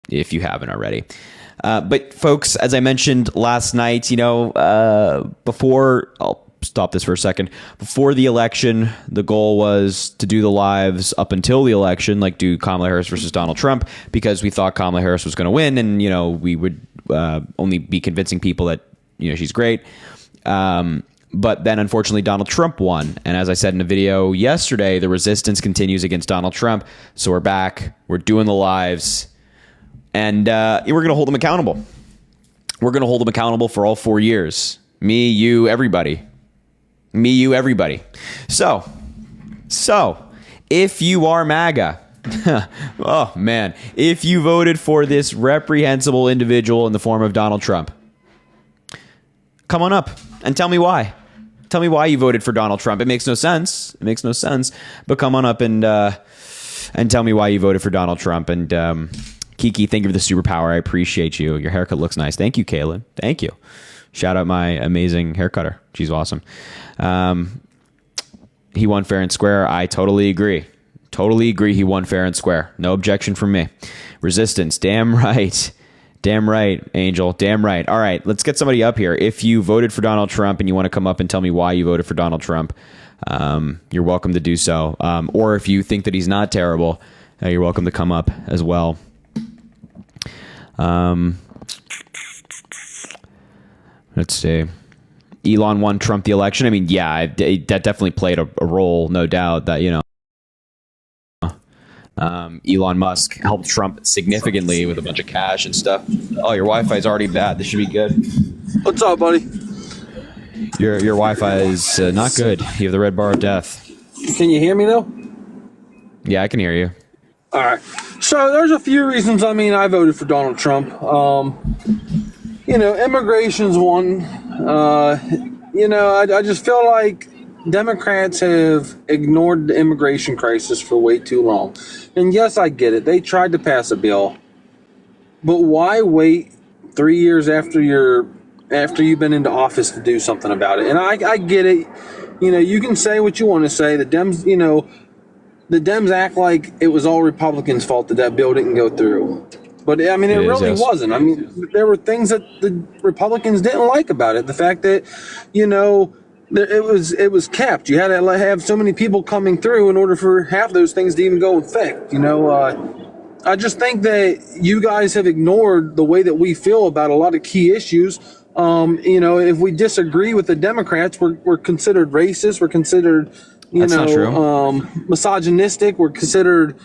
if you haven't already. But folks, as I mentioned last night, before, I'll stop this for a second. Before the election, the goal was to do the lives up until the election, like do Kamala Harris versus Donald Trump, because we thought Kamala Harris was going to win, and we would only be convincing people that she's great. But then, unfortunately, Donald Trump won. And as I said in a video yesterday, the resistance continues against Donald Trump. So we're back. We're doing the lives. And we're going to hold him accountable. We're going to hold him accountable for all 4 years. Me, you, everybody. Me, you, everybody. So if you are MAGA, oh, man, if you voted for this reprehensible individual in the form of Donald Trump, come on up and tell me why. Tell me why you voted for Donald Trump. It makes no sense. But come on up and tell me why you voted for Donald Trump. And Kiki, thank you for the superpower. I appreciate you. Your haircut looks nice. Thank you, Kaylin. Thank you. Shout out my amazing haircutter. She's awesome. He won fair and square. I totally agree. He won fair and square. No objection from me. Resistance. Damn right. Damn right, Angel. Damn right. All right, let's get somebody up here. If you voted for Donald Trump and you want to come up and tell me why you voted for Donald Trump, you're welcome to do so. Or if you think that he's not terrible, you're welcome to come up as well. Let's see. Elon won Trump the election. I mean, yeah, that definitely played a role, no doubt, that, Elon Musk helped Trump significantly with a bunch of cash and stuff. Oh, your Wi-Fi is already bad. This should be good. What's up, buddy? Your Wi-Fi is not good. You have the red bar of death. Can you hear me, though? Yeah, I can hear you. All right. So there's a few reasons. I mean, I voted for Donald Trump. Immigration's one. I just feel like Democrats have ignored the immigration crisis for way too long. And yes, I get it. They tried to pass a bill. But why wait 3 years after you've been into office to do something about it? And I get it. You can say what you want to say. The Dems act like it was all Republicans' fault that bill didn't go through. But, I mean, it really wasn't. I mean, there were things that the Republicans didn't like about it. The fact that, it was capped. You had to have so many people coming through in order for half those things to even go in effect. I just think that you guys have ignored the way that we feel about a lot of key issues. If we disagree with the Democrats, we're considered racist. We're considered, misogynistic. We're considered,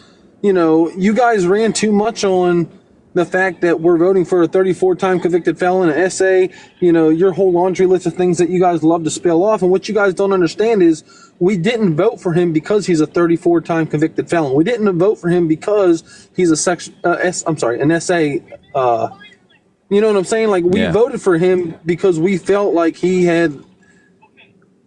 you guys ran too much on the fact that we're voting for a 34-time convicted felon, an essay, your whole laundry list of things that you guys love to spill off. And what you guys don't understand is we didn't vote for him because he's a 34-time convicted felon. We didn't vote for him because he's an essay. You know what I'm saying? Like, we voted for him because we felt like he had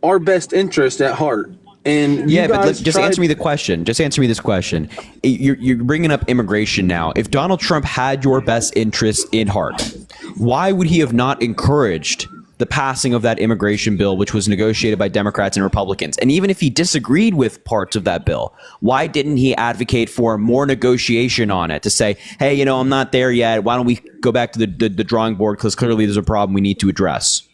our best interest at heart. And but just answer me the question. Just answer me this question. You're bringing up immigration now. If Donald Trump had your best interests in heart, why would he have not encouraged the passing of that immigration bill, which was negotiated by Democrats and Republicans? And even if he disagreed with parts of that bill, why didn't he advocate for more negotiation on it to say, hey, I'm not there yet. Why don't we go back to the drawing board, because clearly there's a problem we need to address?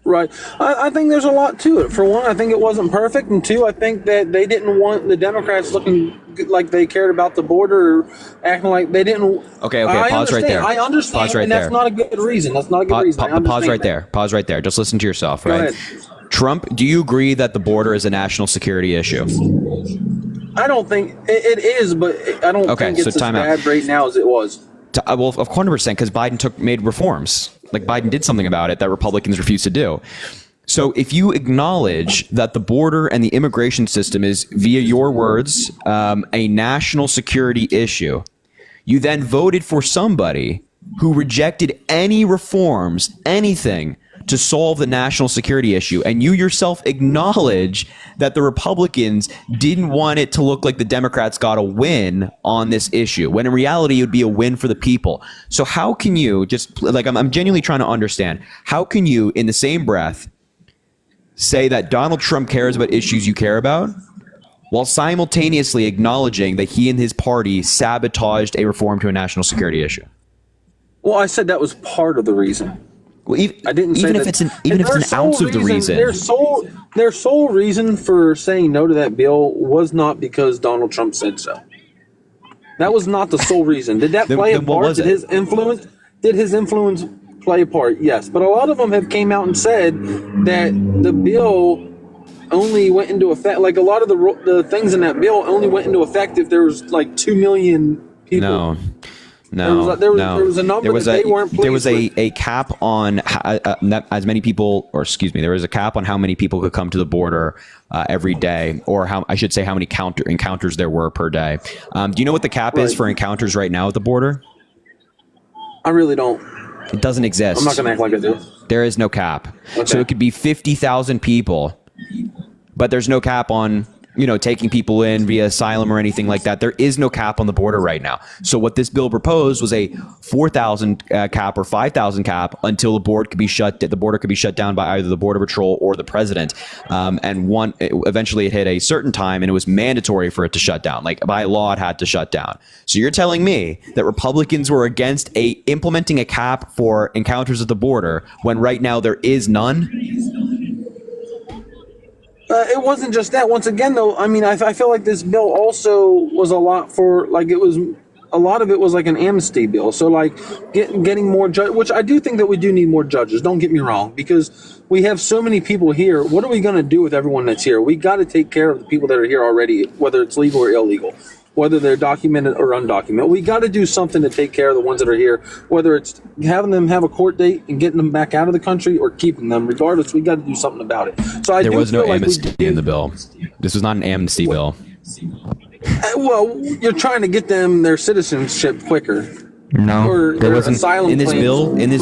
Right. I think there's a lot to it. For one, I think it wasn't perfect. And two, I think that they didn't want the Democrats looking like they cared about the border, or acting like they didn't. Okay, pause right there. I understand, pause right and that's not a good reason. That's not a good reason. Pause right there. Pause right there. Just listen to yourself, right? Trump, do you agree that the border is a national security issue? I don't think it is, but I don't think it's as bad right now as it was. Well, of 100%, because Biden made reforms. Like, Biden did something about it that Republicans refused to do. So if you acknowledge that the border and the immigration system is, via your words, a national security issue, you then voted for somebody who rejected any reforms, anything, to solve the national security issue. And you yourself acknowledge that the Republicans didn't want it to look like the Democrats got a win on this issue, when in reality it would be a win for the people. So how can you, just like, I'm genuinely trying to understand, how can you in the same breath say that Donald Trump cares about issues you care about, while simultaneously acknowledging that he and his party sabotaged a reform to a national security issue. Well, I said that was part of the reason. Well, I didn't say even that. if it's an ounce of the reason. Their sole reason for saying no to that bill was not because Donald Trump said so. That was not the sole reason. Did that play a part? Did his influence play a part? Yes, but a lot of them have came out and said that the bill only went into effect. Like a lot of the things in that bill only went into effect if there was like 2 million people. No. There was a number that they weren't pleased There was with. a cap on as many people, or excuse me, there was a cap on how many people could come to the border every day, or how many encounters there were per day. Do you know what the cap is for encounters right now at the border? I really don't. It doesn't exist. I'm not going to act like I do. There is no cap. Okay. So it could be 50,000 people, but there's no cap on, taking people in via asylum or anything like that. There is no cap on the border right now. So what this bill proposed was a 4,000 cap or 5,000 cap until the border could be shut down by either the Border Patrol or the president. Eventually it hit a certain time and it was mandatory for it to shut down. Like by law, it had to shut down. So you're telling me that Republicans were against implementing a cap for encounters at the border when right now there is none? It wasn't just that. Once again, though, I mean, I feel like this bill also was a lot for, like, a lot of it was like an amnesty bill. So, like, getting more judges, which I do think that we do need more judges. Don't get me wrong, because we have so many people here. What are we going to do with everyone that's here? We got to take care of the people that are here already, whether it's legal or illegal, whether they're documented or undocumented. We got to do something to take care of the ones that are here, whether it's having them have a court date and getting them back out of the country or keeping them. Regardless, we got to do something about it. So there was no amnesty in the bill. This was not an amnesty bill. Well, you're trying to get them their citizenship quicker. No, there wasn't. In this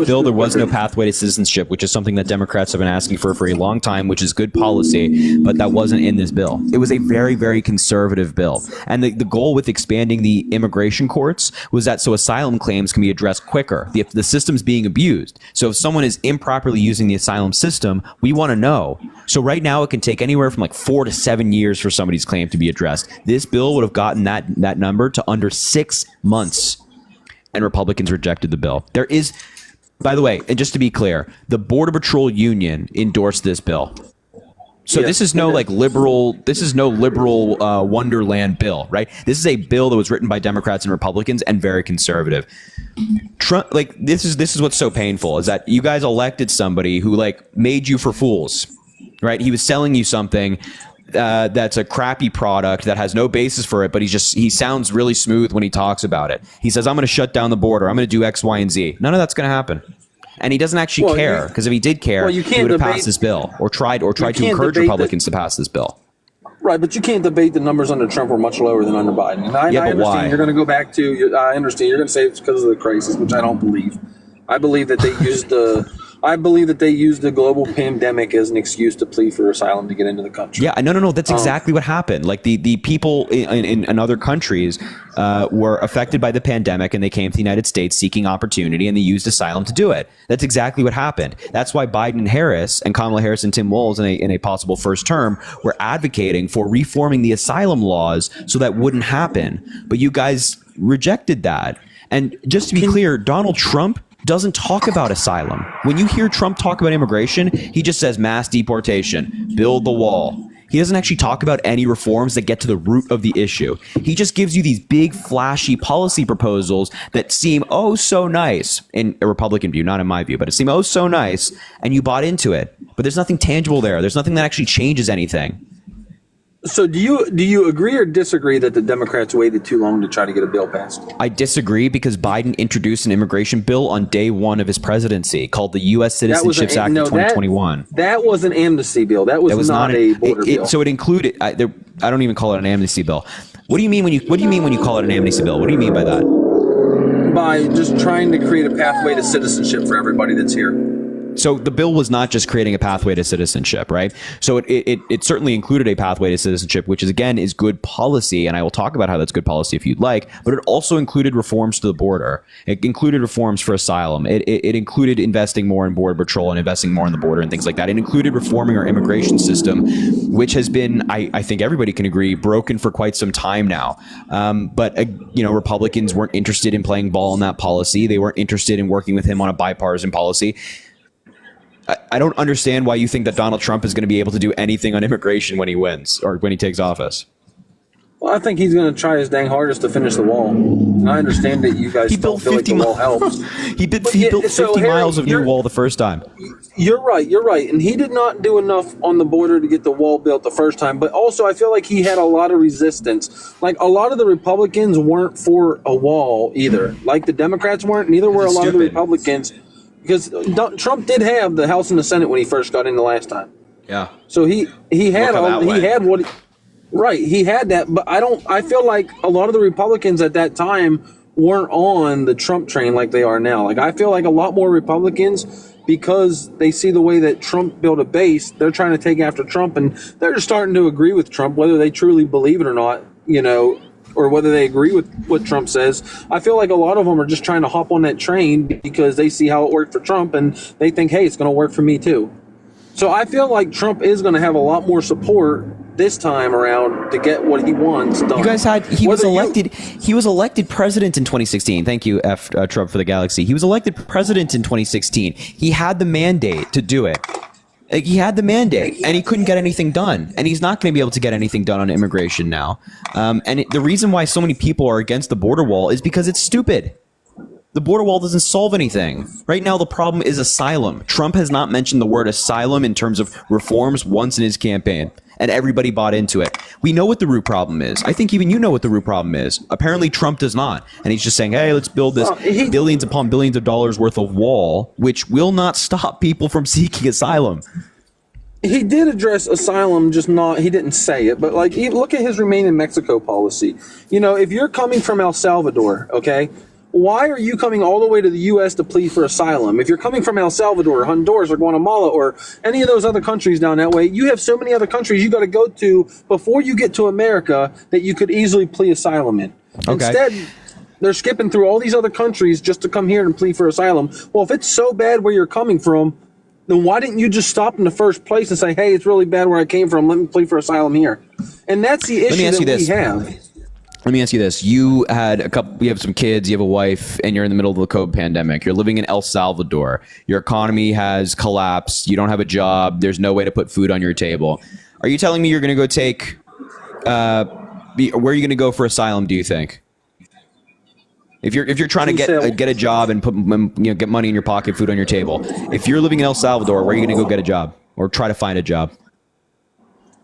bill, there was no pathway to citizenship, which is something that Democrats have been asking for a long time, which is good policy, but that wasn't in this bill. It was a very, very conservative bill. And the goal with expanding the immigration courts was that so asylum claims can be addressed quicker. The system's being abused. So if someone is improperly using the asylum system, we want to know. So right now, it can take anywhere from like 4 to 7 years for somebody's claim to be addressed. This bill would have gotten that number to under 6 months. And Republicans rejected the bill. There is, by the way, and just to be clear, the Border Patrol Union endorsed this bill. So this is no liberal Wonderland bill, right? This is a bill that was written by Democrats and Republicans and very conservative. Trump, this is what's so painful is that you guys elected somebody who made you for fools, right? He was selling you something that's a crappy product that has no basis for it, but he sounds really smooth when he talks about it. He says, I'm going to shut down the border. I'm going to do X, Y, and Z. None of that's going to happen. And he doesn't actually care, because if he did care, he would have passed this bill or tried to encourage Republicans to pass this bill. Right, but you can't debate the numbers under Trump were much lower than under Biden. And I understand why? You're going to go back to, I understand you're going to say it's because of the crisis, which I don't believe. I believe that they used the global pandemic as an excuse to plead for asylum to get into the country. Yeah, no. That's exactly what happened. The people in other countries were affected by the pandemic, and they came to the United States seeking opportunity, and they used asylum to do it. That's exactly what happened. That's why Biden and Harris and Kamala Harris and Tim Walz in a possible first term were advocating for reforming the asylum laws so that wouldn't happen. But you guys rejected that. And just to be clear, Donald Trump doesn't talk about asylum. When you hear Trump talk about immigration, he just says mass deportation, build the wall. He doesn't actually talk about any reforms that get to the root of the issue. He just gives you these big, flashy policy proposals that seem oh so nice in a Republican view, not in my view, but it seemed oh so nice, and you bought into it. But there's nothing tangible there. There's nothing that actually changes anything. So do you agree or disagree that the Democrats waited too long to try to get a bill passed? I disagree, because Biden introduced an immigration bill on day one of his presidency called the U.S. Citizenships Act of 2021. That was an amnesty bill. That was not a border bill. So it included. I don't even call it an amnesty bill. What do you mean when you call it an amnesty bill? What do you mean by that? By just trying to create a pathway to citizenship for everybody that's here. So the bill was not just creating a pathway to citizenship, right? So it certainly included a pathway to citizenship, which is good policy, and I will talk about how that's good policy if you'd like. But it also included reforms to the border. It included reforms for asylum. It included investing more in border patrol and investing more on the border and things like that. It included reforming our immigration system, which has been, I think everybody can agree, broken for quite some time now. But Republicans weren't interested in playing ball in that policy. They weren't interested in working with him on a bipartisan policy. I don't understand why you think that Donald Trump is going to be able to do anything on immigration when he wins or when he takes office. Well, I think he's going to try his dang hardest to finish the wall. And I understand that you guys don't feel like the wall helps. He built 50 miles of new wall the first time. You're right. And he did not do enough on the border to get the wall built the first time. But also, I feel like he had a lot of resistance. Like, a lot of the Republicans weren't for a wall either. Like, the Democrats weren't, neither were a lot of the Republicans. Because Trump did have the House and the Senate when he first got in the last time. Yeah. So he had that, but I feel like a lot of the Republicans at that time weren't on the Trump train like they are now. Like, I feel like a lot more Republicans, because they see the way that Trump built a base, they're trying to take after Trump, and they're just starting to agree with Trump, whether they truly believe it or not, or whether they agree with what Trump says. I feel like a lot of them are just trying to hop on that train because they see how it worked for Trump and they think, hey, it's going to work for me too. So I feel like Trump is going to have a lot more support this time around to get what he wants done. You guys he was elected president in 2016. Thank you, Trump for the galaxy. He was elected president in 2016. He had the mandate to do it. He had the mandate, and he couldn't get anything done. And he's not going to be able to get anything done on immigration now. The reason why so many people are against the border wall is because it's stupid. The border wall doesn't solve anything. Right now, the problem is asylum. Trump has not mentioned the word asylum in terms of reforms once in his campaign, and everybody bought into it. We know what the root problem is. I think even you know what the root problem is. Apparently, Trump does not. And he's just saying, hey, let's build this billions upon billions of dollars worth of wall, which will not stop people from seeking asylum. He did address asylum, he didn't say it, but look at his Remain in Mexico policy. If you're coming from El Salvador, okay, why are you coming all the way to the U.S. to plead for asylum? If you're coming from El Salvador, Honduras, or Guatemala, or any of those other countries down that way, you have so many other countries you got to go to before you get to America that you could easily plead asylum in. Okay. Instead, they're skipping through all these other countries just to come here and plead for asylum. Well, if it's so bad where you're coming from, then why didn't you just stop in the first place and say, hey, it's really bad where I came from, let me plead for asylum here? And that's the issue that we have. Let me ask you this. You have some kids, you have a wife, and you're in the middle of the COVID pandemic. You're living in El Salvador. Your economy has collapsed. You don't have a job. There's no way to put food on your table. Are you telling me you're going to go where are you going to go for asylum, do you think? If you're trying to get a job and put get money in your pocket, food on your table. If you're living in El Salvador, where are you going to go get a job or try to find a job?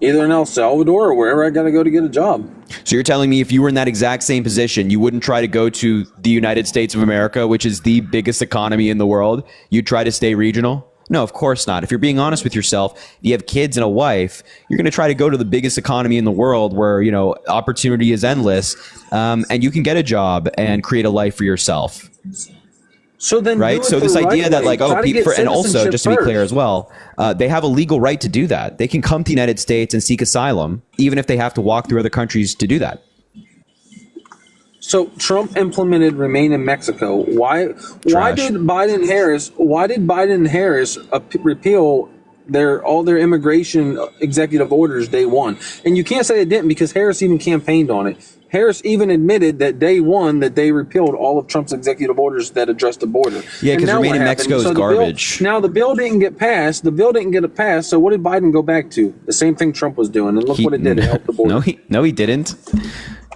Either in El Salvador or wherever I got to go to get a job. So you're telling me if you were in that exact same position, you wouldn't try to go to the United States of America, which is the biggest economy in the world? You'd try to stay regional? No, of course not. If you're being honest with yourself, you have kids and a wife, you're going to try to go to the biggest economy in the world where, opportunity is endless, and you can get a job and create a life for yourself. So then, right. So this idea that and also just to be clear as well, they have a legal right to do that. They can come to the United States and seek asylum, even if they have to walk through other countries to do that. So Trump implemented Remain in Mexico. Why did Biden and Harris repeal all their immigration executive orders day one? And you can't say they didn't because Harris even campaigned on it. Harris even admitted that day one that they repealed all of Trump's executive orders that addressed the border. Yeah, because Remain in Mexico is garbage. Now the bill didn't get passed. So what did Biden go back to? The same thing Trump was doing. And look what it did. It helped the border. No, he didn't.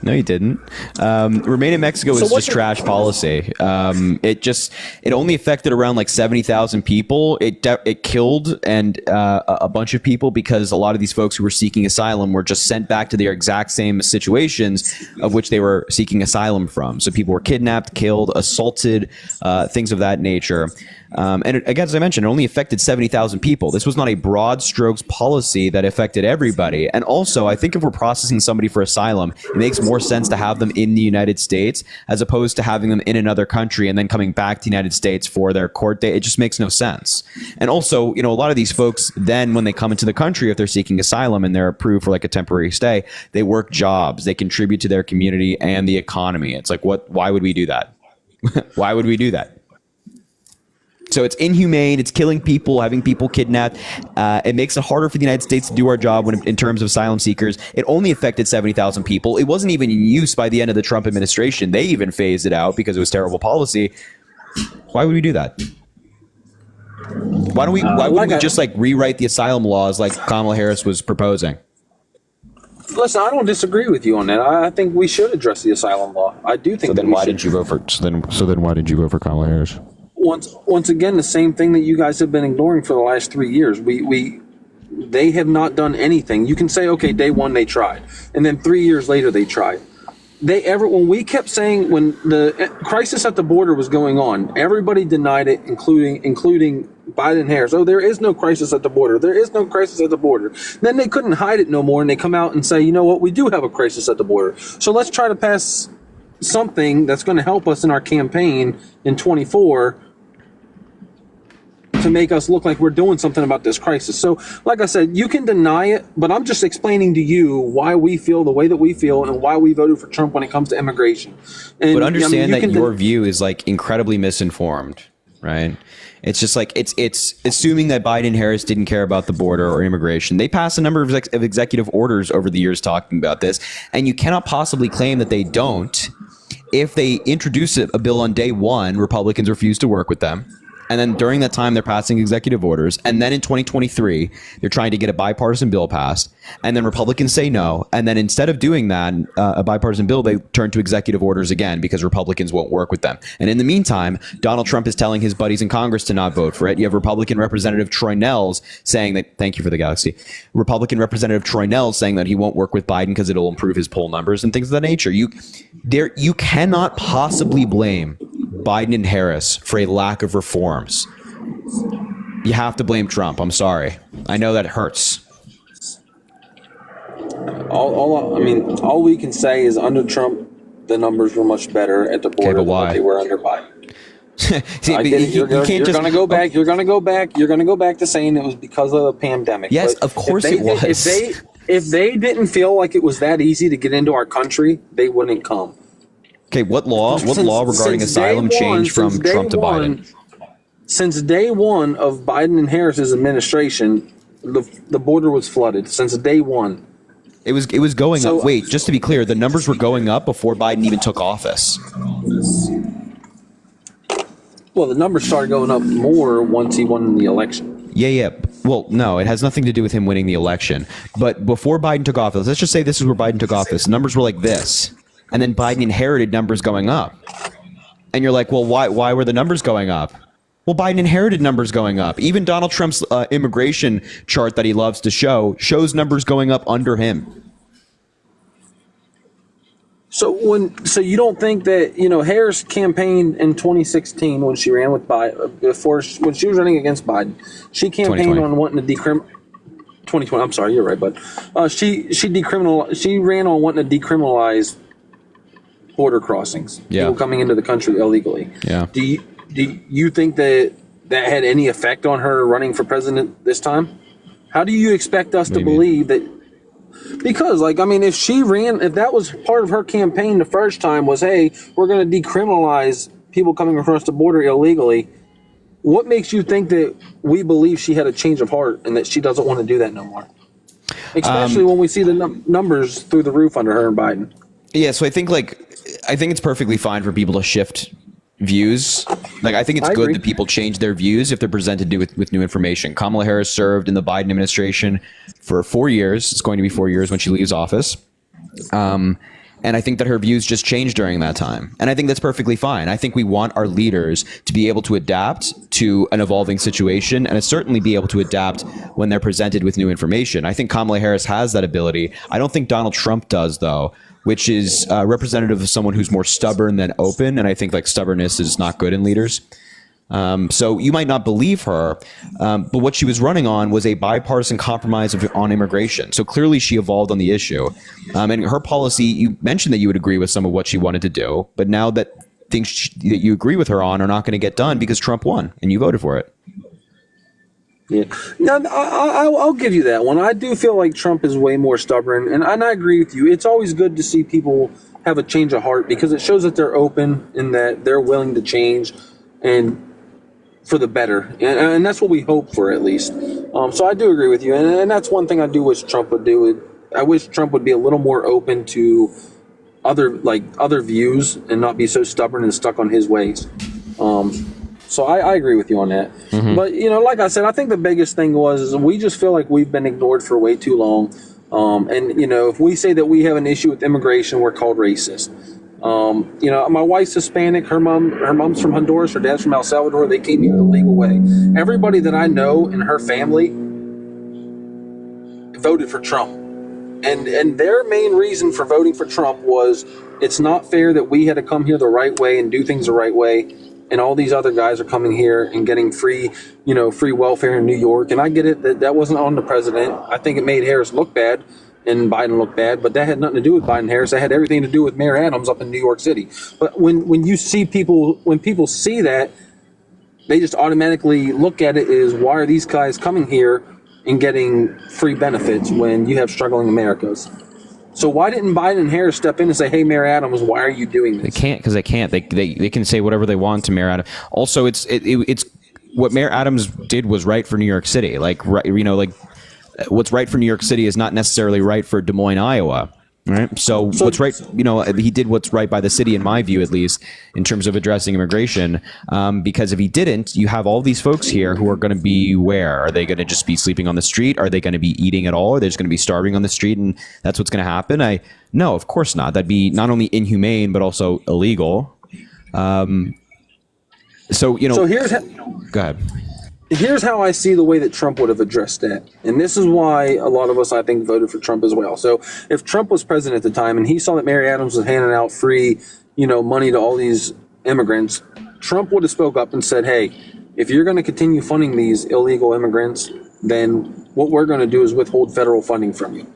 No, he didn't. Remain in Mexico is just trash policy. It only affected around 70,000 people. It killed a bunch of people because a lot of these folks who were seeking asylum were just sent back to their exact same situations of which they were seeking asylum from. So people were kidnapped, killed, assaulted, things of that nature. Again, as I mentioned, it only affected 70,000 people. This was not a broad strokes policy that affected everybody. And also, I think if we're processing somebody for asylum, it makes more sense to have them in the United States as opposed to having them in another country and then coming back to the United States for their court date. It just makes no sense. And also, a lot of these folks then, when they come into the country, if they're seeking asylum and they're approved for like a temporary stay, they work jobs, they contribute to their community and the economy. It's like, why would we do that? Why would we do that? So it's inhumane. It's killing people, having people kidnapped. It makes it harder for the United States to do our job in terms of asylum seekers. It only affected 70,000 people. It wasn't even in use by the end of the Trump administration. They even phased it out because it was terrible policy. Why would we do that? Why wouldn't we just like rewrite the asylum laws like Kamala Harris was proposing? Listen, I don't disagree with you on that. I think we should address the asylum law. I do think. So then why did you vote for? So then why did you vote for Kamala Harris? Once again, the same thing that you guys have been ignoring for the last 3 years. They have not done anything. You can say, okay, day one they tried, and then 3 years later they tried. When we kept saying, when the crisis at the border was going on, everybody denied it, including Biden and Harris. Oh, there is no crisis at the border. There is no crisis at the border. Then they couldn't hide it no more, and they come out and say, you know what, we do have a crisis at the border. So let's try to pass something that's going to help us in our campaign in 24 to make us look like we're doing something about this crisis. So, like I said, you can deny it, but I'm just explaining to you why we feel the way that we feel and why we voted for Trump when it comes to immigration. And, but understand that your view is like incredibly misinformed, right? It's just like it's assuming that Biden and Harris didn't care about the border or immigration. They passed a number of executive orders over the years talking about this, and you cannot possibly claim that they don't. If they introduce a bill on day one, Republicans refuse to work with them. And then during that time, they're passing executive orders. And then in 2023, they're trying to get a bipartisan bill passed. And then Republicans say no. And then instead of doing that, a bipartisan bill, they turn to executive orders again because Republicans won't work with them. And in the meantime, Donald Trump is telling his buddies in Congress to not vote for it. You have Republican Representative Troy Nehls saying that, thank you for the galaxy, Republican Representative Troy Nehls saying that he won't work with Biden because it'll improve his poll numbers and things of that nature. You cannot possibly blame Biden and Harris for a lack of reforms. You have to blame Trump. I'm sorry. I know that hurts. All we can say is under Trump, the numbers were much better at the border than what they were under Biden. See, you're going to go back. You're going to go back. You're going to go back to saying it was because of the pandemic. Yes, of course it was. If they didn't feel like it was that easy to get into our country, they wouldn't come. Okay, what law regarding asylum changed from Trump to Biden? Since day one of Biden and Harris's administration, the border was flooded. Since day one. It was going up. Wait, just to be clear, the numbers were going up before Biden even took office. Well, the numbers started going up more once he won the election. Yeah. Well, no, it has nothing to do with him winning the election. But before Biden took office, let's just say this is where Biden took office. Numbers were like this. And then Biden inherited numbers going up. And you're like, well, why were the numbers going up? Well, Biden inherited numbers going up. Even Donald Trump's immigration chart that he loves to shows numbers going up under him. So you don't think that, Harris campaigned in 2016 when she ran with Biden, when she was running against Biden, she campaigned on wanting to 2020. I'm sorry, you're right, but she ran on wanting to decriminalize border crossings, people coming into the country illegally. Yeah. Do you think that had any effect on her running for president this time? How do you expect us to believe that? Because, if that was part of her campaign the first time was, hey, we're going to decriminalize people coming across the border illegally, what makes you think that we believe she had a change of heart and that she doesn't want to do that no more? Especially when we see the numbers through the roof under her and Biden. Yeah, so I think it's perfectly fine for people to shift views. I think it's good that people change their views if they're presented with new information. Kamala Harris served in the Biden administration for 4 years. It's going to be 4 years when she leaves office. And I think that her views just changed during that time. And I think that's perfectly fine. I think we want our leaders to be able to adapt to an evolving situation and certainly be able to adapt when they're presented with new information. I think Kamala Harris has that ability. I don't think Donald Trump does, though, which is representative of someone who's more stubborn than open. And I think stubbornness is not good in leaders. So you might not believe her, but what she was running on was a bipartisan compromise on immigration. So clearly she evolved on the issue. And her policy, you mentioned that you would agree with some of what she wanted to do, but now that things that you agree with her on are not going to get done because Trump won and you voted for it. Yeah, now I'll give you that one. I do feel like Trump is way more stubborn, and I agree with you. It's always good to see people have a change of heart because it shows that they're open and that they're willing to change and for the better, and that's what we hope for at least. So I do agree with you, and that's one thing I do wish Trump would do. I wish Trump would be a little more open to other views and not be so stubborn and stuck on his ways. So I agree with you on that. Mm-hmm. But, like I said, I think the biggest thing is we just feel like we've been ignored for way too long. And if we say that we have an issue with immigration, we're called racist. My wife's Hispanic. Her mom's from Honduras. Her dad's from El Salvador. They came here the legal way. Everybody that I know in her family voted for Trump. And their main reason for voting for Trump was it's not fair that we had to come here the right way and do things the right way. And all these other guys are coming here and getting free welfare in New York. And I get it that wasn't on the president. I think it made Harris look bad and Biden look bad, but that had nothing to do with Biden and Harris. That had everything to do with Mayor Adams up in New York City. But when people see that, they just automatically look at it as, why are these guys coming here and getting free benefits when you have struggling Americas? So why didn't Biden and Harris step in and say, hey, Mayor Adams, why are you doing this? They can't, because they can't. They can say whatever they want to Mayor Adams. Also, it's what Mayor Adams did was right for New York City. What's right for New York City is not necessarily right for Des Moines, Iowa. Right. So what's right, he did what's right by the city, in my view, at least, in terms of addressing immigration. Because if he didn't, you have all these folks here who are going to be where? Are they going to just be sleeping on the street? Are they going to be eating at all? Are they just going to be starving on the street? And that's what's going to happen? No, of course not. That'd be not only inhumane, but also illegal. So here's go ahead. Here's how I see the way that Trump would have addressed that. And this is why a lot of us, I think, voted for Trump as well. So if Trump was president at the time and he saw that Mary Adams was handing out free, money to all these immigrants, Trump would have spoke up and said, hey, if you're going to continue funding these illegal immigrants, then what we're going to do is withhold federal funding from you.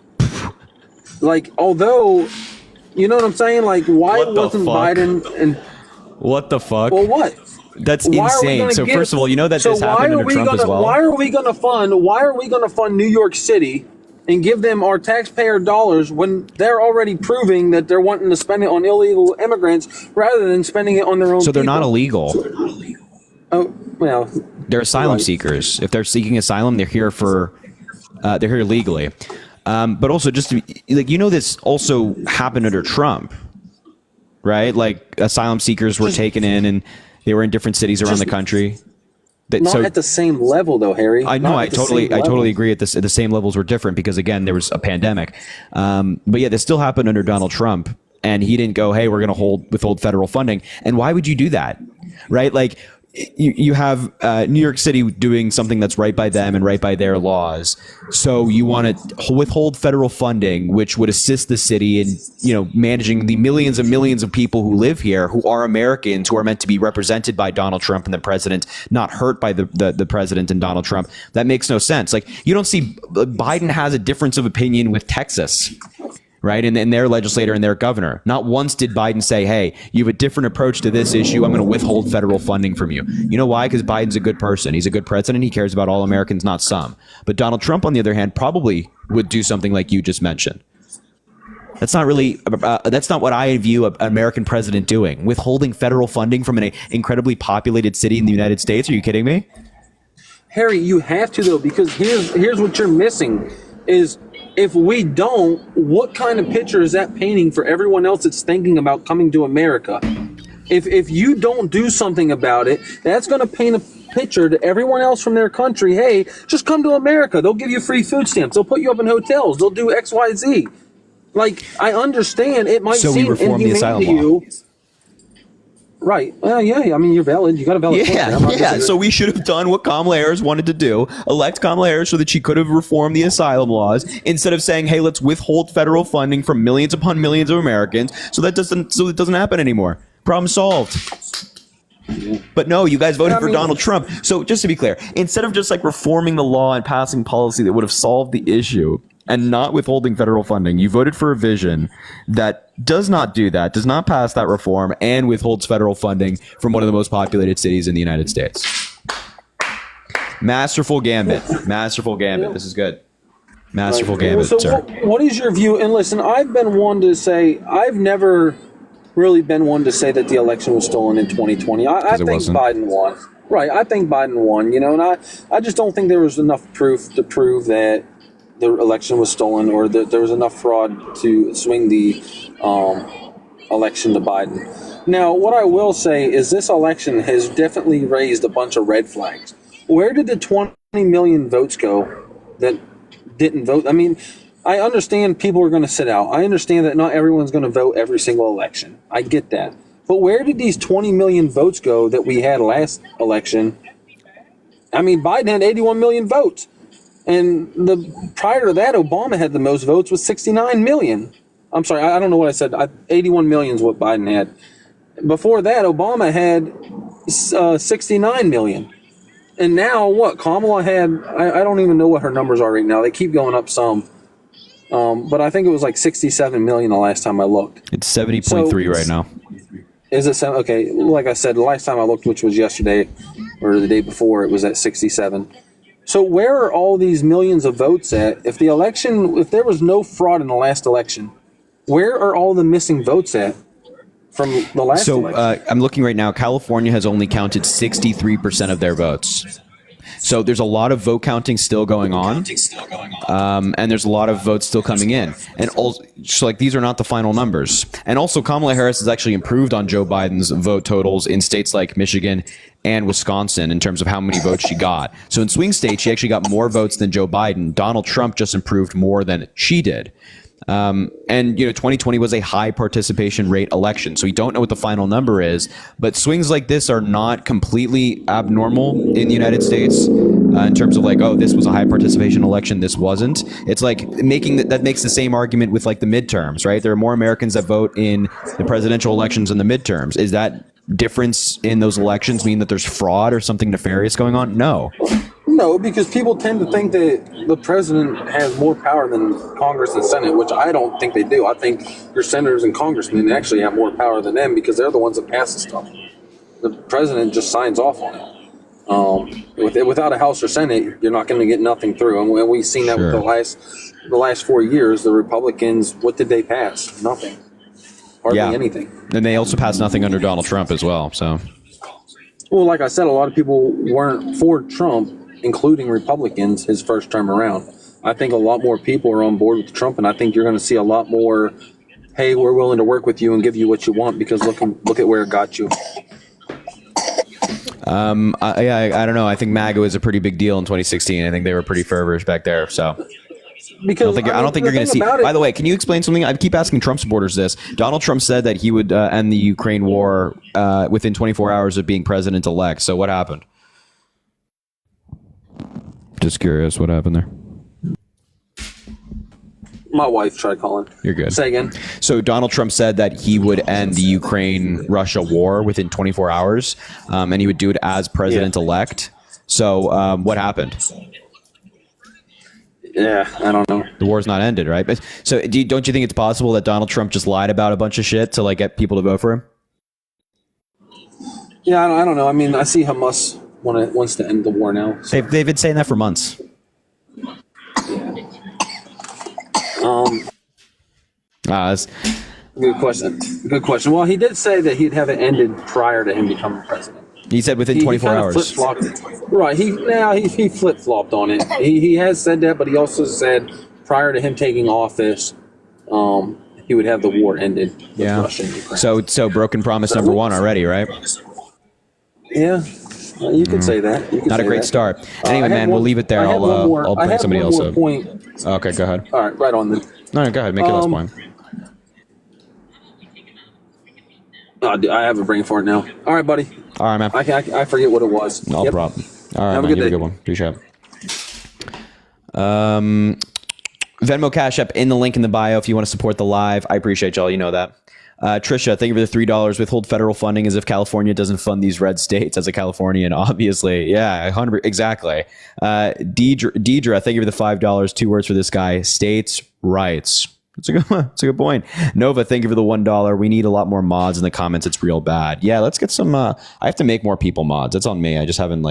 Although, you know what I'm saying? Why wasn't Biden and... What the fuck? Well, what? That's insane. So first of all, that this happened under Trump as well. Why are we going to fund New York City and give them our taxpayer dollars when they're already proving that they're wanting to spend it on illegal immigrants rather than spending it on their own So they're people? not illegal. Oh, well. They're asylum seekers. If they're seeking asylum, they're here they're here legally. But also just to be, this also happened under Trump, right? Asylum seekers were taken in and they were in different cities around the country. Not at the same level, though, Harry. I know. I totally agree. The same levels were different because, again, there was a pandemic. But yeah, this still happened under Donald Trump, and he didn't go, "Hey, we're going to withhold federal funding." And why would you do that, right? You have New York City doing something that's right by them and right by their laws. So you want to withhold federal funding, which would assist the city in, managing the millions and millions of people who live here, who are Americans, who are meant to be represented by Donald Trump and the president, not hurt by the president and Donald Trump. That makes no sense. You don't see Biden has a difference of opinion with Texas. Right. And their legislator and their governor. Not once did Biden say, hey, you have a different approach to this issue. I'm going to withhold federal funding from you. You know why? Because Biden's a good person. He's a good president. He cares about all Americans, not some. But Donald Trump, on the other hand, probably would do something like you just mentioned. That's not what I view an American president doing. Withholding federal funding from an incredibly populated city in the United States. Are you kidding me? Harry, you have to, though, because here's what you're missing is, if we don't, what kind of picture is that painting for everyone else that's thinking about coming to America? If you don't do something about it, that's going to paint a picture to everyone else from their country. Hey, just come to America. They'll give you free food stamps. They'll put you up in hotels. They'll do X, Y, Z. I understand it might seem inhumane to you. Right. Well, yeah. I mean, you're valid. You got a valid point. Yeah. So we should have done what Kamala Harris wanted to do: elect Kamala Harris so that she could have reformed the asylum laws instead of saying, "Hey, let's withhold federal funding from millions upon millions of Americans," so it doesn't happen anymore. Problem solved. But no, you guys voted for Donald Trump. So just to be clear, instead of just like reforming the law and passing policy that would have solved the issue and not withholding federal funding, you voted for a vision that does not do that, does not pass that reform, and withholds federal funding from one of the most populated cities in the United States. Masterful gambit. Masterful gambit. This is good. Masterful gambit, so sir. What is your view? And listen, I've been one to say, I've never really been one to say that the election was stolen in 2020. I think Biden won. Right, I think Biden won, and I just don't think there was enough proof to prove that the election was stolen or that there was enough fraud to swing the election to Biden. Now, what I will say is this election has definitely raised a bunch of red flags. Where did the 20 million votes go that didn't vote? I mean, I understand people are going to sit out. I understand that not everyone's going to vote every single election. I get that. But where did these 20 million votes go that we had last election? I mean, Biden had 81 million votes. And prior to that, Obama had the most votes with 69 million. I'm sorry, I don't know what I said. 81 million is what Biden had. Before that, Obama had 69 million. And now what? Kamala had, I don't even know what her numbers are right now. They keep going up some. But I think it was like 67 million the last time I looked. It's 70.3 right now. Is it? Okay, like I said, the last time I looked, which was yesterday or the day before, it was at 67. So where are all these millions of votes at? If there was no fraud in the last election, where are all the missing votes at from the last election? I'm looking right now. California has only counted 63% of their votes. So there's a lot of vote counting still going on, and there's a lot of votes still coming in. And also, like, these are not the final numbers. And also, Kamala Harris has actually improved on Joe Biden's vote totals in states like Michigan and Wisconsin in terms of how many votes she got. So in swing states, she actually got more votes than Joe Biden. Donald Trump just improved more than she did. And 2020 was a high participation rate election, so we don't know what the final number is, but swings like this are not completely abnormal in the United States in terms of like, oh, this was a high participation election, this wasn't. It's like that makes the same argument with like the midterms, right? There are more Americans that vote in the presidential elections than the midterms. Is that difference in those elections mean that there's fraud or something nefarious going on? No. No, because people tend to think that the president has more power than Congress and Senate, which I don't think they do. I think your senators and congressmen actually have more power than them because they're the ones that pass the stuff. The president just signs off on it. Without a House or Senate, you're not going to get nothing through. And we've seen that with the last 4 years. The Republicans, what did they pass? Nothing. Hardly anything. And they also passed nothing under Donald Trump as well. So, well, like I said, a lot of people weren't for Trump, including Republicans, his first term around. I think a lot more people are on board with Trump, and I think you're going to see a lot more, hey, we're willing to work with you and give you what you want because look at where it got you. I don't know. I think MAGA was a pretty big deal in 2016. I think they were pretty fervorish back there. So because I don't think you're going to see. By the way, can you explain something? I keep asking Trump supporters this. Donald Trump said that he would end the Ukraine war within 24 hours of being president-elect. So what happened? Just curious, what happened there? My wife tried calling. You're good. Say again. So Donald Trump said that he would end the Ukraine-Russia war within 24 hours, and he would do it as president-elect. So what happened? Yeah, I don't know. The war's not ended, right? But so don't you think it's possible that Donald Trump just lied about a bunch of shit to like get people to vote for him? Yeah, I don't know. I mean, I see Hamas wants to end the war now. So. They've been saying that for months. Yeah. Good question. Good question. Well, he did say that he'd have it ended prior to him becoming president. He said within 24 hours. Flip-flopped. Right. He flip-flopped on it. He has said that, but he also said prior to him taking office, he would have the war ended with Russia and Ukraine. So broken promise number one already, right? Yeah. You could say that. Not a great start. Anyway, man, we'll leave it there. I'll bring somebody else up. Okay, go ahead. All right, right on then. No, go ahead. Make your last point. I have a brain fart now. All right, buddy. All right, man. I forget what it was. No problem. All right, have man. a good day. Have a good one. Appreciate it. Venmo Cash App in the link in the bio if you want to support the live. I appreciate y'all. You know that. Trisha, thank you for the $3. Withhold federal funding as if California doesn't fund these red states. As a Californian, obviously. Yeah, 100 exactly. Deidre, thank you for the $5. 2 words for this guy. States' rights. It's a good point. Nova, thank you for the $1. We need a lot more mods in the comments. It's real bad. Yeah, let's get some. I have to make more people mods. That's on me. I haven't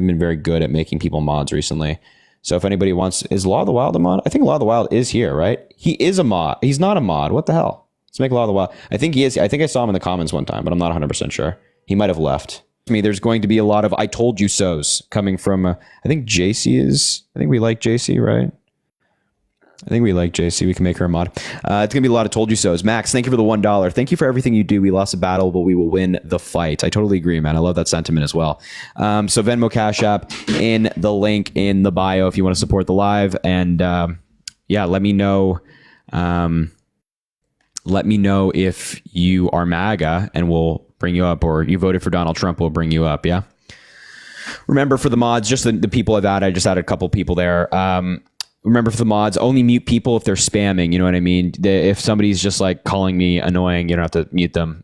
been very good at making people mods recently. So if anybody wants, is Law of the Wild a mod? I think Law of the Wild is here, right? He is a mod. He's not a mod. What the hell? Let's make Law of the Wild. I think he is. I think I saw him in the comments one time, but I'm not 100% sure. He might have left. There's going to be a lot of I told you so's coming from, I think JC is, I think we like JC, right? I think we like JC. We can make her a mod. It's going to be a lot of told you so's. Max, thank you for the $1. Thank you for everything you do. We lost a battle, but we will win the fight. I totally agree, man. I love that sentiment as well. So Venmo, Cash App in the link in the bio if you want to support the live. And yeah, let me know. Let me know if you are MAGA and we'll bring you up, or you voted for Donald Trump, we'll bring you up. Yeah. Remember, for the mods, just the people I've added, I just added a couple people there. Remember, for the mods, only mute people if they're spamming. You know what I mean? If somebody's just like calling me annoying, you don't have to mute them.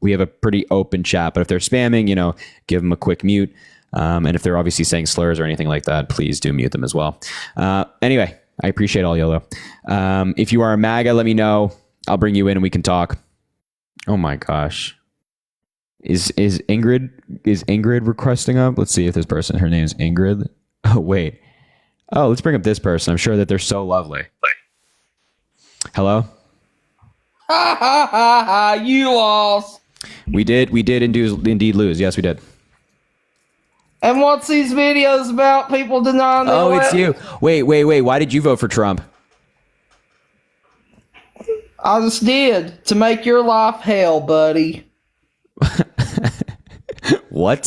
We have a pretty open chat, but if they're spamming, give them a quick mute. And if they're obviously saying slurs or anything like that, please do mute them as well. Anyway, I appreciate all y'all though. If you are a MAGA, let me know. I'll bring you in and we can talk. Oh my gosh. Is Ingrid requesting up? Let's see if this person, her name is Ingrid. Oh, wait. Oh, let's bring up this person. I'm sure that they're so lovely. Hello? Ha ha ha ha, you lost. We did indeed lose. Yes, we did. And what's these videos about? People denying the election? It's you. Wait. Why did you vote for Trump? I just did, to make your life hell, buddy. What?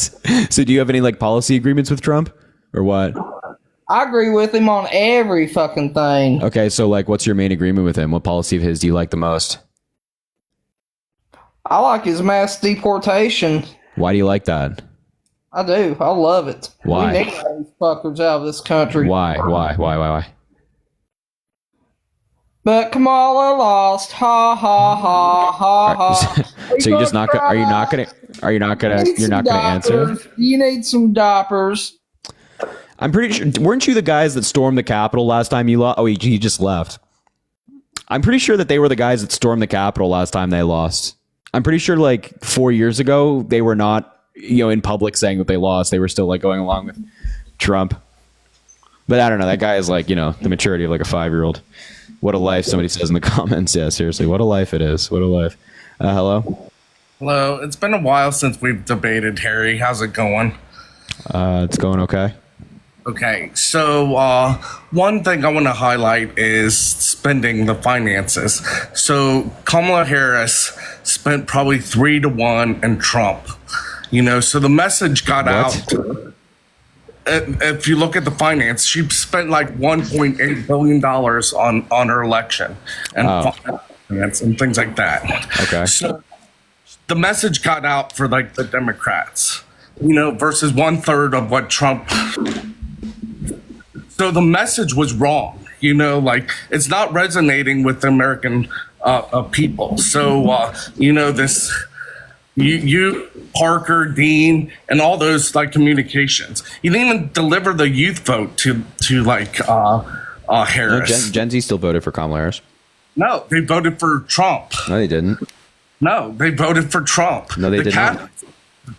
So do you have any policy agreements with Trump or what? I agree with him on every fucking thing. Okay, so what's your main agreement with him? What policy of his do you like the most? I like his mass deportation. Why do you like that? I do. I love it. Why? We need those fuckers out of this country. Why? But Kamala lost. Ha ha ha ha ha. So you're just not gonna? Are you not gonna? You're not gonna answer? You need some diapers. I'm pretty sure. Weren't you the guys that stormed the Capitol last time you lost? Oh, he just left. I'm pretty sure that they were the guys that stormed the Capitol last time they lost. I'm pretty sure 4 years ago they were not, in public saying that they lost. They were still going along with Trump. But I don't know. That guy is the maturity of a 5-year-old. What a life, somebody says in the comments. Yeah, seriously. What a life it is. What a life. Hello? Hello. It's been a while since we've debated, Harry. How's it going? It's going okay. Okay, so one thing I want to highlight is spending the finances. So Kamala Harris spent probably 3-1 in Trump. So the message got out. If you look at the finance, she spent $1.8 billion on her election and finance and things like that. Okay. So the message got out for the Democrats, versus 1/3 of what Trump. So the message was wrong, it's not resonating with the American people. So, this, you, Parker, Dean, and all those communications. You didn't even deliver the youth vote to Harris. No, Gen Z still voted for Kamala Harris. No, they voted for Trump. No, they didn't. No, they voted for Trump. No, they did not.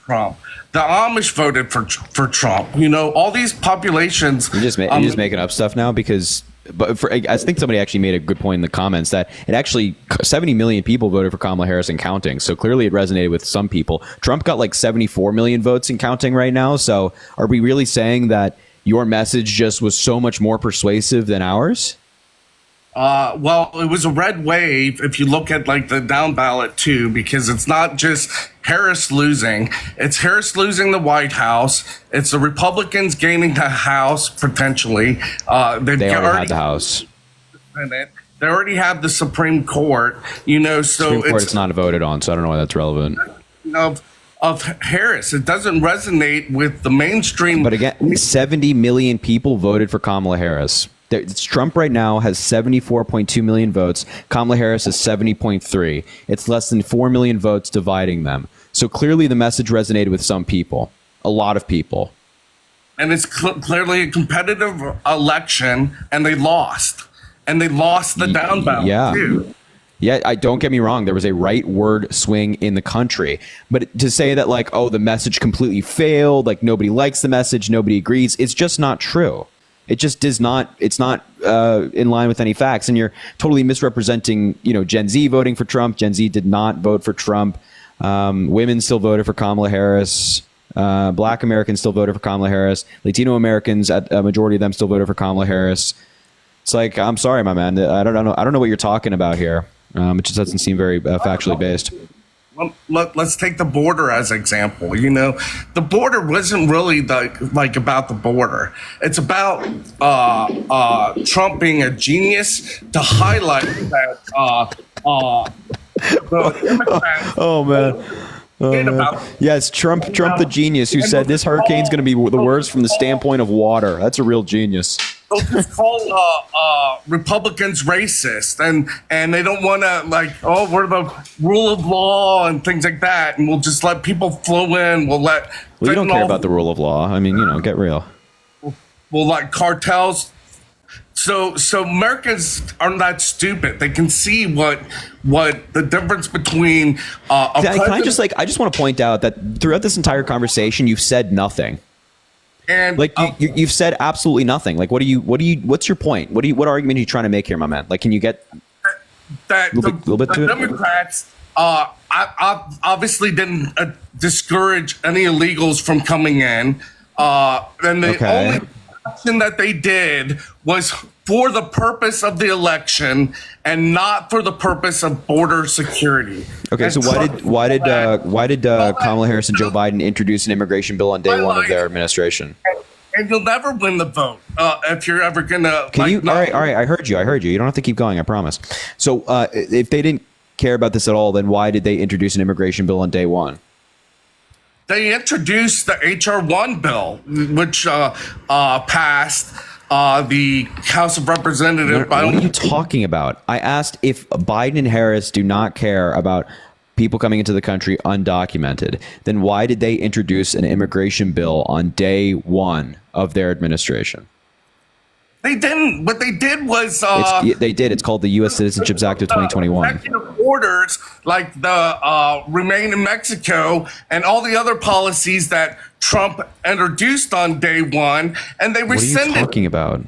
Trump. The Amish voted for Trump. All these populations. You're just making up stuff now because. But I think somebody actually made a good point in the comments that it actually 70 million people voted for Kamala Harris and counting. So clearly it resonated with some people. Trump got 74 million votes and counting right now. So are we really saying that your message just was so much more persuasive than ours? Well, it was a red wave if you look at the down ballot too, because it's not just Harris losing. It's Harris losing the White House. It's the Republicans gaining the House potentially. They already had the House. They already have the Supreme Court. So Supreme Court it's not voted on, so I don't know why that's relevant. Of Harris, it doesn't resonate with the mainstream. But again, 70 million people voted for Kamala Harris. Trump right now has 74.2 million votes. Kamala Harris has 70.3. It's less than 4 million votes dividing them. So clearly the message resonated with some people, a lot of people. And it's clearly a competitive election, and they lost. And they lost the down ballot, too. Yeah, don't get me wrong. There was a rightward swing in the country. But to say that, like, oh, the message completely failed, like nobody likes the message, nobody agrees, it's just not true. It just does not. It's not in line with any facts. And you're totally misrepresenting, Gen Z voting for Trump. Gen Z did not vote for Trump. Women still voted for Kamala Harris. Black Americans still voted for Kamala Harris. Latino Americans, a majority of them still voted for Kamala Harris. It's like, I'm sorry, my man. I don't know what you're talking about here. It just doesn't seem very factually based. Let's take the border as an example. The border wasn't really like about the border. It's about Trump being a genius to highlight that the Democrats. Oh man. Yes, Trump the genius who said this hurricane's going to be the worst from the standpoint of water. That's a real genius. They'll just call Republicans racist, and they don't want to, we're the rule of law and things like that, and we'll just let people flow in. Well, you don't care about the rule of law. I mean, get real. We'll let cartels. So Americans aren't that stupid. They can see what the difference between I just want to point out that throughout this entire conversation, you've said nothing. And you've said absolutely nothing. Like, what's your point? What argument are you trying to make here, my man? Like, can you get that the Democrats obviously didn't discourage any illegals from coming in. And the only action that they did was for the purpose of the election and not for the purpose of border security. Okay, and so why did Kamala Harris and Joe Biden introduce an immigration bill on day one of their administration? And you'll never win the vote if you're ever gonna. All right. I heard you. You don't have to keep going. I promise. So if they didn't care about this at all, then why did they introduce an immigration bill on day one? They introduced the HR 1 bill, which passed the House of Representatives. What are you talking about? I asked if Biden and Harris do not care about people coming into the country undocumented, then why did they introduce an immigration bill on day one of their administration? They didn't. What they did was they did. It's called the U.S. Citizenships Act of 2021. Executive orders like the Remain in Mexico and all the other policies that Trump introduced on day one, and they rescinded. What are you talking about?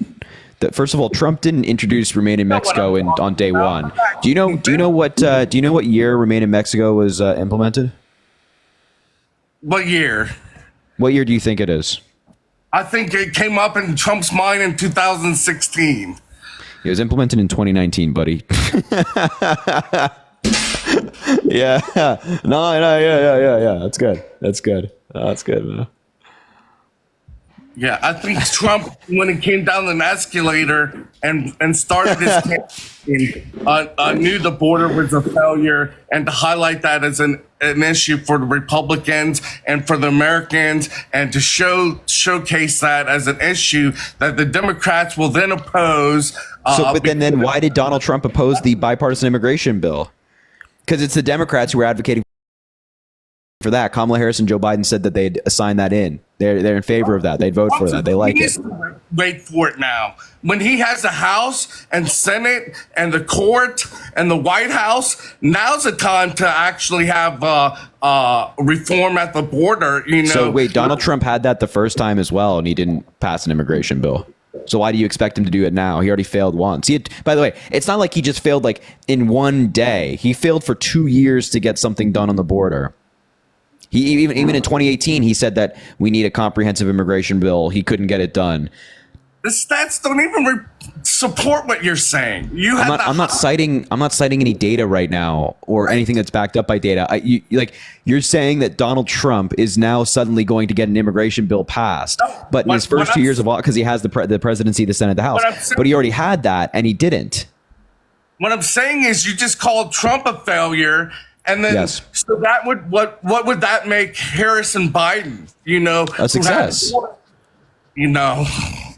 First of all, Trump didn't introduce Remain in Mexico on day one. Do you know what year Remain in Mexico was implemented? What year? What year do you think it is? I think it came up in Trump's mind in 2016. It was implemented in 2019, buddy. Yeah. No, yeah. That's good. That's good, man. Yeah, I think Trump, when he came down an escalator and started his campaign, knew the border was a failure, and to highlight that as an issue for the Republicans and for the Americans, and to showcase that as an issue that the Democrats will then oppose. But then why did Donald Trump oppose the bipartisan immigration bill? Because it's the Democrats who are advocating for that. Kamala Harris and Joe Biden said that they'd assign that in. They're in favor of that. They'd vote for that. They like it. Wait for it now. When he has the House and Senate and the court and the White House, now's the time to actually have reform at the border. So wait, Donald Trump had that the first time as well, and he didn't pass an immigration bill. So why do you expect him to do it now? He already failed once. By the way, it's not like he just failed like in one day. He failed for 2 years to get something done on the border. He even in 2018, he said that we need a comprehensive immigration bill. He couldn't get it done. The stats don't even support what you're saying. I'm not citing any data right now or anything that's backed up by data. You're saying that Donald Trump is now suddenly going to get an immigration bill passed, but in his first 2 years of office, because he has the presidency, the Senate, the House, but he already had that and he didn't. What I'm saying is, you just called Trump a failure. And then, yes. So that would what would that make Harris and Biden? A success.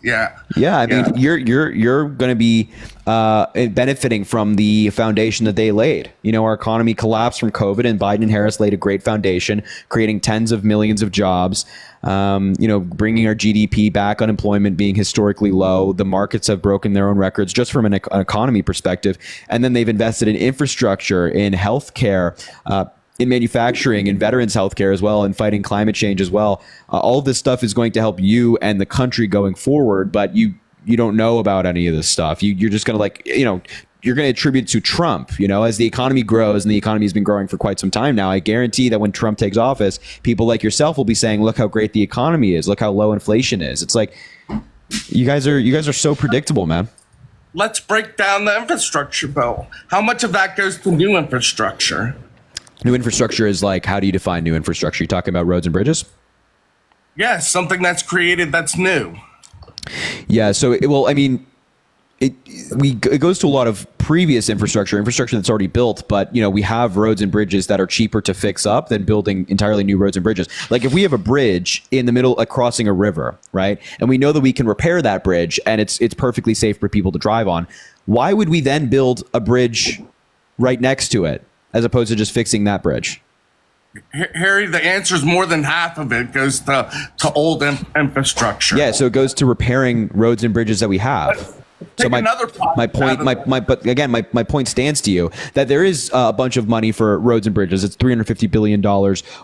Yeah. Yeah, I mean, you're going to be benefiting from the foundation that they laid. Our economy collapsed from COVID, and Biden and Harris laid a great foundation, creating tens of millions of jobs. Bringing our GDP back, unemployment being historically low. The markets have broken their own records just from an economy perspective, and then they've invested in infrastructure, in healthcare, in manufacturing, in veterans healthcare as well, and fighting climate change as well. All of this stuff is going to help you and the country going forward, but you don't know about any of this stuff. You're just going to you're going to attribute to Trump, as the economy grows, and the economy has been growing for quite some time now. I guarantee that when Trump takes office, people like yourself will be saying, look how great the economy is. Look how low inflation is. It's like, you guys are so predictable, man. Let's break down the infrastructure bill. How much of that goes to new infrastructure? New infrastructure is like, how do you define new infrastructure? You talking about roads and bridges? Yes, something that's created that's new. Yeah. So, it goes to a lot of previous infrastructure that's already built, but we have roads and bridges that are cheaper to fix up than building entirely new roads and bridges. Like if we have a bridge in the middle crossing a river, right? And we know that we can repair that bridge and it's perfectly safe for people to drive on. Why would we then build a bridge right next to it as opposed to just fixing that bridge? Harry, the answer is more than half of it goes to old infrastructure. Yeah. So it goes to repairing roads and bridges that we have. So my point stands to you that there is a bunch of money for roads and bridges. It's $350 billion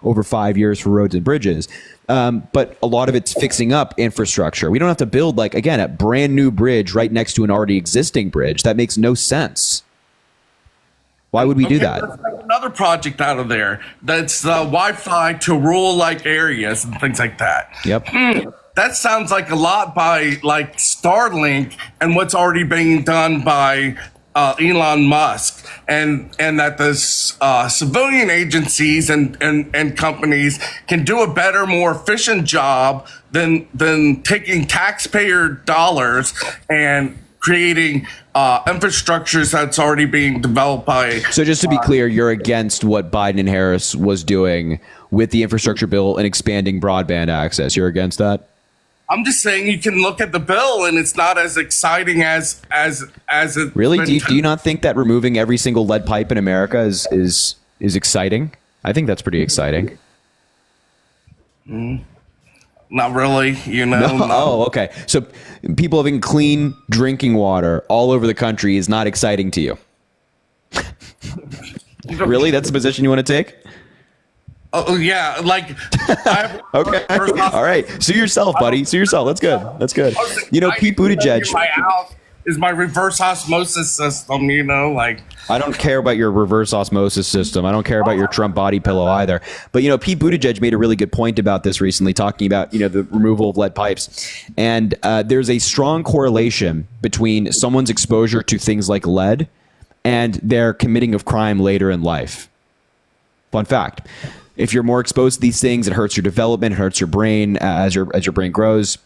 over 5 years for roads and bridges. But a lot of it's fixing up infrastructure. We don't have to build a brand new bridge right next to an already existing bridge. That makes no sense. Why would we do that? Let's make another project out of there. That's Wi-Fi to rural-like areas and things like that. Yep. That sounds like a lot by Starlink and what's already being done by Elon Musk, and that the civilian agencies and companies can do a better, more efficient job than taking taxpayer dollars and creating infrastructures that's already being developed by. So just to be clear, you're against what Biden and Harris was doing with the infrastructure bill and expanding broadband access. You're against that? I'm just saying you can look at the bill and it's not as exciting as it. Really? Do you not think that removing every single lead pipe in America is exciting? I think that's pretty exciting. Not really, No? Oh, okay. So people having clean drinking water all over the country is not exciting to you. Really? That's the position you want to take? Oh yeah, okay. All right. Sue yourself, buddy. Sue yourself. That's good. That's good. Pete Buttigieg. My house is my reverse osmosis system. I don't care about your reverse osmosis system. I don't care about your Trump body pillow either. But Pete Buttigieg made a really good point about this recently, talking about the removal of lead pipes, and there's a strong correlation between someone's exposure to things like lead and their committing of crime later in life. Fun fact. If you're more exposed to these things, it hurts your development, it hurts your brain as your brain grows.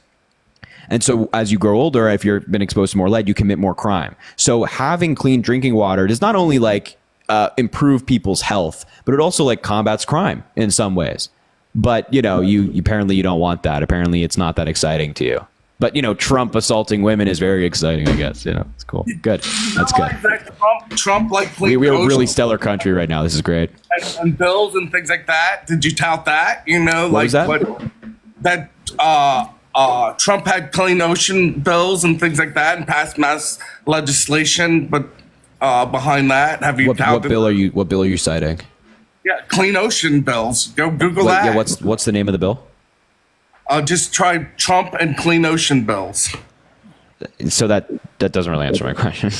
And so as you grow older, if you've been exposed to more lead, you commit more crime. So having clean drinking water does not only improve people's health, but it also combats crime in some ways. But, you apparently you don't want that. Apparently it's not that exciting to you. But, Trump assaulting women is very exciting, I guess. It's cool. Good. That's good. Trump we have a really stellar country right now. This is great. And bills and things like that. Did you tout that? What was that? Trump had clean ocean bills and things like that and passed mass legislation. But behind that, have you touted? What bill are you citing? Yeah, clean ocean bills. Go Google that. Yeah, what's the name of the bill? Just try Trump and clean ocean bills. So that doesn't really answer my question.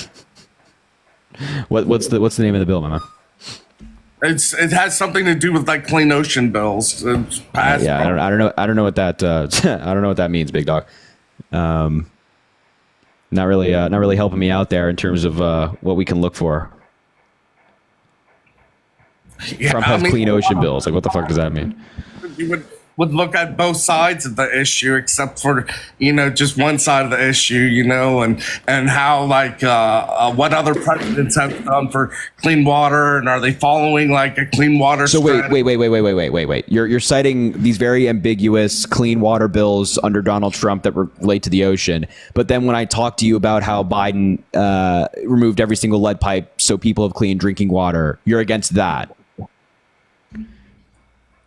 What's the name of the bill, man? It has something to do with clean ocean bills. Yeah, I don't know what that I don't know what that means, big dog. Not really helping me out there in terms of what we can look for. Yeah, Trump has clean ocean bills. What the fuck does that mean? would look at both sides of the issue, except for, just one side of the issue, and how, like, what other presidents have done for clean water, and are they following like a clean water strategy? Wait. You're citing these very ambiguous clean water bills under Donald Trump that relate to the ocean. But then when I talk to you about how Biden removed every single lead pipe so people have clean drinking water, you're against that.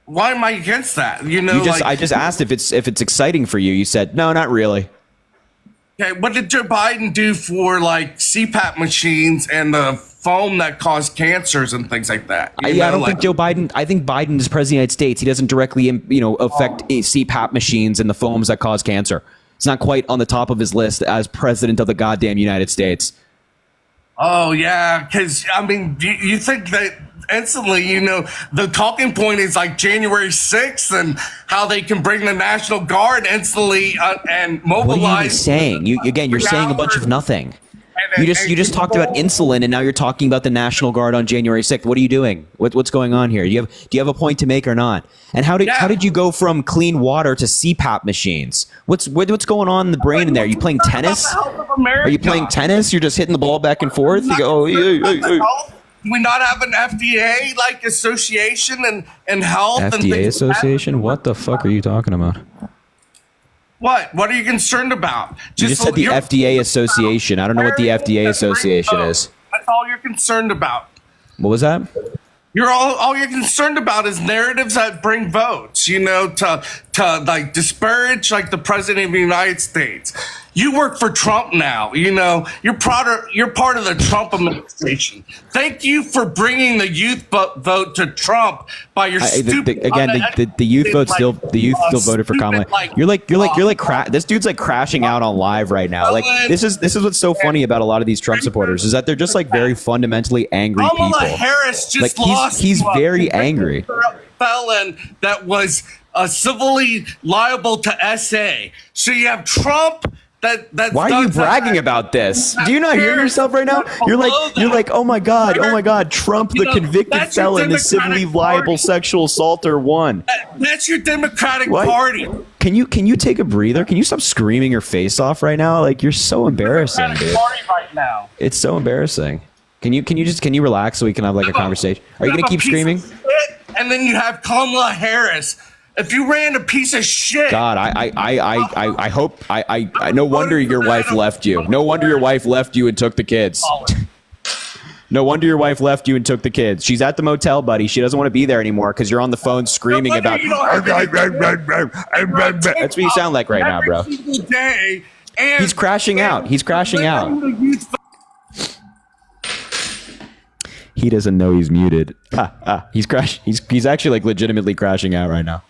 Why am I against that? I just asked if it's exciting for you. You said no, not really. Okay, what did Joe Biden do for like CPAP machines and the foam that cause cancers and things like that? I don't think Joe Biden. I think Biden is president of the United States. He doesn't directly, affect CPAP machines and the foams that cause cancer. It's not quite on the top of his list as president of the goddamn United States. Oh yeah, because you think that instantly, the talking point is like January 6th and how they can bring the National Guard instantly and mobilize. What are you saying? You're saying a bunch of nothing. You just talked about insulin, and now you're talking about the National Guard on January 6th. What are you doing? What's going on here? Do you have a point to make or not? And how did you go from clean water to CPAP machines? What's going on in the brain in there? Are you playing tennis? Are you playing tennis? You're just hitting the ball back and forth. You go. Do we not have an FDA like association and health? FDA association? What the fuck are you talking about? What? What are you concerned about? You just said the FDA association. I don't know what the FDA association is. That's all you're concerned about. What was that? All you're concerned about is narratives that bring votes, to like disparage like the president of the United States. You work for Trump now, you're part of the Trump administration. Thank you for bringing the youth vote to Trump by your stupid. The youth vote still voted for Kamala. This dude's like crashing out on live right now. Like this is what's so funny about a lot of these Trump supporters is that they're just like very fundamentally angry people. Kamala Harris just lost. He's very angry. Felon that was civilly liable to SA. So you have Trump. Why are you bragging about this? Do you not hear yourself right now? You're like, oh my God, Trump, the convicted felon, the civilly liable sexual assaulter won. That's your Democratic Party. Can you take a breather? Can you stop screaming your face off right now? Like you're so embarrassing, dude. Party right now. It's so embarrassing. Can you relax so we can have like a conversation? Are you gonna keep screaming? And then you have Kamala Harris. If you ran a piece of shit. God, I hope no wonder your wife left you. No wonder your wife left you and took the kids. No wonder your wife left you and took the kids. She's at the motel, buddy. She doesn't want to be there anymore because you're on the phone screaming about. That's what you sound like right now, bro. He's crashing out. He's crashing out. He doesn't know he's muted. He's actually like legitimately crashing out right now.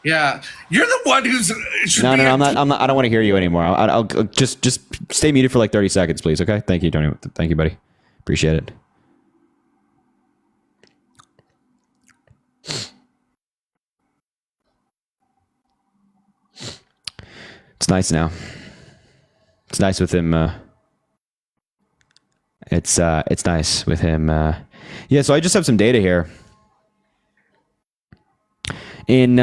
Yeah, you're the one who's. No, I'm not. I don't want to hear you anymore. I'll just stay muted for like 30 seconds, please. Okay. Thank you, Tony. Thank you, buddy. Appreciate it. It's nice now. It's nice with him. It's nice with him. Yeah. So I just have some data here. In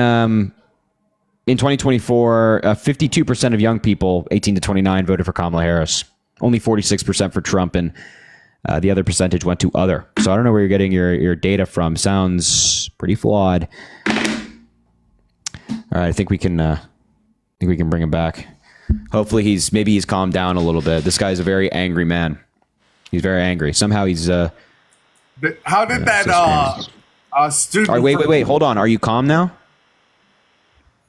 2024, 52% of young people 18 to 29 voted for Kamala Harris. Only 46% for Trump, and the other percentage went to other. So I don't know where you're getting your data from. Sounds pretty flawed. All right, I think we can bring him back. Hopefully he's calmed down a little bit. This guy's a very angry man. He's very angry. Somehow he's. How did that student? All right, wait. Hold on. Are you calm now?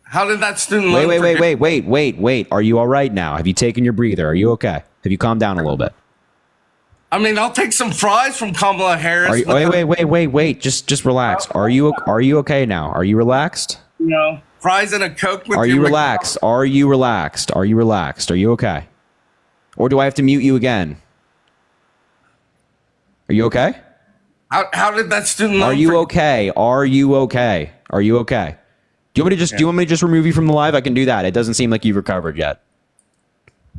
How did that student? Wait. Are you all right now? Have you taken your breather? Are you okay? Have you calmed down a little bit? I mean, I'll take some fries from Kamala Harris. Wait. Just relax. Are you okay now? Are you relaxed? No. Fries and a Coke with Are you relaxed? Are you relaxed? Are you okay? Or do I have to mute you again? Are you okay? How did that student? Are you okay? Do you want me to just remove you from the live? I can do that. It doesn't seem like you've recovered yet.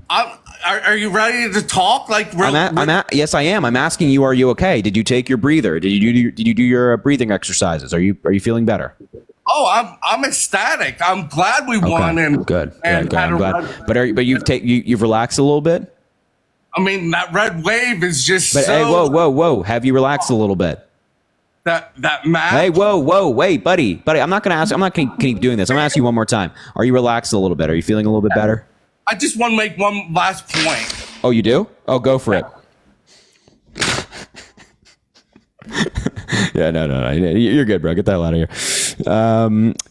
Are you ready to talk? Yes, I am. I'm asking you, are you okay? Did you take your breather? Did you do your breathing exercises? Are you feeling better? Oh, I'm ecstatic. I'm glad we won. And Good. and had I'm a glad. red- But you've relaxed a little bit. I mean, that red wave is just But so. hey, whoa! Have you relaxed a little bit? That map. Hey, whoa, wait, buddy. I'm not gonna ask. I'm not gonna keep doing this. I'm gonna ask you one more time. Are you relaxed a little bit? Are you feeling a little bit better? I just want to make one last point. Oh, you do? Oh, go for it. Yeah, no. You're good, bro. Get the hell out of here.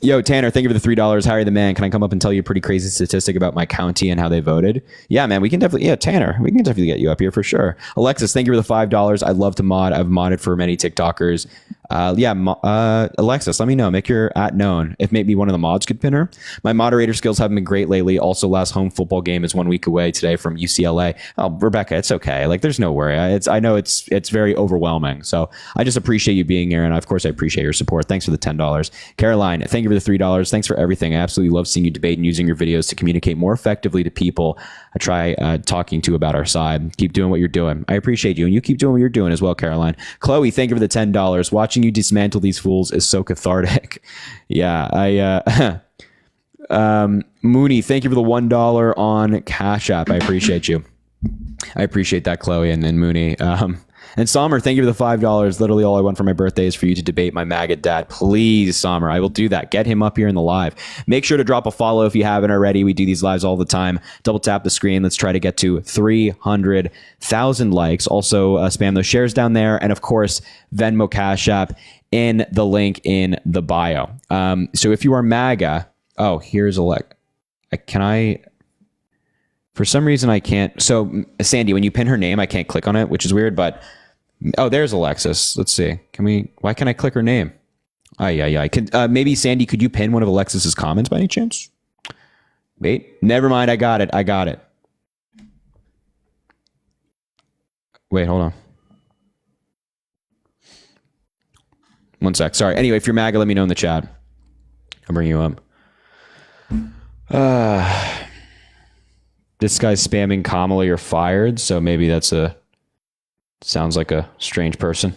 Yo, Tanner, thank you for the $3. Harry the man. Can I come up and tell you a pretty crazy statistic about my county and how they voted? Yeah, man, we can definitely. Yeah, Tanner, we can definitely get you up here for sure. Alexis, thank you for the $5. I'd love to mod. I've modded for many TikTokers. Alexis, let me know. Make your @ known. If maybe one of the mods could pin her. My moderator skills haven't been great lately. Also, last home football game is 1 week away today from UCLA. Oh, Rebecca, it's okay. Like, there's no worry. I know it's very overwhelming. So I just appreciate you being here, and of course, I appreciate your support. Thanks for the $10. Caroline, thank you for the $3. Thanks for everything. I absolutely love seeing you debate and using your videos to communicate more effectively to people I try talking to about our side. Keep doing what you're doing. I appreciate you, and you keep doing what you're doing as well, Caroline. Chloe, thank you for the $10. Watching you dismantle these fools is so cathartic. Yeah, Mooney, thank you for the $1 on Cash App. I appreciate you. I appreciate that, Chloe, and then Mooney. And Sommer, thank you for the $5. Literally all I want for my birthday is for you to debate my MAGA dad. Please, Sommer, I will do that. Get him up here in the live. Make sure to drop a follow if you haven't already. We do these lives all the time. Double tap the screen. Let's try to get to 300,000 likes. Also, spam those shares down there. And of course, Venmo, Cash App in the link in the bio. So if you are MAGA, oh, here's a link. Can I... For some reason, I can't. So, Sandy, when you pin her name, I can't click on it, which is weird, but... Oh, there's Alexis. Let's see. Why can't I click her name? Yeah. Maybe, Sandy, could you pin one of Alexis's comments by any chance? Wait. Never mind. I got it. Wait, hold on. One sec. Sorry. Anyway, if you're MAGA, let me know in the chat. I'll bring you up. This guy's spamming Kamala, you're fired. So maybe sounds like a strange person.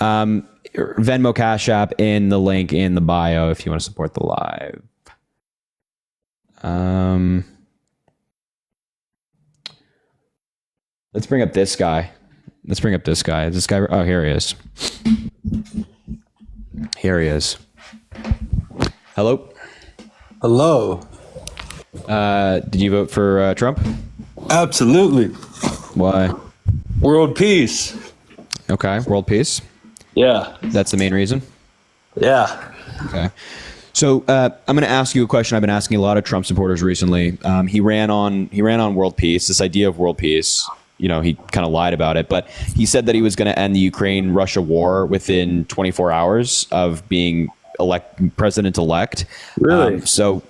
Venmo, Cash App in the link in the bio if you want to support the live. Let's bring up this guy. Is this guy? Oh, here he is. Hello. Did you vote for Trump? Absolutely. Why? World peace. Okay, world peace. Yeah. That's the main reason? Yeah. Okay. So I'm going to ask you a question I've been asking a lot of Trump supporters recently. He ran on world peace, this idea of world peace. You know, he kind of lied about it, but he said that he was going to end the Ukraine-Russia war within 24 hours of being president-elect. Really? So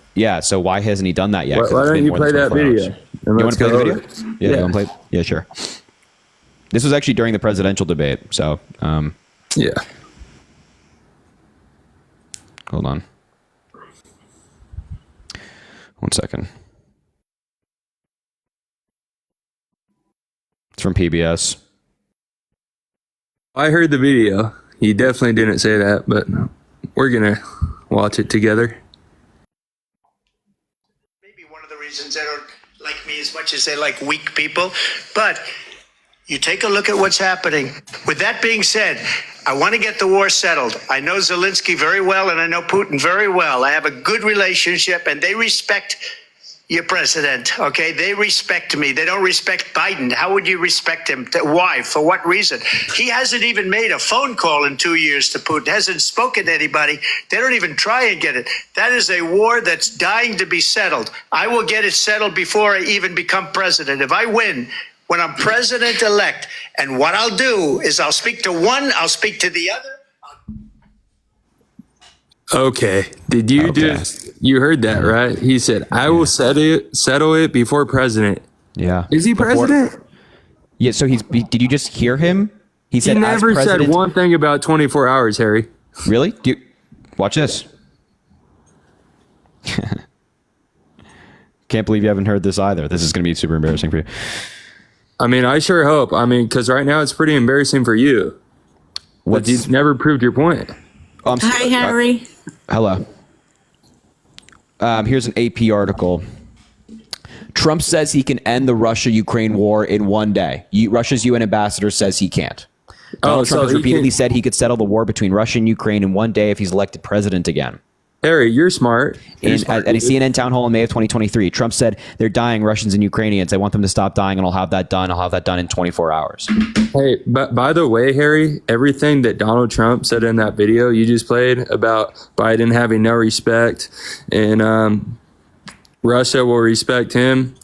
why hasn't he done that yet? Why don't you play that video? You want to play the video? Yeah. You want to play? Yeah, sure. This was actually during the presidential debate. So, yeah. Hold on. 1 second. It's from PBS. I heard the video. He definitely didn't say that, but we're going to watch it together. Maybe one of the reasons they don't like me as much as they like weak people, but you take a look at what's happening. With that being said, I want to get the war settled. I know Zelensky very well, and I know Putin very well. I have a good relationship, and they respect your president, okay? They respect me. They don't respect Biden. How would you respect him? Why? For what reason? He hasn't even made a phone call in 2 years to Putin, hasn't spoken to anybody. They don't even try and get it. That is a war that's dying to be settled. I will get it settled before I even become president. If I win, when I'm president-elect, and what I'll do is I'll speak to one, I'll speak to the other. Okay. Did you you heard that, right? He said, I will settle it before president. Yeah. Is he president? Yeah, so did you just hear him? He said He never said one thing about 24 hours, Harry. Really? Watch this. Can't believe you haven't heard this either. This is going to be super embarrassing for you. I mean, I sure hope. I mean, because right now it's pretty embarrassing for you. But you've never proved your point. Oh, Hi, Harry. Hello. Here's an AP article. Trump says he can end the Russia-Ukraine war in one day. Russia's UN ambassador says he can't. Donald Trump has repeatedly said he could settle the war between Russia and Ukraine in one day if he's elected president again. Harry, you're smart. At a CNN town hall in May of 2023, Trump said, "They're dying, Russians and Ukrainians. I want them to stop dying, and I'll have that done. I'll have that done in 24 hours." Hey, but by the way, Harry, everything that Donald Trump said in that video you just played about Biden having no respect and Russia will respect him,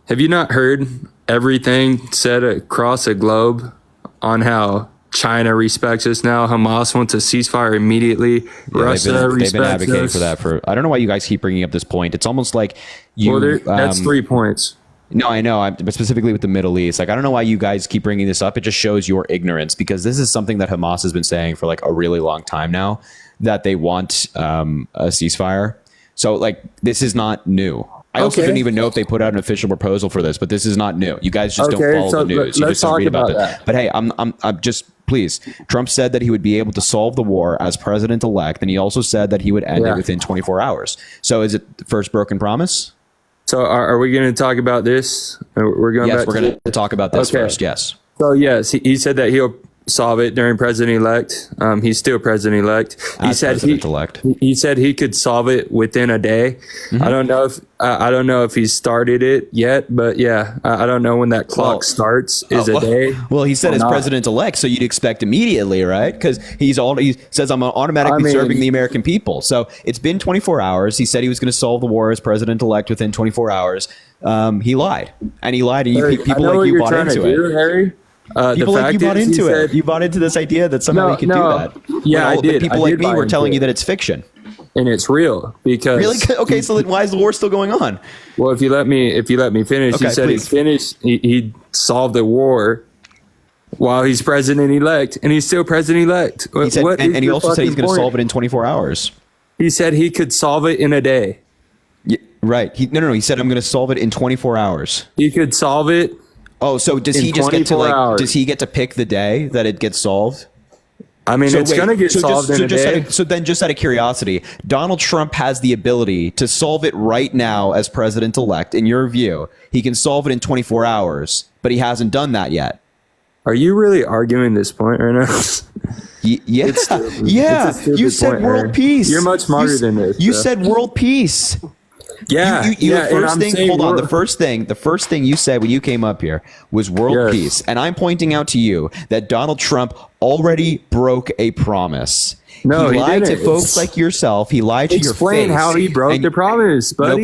have you not heard everything said across the globe on how China respects us now? Hamas wants a ceasefire immediately. Yeah, Russia they've been advocating us for that for. I don't know why you guys keep bringing up this point. It's almost like you. Well, that's 3 points. No, I know. But specifically with the Middle East, like I don't know why you guys keep bringing this up. It just shows your ignorance because this is something that Hamas has been saying for like a really long time now that they want a ceasefire. So like this is not new. I also didn't even know if they put out an official proposal for this, but this is not new. You guys just don't follow the news. You just don't read about it. But hey, I'm just please. Trump said that he would be able to solve the war as president-elect, and he also said that he would end it within 24 hours. So is it the first broken promise? So are we going to talk about this? We're going to talk about this first. Yes. So yes, he said that he'll solve it during president-elect. He's still president-elect. He said he could solve it within a day. Mm-hmm. I don't know if he's started it yet, but yeah, I don't know when that clock starts. Is a day? Well, he said as president-elect, so you'd expect immediately, right? Because he says I'm automatically serving the American people. So it's been 24 hours. He said he was going to solve the war as president-elect within 24 hours. He lied, and people like you bought into it, Harry. People like you bought into it. You bought into this idea that somehow he could do that. Yeah, I did. People like me were telling you that it's fiction. And it's real because really okay. So then why is the war still going on? Well, if you let me finish, he said he's finished. He solved the war while he's president-elect, and he's still president-elect. He said, and he also said he's going to solve it in 24 hours. He said he could solve it in a day. Yeah, right. No. He said I'm going to solve it in 24 hours. He could solve it. Oh, so does he just get to does he get to pick the day that it gets solved? I mean, it's going to get solved in a day. So then just out of curiosity, Donald Trump has the ability to solve it right now as president-elect. In your view, he can solve it in 24 hours, but he hasn't done that yet. Are you really arguing this point right now? Yeah. You said world peace. You're much smarter than this. You said world peace. Yeah. The first thing you said when you came up here was world peace. And I'm pointing out to you that Donald Trump already broke a promise. No, he lied to folks like yourself. He lied to your face. Explain how he broke the promise, buddy.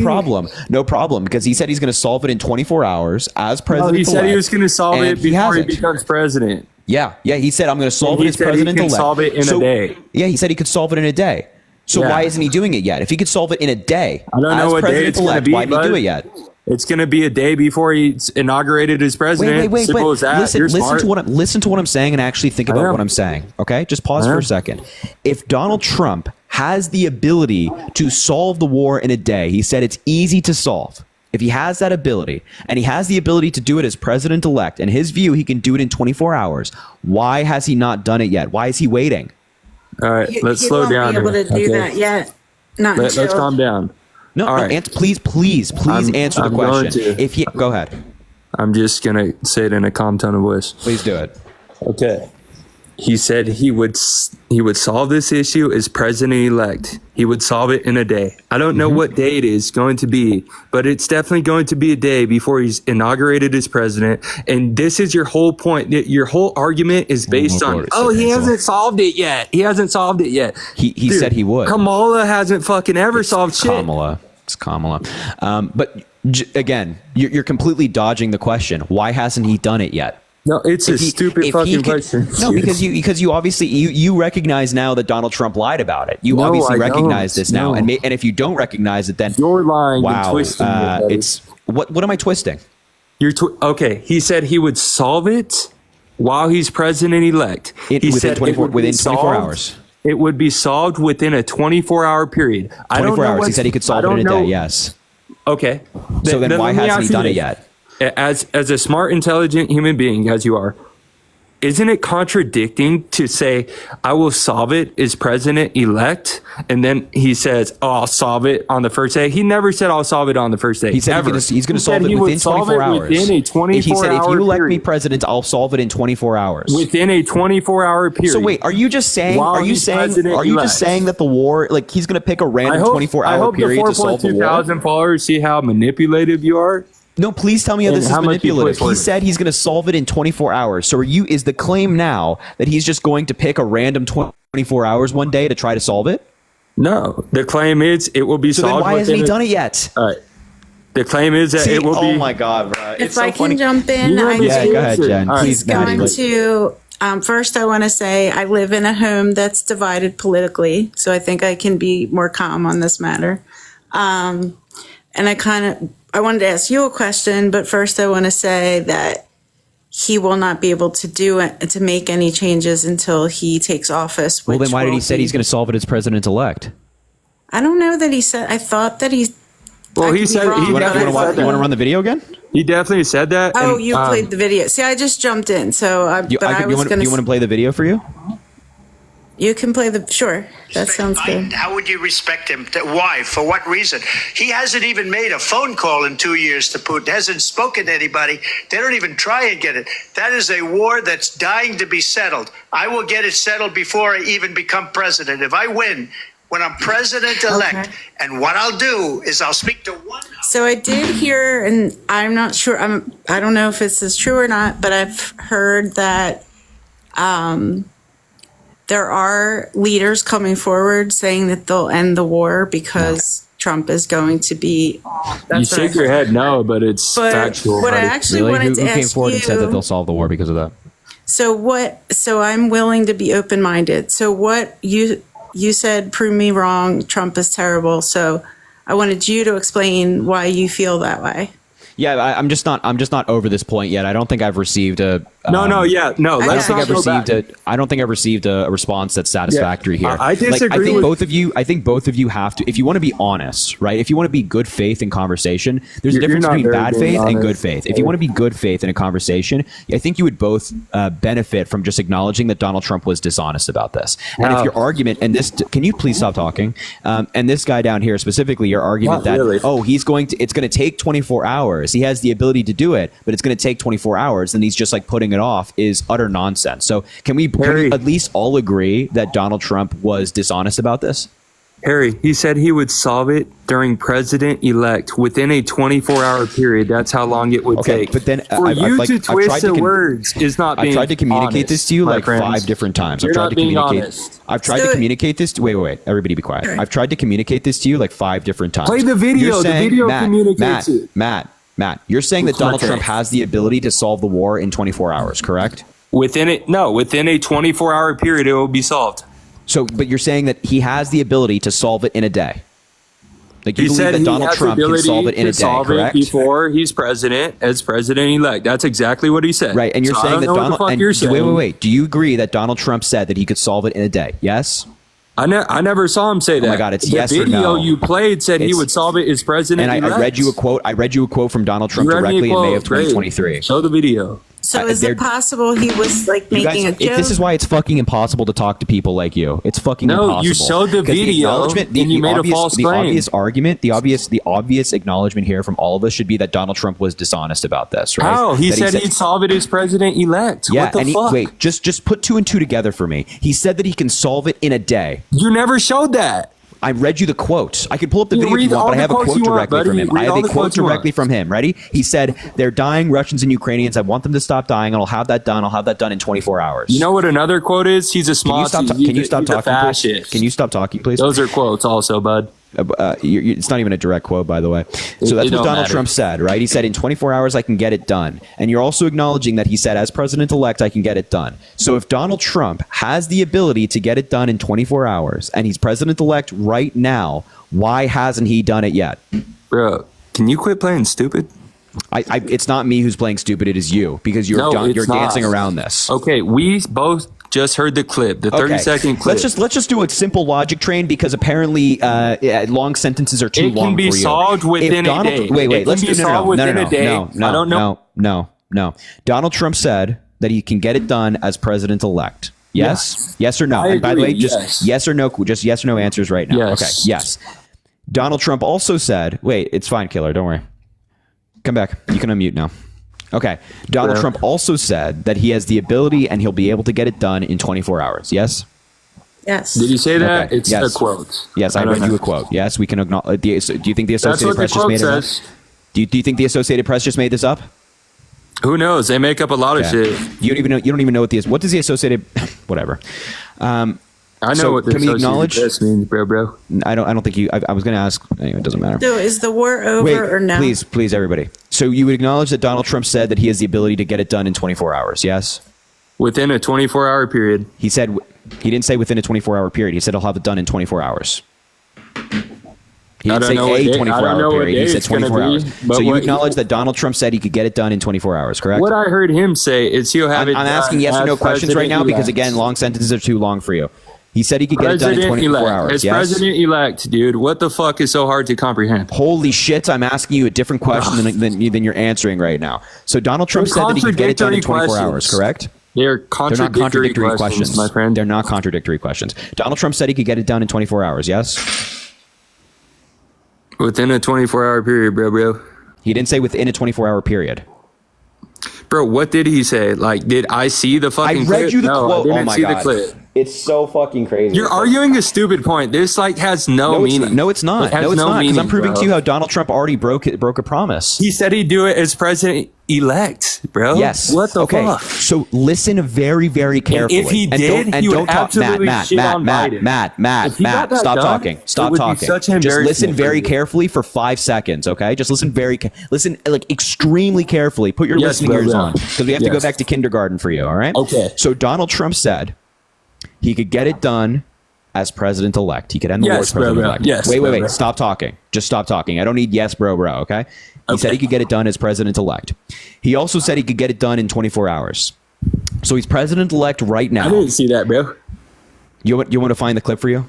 No problem. Because he said he's going to solve it in 24 hours as president. He said he was going to solve it before he becomes president. Yeah. He said I'm going to solve it as president-elect. He can solve it in a day. Yeah, he said he could solve it in a day. So why isn't he doing it yet? If he could solve it in a day, I don't know what day it's going to be. Why didn't he do it yet? It's going to be a day before he's inaugurated as president. Wait. Listen to what I'm saying and actually think about what I'm saying. Okay, just pause for a second. If Donald Trump has the ability to solve the war in a day, he said it's easy to solve. If he has that ability and he has the ability to do it as president-elect, in his view, he can do it in 24 hours. Why has he not done it yet? Why is he waiting? All right, let's slow down. He won't be able to do that yet. Let's calm down. No, please answer the question. Go ahead. I'm just gonna say it in a calm tone of voice. Please do it. Okay. He said he would solve this issue as president-elect. He would solve it in a day. I don't know what day it is going to be, but it's definitely going to be a day before he's inaugurated as president. And this is your whole point. Your whole argument is based on, he hasn't solved it yet. He hasn't solved it yet. He said he would. Kamala hasn't fucking ever solved shit. It's Kamala. But again, you're completely dodging the question. Why hasn't he done it yet? No, it's a stupid fucking question. No, because you obviously you recognize now that Donald Trump lied about it. You obviously recognize this now, and if you don't recognize it, then you're lying and twisting it. It's what am I twisting? Okay. He said he would solve it while he's president-elect. Within 24 hours. It would be solved within a 24-hour period. 24 hours. He said he could solve it in a day. Yes. Okay. So then why hasn't he done it yet? As a smart, intelligent human being, as you are, isn't it contradicting to say I will solve it as president-elect, and then he says, "Oh, I'll solve it on the first day"? He never said I'll solve it on the first day. He said he's going to solve it within 24 hours. Within a 24-hour He said, if you elect me period. president, I'll solve it in 24 hours. Within a 24-hour period. So wait, are you just saying? While Are you he's saying? Are you president-elect. just saying that the war, like he's going to pick a random 24-hour period to solve the war? I hope the 4.2 thousand followers see how manipulative you are. No, please tell me how this is how much you manipulative. put for He it. said he's going to solve it in 24 hours. So is the claim now that he's just going to pick a random 24 hours one day to try to solve it? No, the claim is it will be So solved. then why hasn't he within done it yet? All right. The claim is that it will be. Oh my God, bro. If I can jump in, You I know, Yeah, do. go ahead, Jen. All right. Please, Maddie. Going to first, I want to say I live in a home that's divided politically, so I think I can be more calm on this matter. And I wanted to ask you a question, but first I want to say that he will not be able to do it to make any changes until he takes office. Well, then why did he will say be- he's going to solve it as president-elect? I don't know that he said. I thought that he. Well, I he could be said wrong, he You but want I definitely thought to said that- run the video again? He definitely said that. Oh, and, you played the video. See, I just jumped in, so I. Do you but I was want going to play the video for you? You can play the. Sure, that sounds Biden, good. how would you respect him? Why? For what reason? He hasn't even made a phone call in 2 years to Putin, hasn't spoken to anybody. They don't even try and get it. That is a war that's dying to be settled. I will get it settled before I even become president. If I win, when I'm president-elect, Okay. and what I'll do is I'll speak to one. So I did hear, and I'm not sure. I don't know if this is true or not, but I've heard that there are leaders coming forward saying that they'll end the war because Trump is going to be. you That's what I shake your heard. head no, but it's But factual. what I buddy. actually Really? wanted Who to came ask forward and said that they'll you. solve the war because of that? So I'm willing to be open-minded. So what you said, prove me wrong. Trump is terrible. So I wanted you to explain why you feel that way. Yeah, I'm just not over this point yet. I don't think I've received a. No. I Let's don't I not don't think go I've back. received a. I don't think I've received a response that's satisfactory here. I disagree I think with- both of you. I think both of you have to. If you want to be honest, right? If you want to be good faith in conversation, there's a You're difference not between very bad being faith and good honest. faith. If you want to be good faith in a conversation, I think you would both benefit from just acknowledging that Donald Trump was dishonest about this. And if How? your argument and this, can you please stop talking? And this guy down here specifically, your argument Not that really. it's going to take 24 hours. He has the ability to do it, but it's going to take 24 hours, and he's just like putting it off is utter nonsense. So can we Harry. at least all agree that Donald Trump was dishonest about this? Harry, he said he would solve it during president-elect within a 24-hour period. That's how long it would Okay, take. but then for I've you tried to twist to the con- words is not I've being tried to communicate honest, this to you my like friends. 5 different times. You're I've tried not to being communicate. honest. I've tried to So- communicate this. Wait. Everybody, be quiet. I've tried to communicate this to you like 5 different times. Play the video. You're The saying- video Matt, communicates it. Matt, you're saying that Donald Okay. Trump has the ability to solve the war in 24 hours, correct? Within a 24-hour period, it will be solved. So, but you're saying that he has the ability to solve it in a day. Like you He believe said that he Donald has Trump the can ability solve it in to a day, solve it correct? before he's president as president-elect. That's exactly what he said. Right, and you're So I saying don't that know what the Donald. fuck And you're saying. wait. Do you agree that Donald Trump said that he could solve it in a day? Yes. I never saw him say that. my God, it's the yes or video no. you played said he It's- would solve it as president. And I read you a quote. I read you a quote from Donald Trump directly in May of 2023. Show the video. So is they're- it possible he was like You making guys, a joke? this is why it's fucking impossible to talk to people like you. It's fucking No, impossible. you showed the 'Cause video acknowledgement- and you made a obvious- false the claim. obvious argument, the obvious acknowledgement here from all of us should be that Donald Trump was dishonest about this, right? How? He That said he'd solve it as president-elect. Yeah, what the and fuck? wait, just put 2 and 2 together for me. He said that he can solve it in a day. You never showed that. I read you the quote. I could pull up the You video if read you want, all but I the have a quotes quote you want, directly buddy. from him. Read I have all a the quote quotes you want. directly from him. Ready? He said, "They're dying Russians and Ukrainians. I want them to stop dying, and I'll have that done. I'll have that done in 24 hours." You know what another quote is? He's a Can you smart. stop, can you stop talking, please? Can you stop talking, please? Those are quotes also, bud. It's not even a direct quote, by the way. So that's It what don't Donald matter. Trump said, right? He said, in 24 hours, I can get it done. And you're also acknowledging that he said, as president-elect, I can get it done. So if Donald Trump has the ability to get it done in 24 hours, and he's president-elect right now, why hasn't he done it yet? Bro, can you quit playing stupid? It's not me who's playing stupid. It is you, because you're No, it's you're not. dancing around this. Okay, we both just heard the clip, the 30-second clip. Let's just do a simple logic train, because apparently long sentences are too It can long be for you. solved within a day. Wait. It Let's can be do solved within a day. No. I don't know. No. Donald Trump said that he can get it done as president-elect? Yes? Yes or no? I And by the way, agree, just yes. yes or no, just yes or no answers right now. Yes. Okay, yes. Donald Trump also said, wait, it's fine, Killer, don't worry. Come back. You can unmute now. Okay. Donald Trump also said that he has the ability and he'll be able to get it done in 24 hours. Yes? Yes. Did you say that? Okay, It's yes. a quote. Yes, I don't read you know. a quote. Yes, we can acknowledge. Do you think the That's Associated what the Press just quote made it up? says. Do you think the Associated Press just made this up? Who knows? They make up a lot of Okay. shit. You don't even know what what does the Associated whatever. I know So what the can we Associated acknowledge- Press means, bro. I don't think you I was going to ask anyway, it doesn't matter. So is the war over Wait, or no? please everybody. So you would acknowledge that Donald Trump said that he has the ability to get it done in 24 hours, yes? Within a 24-hour period. He said he didn't say within a 24-hour period. He said he'll have it done in 24 hours. He I didn't don't say know what a day- I 24 don't know hour what period. He day said it's gonna 24 be, hours. but So you what- acknowledge that Donald Trump said he could get it done in 24 hours, correct? What I heard him say is he'll have it I'm done asking yes or as no questions right now because, again, president-elect. long sentences are too long for you. He said he could get it done in 24 President-elect. hours, It's yes? president-elect, dude. What the fuck is so hard to comprehend? Holy shit, I'm asking you a different question than you're answering right now. So Donald Trump They're said that he could get it done in 24 contradictory hours, questions. correct? They're They're not contradictory, contradictory questions, my friend. They're not contradictory questions. Donald Trump said he could get it done in 24 hours, yes? Within a 24-hour period, bro. He didn't say within a 24-hour period. Bro, what did he say? Like, did I see the fucking I clip? read you the No, quote. I didn't Oh my see God. the clip. It's so fucking crazy. You're arguing a stupid point. This like has no meaning. No, it's not. It has No, it's not. Because I'm meaning, proving bro. to you how Donald Trump already broke a promise. He said he'd do it as president-elect, bro. Yes. What the okay. fuck? So listen very, very carefully. if he did, he would absolutely shit on Biden. Matt, If he got that stop done, talking. Stop it would be talking. such Just an listen embarrassment for very you. carefully for 5 seconds, okay? Just listen listen like extremely carefully. Put your Yes, listening bro, ears yeah. on because we have to go Yes. back to kindergarten for you, all right? Okay. So Donald Trump said he could get it done as president-elect. He could end the war Yes, as bro, bro. president-elect. Yes, wait. bro, bro. Stop talking. Just stop talking. I don't need yes, bro, okay? He said he could get it done as president-elect. He also said he could get it done in 24 hours. So he's president-elect right I now. didn't see that, bro. You want to find the clip for you?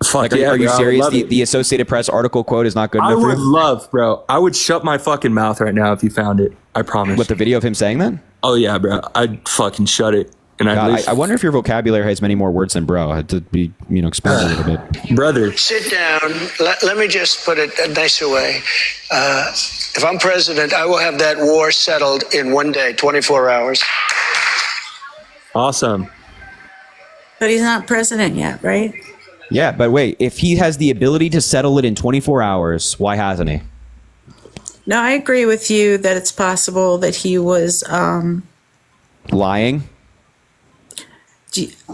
Fuck Like, yeah, are you bro. I would serious? love it. The Associated Press article quote is not good I enough for would you? love, bro. I would shut my fucking mouth right now if you found it. I promise. What, the video of him saying that? Oh yeah, bro. I'd fucking shut it. And God, I wonder if your vocabulary has many more words than bro. I had to be, expand a little bit. brother. Sit down. Let me just put it a nicer way. If I'm president, I will have that war settled in one day, 24 hours. Awesome. But he's not president yet, right? Yeah, but wait. If he has the ability to settle it in 24 hours, why hasn't he? No, I agree with you that it's possible that he was. Lying?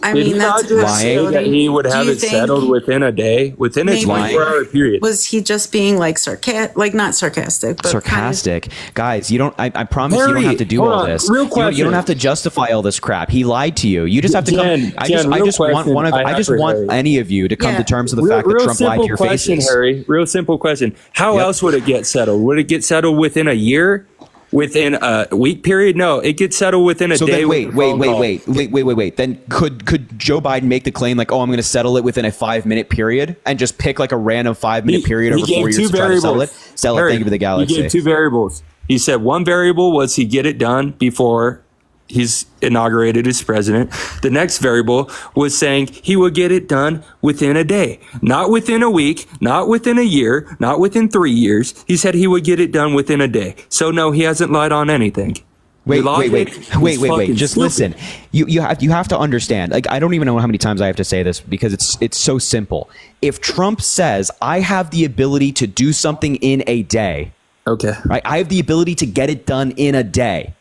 I Did he mean, not that's a just say possibility. that he would Do have you it think- settled within a day, within a Maybe. 24-hour period? Was he just being like sarcastic? Like not sarcastic, but Sarcastic. Guys, you don't. I promise you Harry, don't have to do hold all on, this. real You question. don't have to justify all this crap. He lied to you. You just have to Jen, come. I Jen, real just want question one of. I I have just for want Harry. any of you to come Yeah. to terms with the fact that Trump lied to your question, faces. Harry. Real simple question. How Yep. else would it get settled? Would it get settled within a year? Within a week period? No, it gets settled within a So day. then, with a phone call. wait. Then could Joe Biden make the claim like, oh, I'm going to settle it within a 5-minute period and just pick like a random 5-minute period over 4 years to try to settle it? Sell it. Harry, Thank you for the galaxy. He gave two variables. He said one variable was he get it done before he's inaugurated as president. The next variable was saying he would get it done within a day, not within a week, not within a year, not within 3 years. He said he would get it done within a day. So no, he hasn't lied on anything. Wait. fucking Just stupid. listen. You have to understand. Like, I don't even know how many times I have to say this because it's so simple. If Trump says I have the ability to do something in a day, Okay. right? I have the ability to get it done in a day.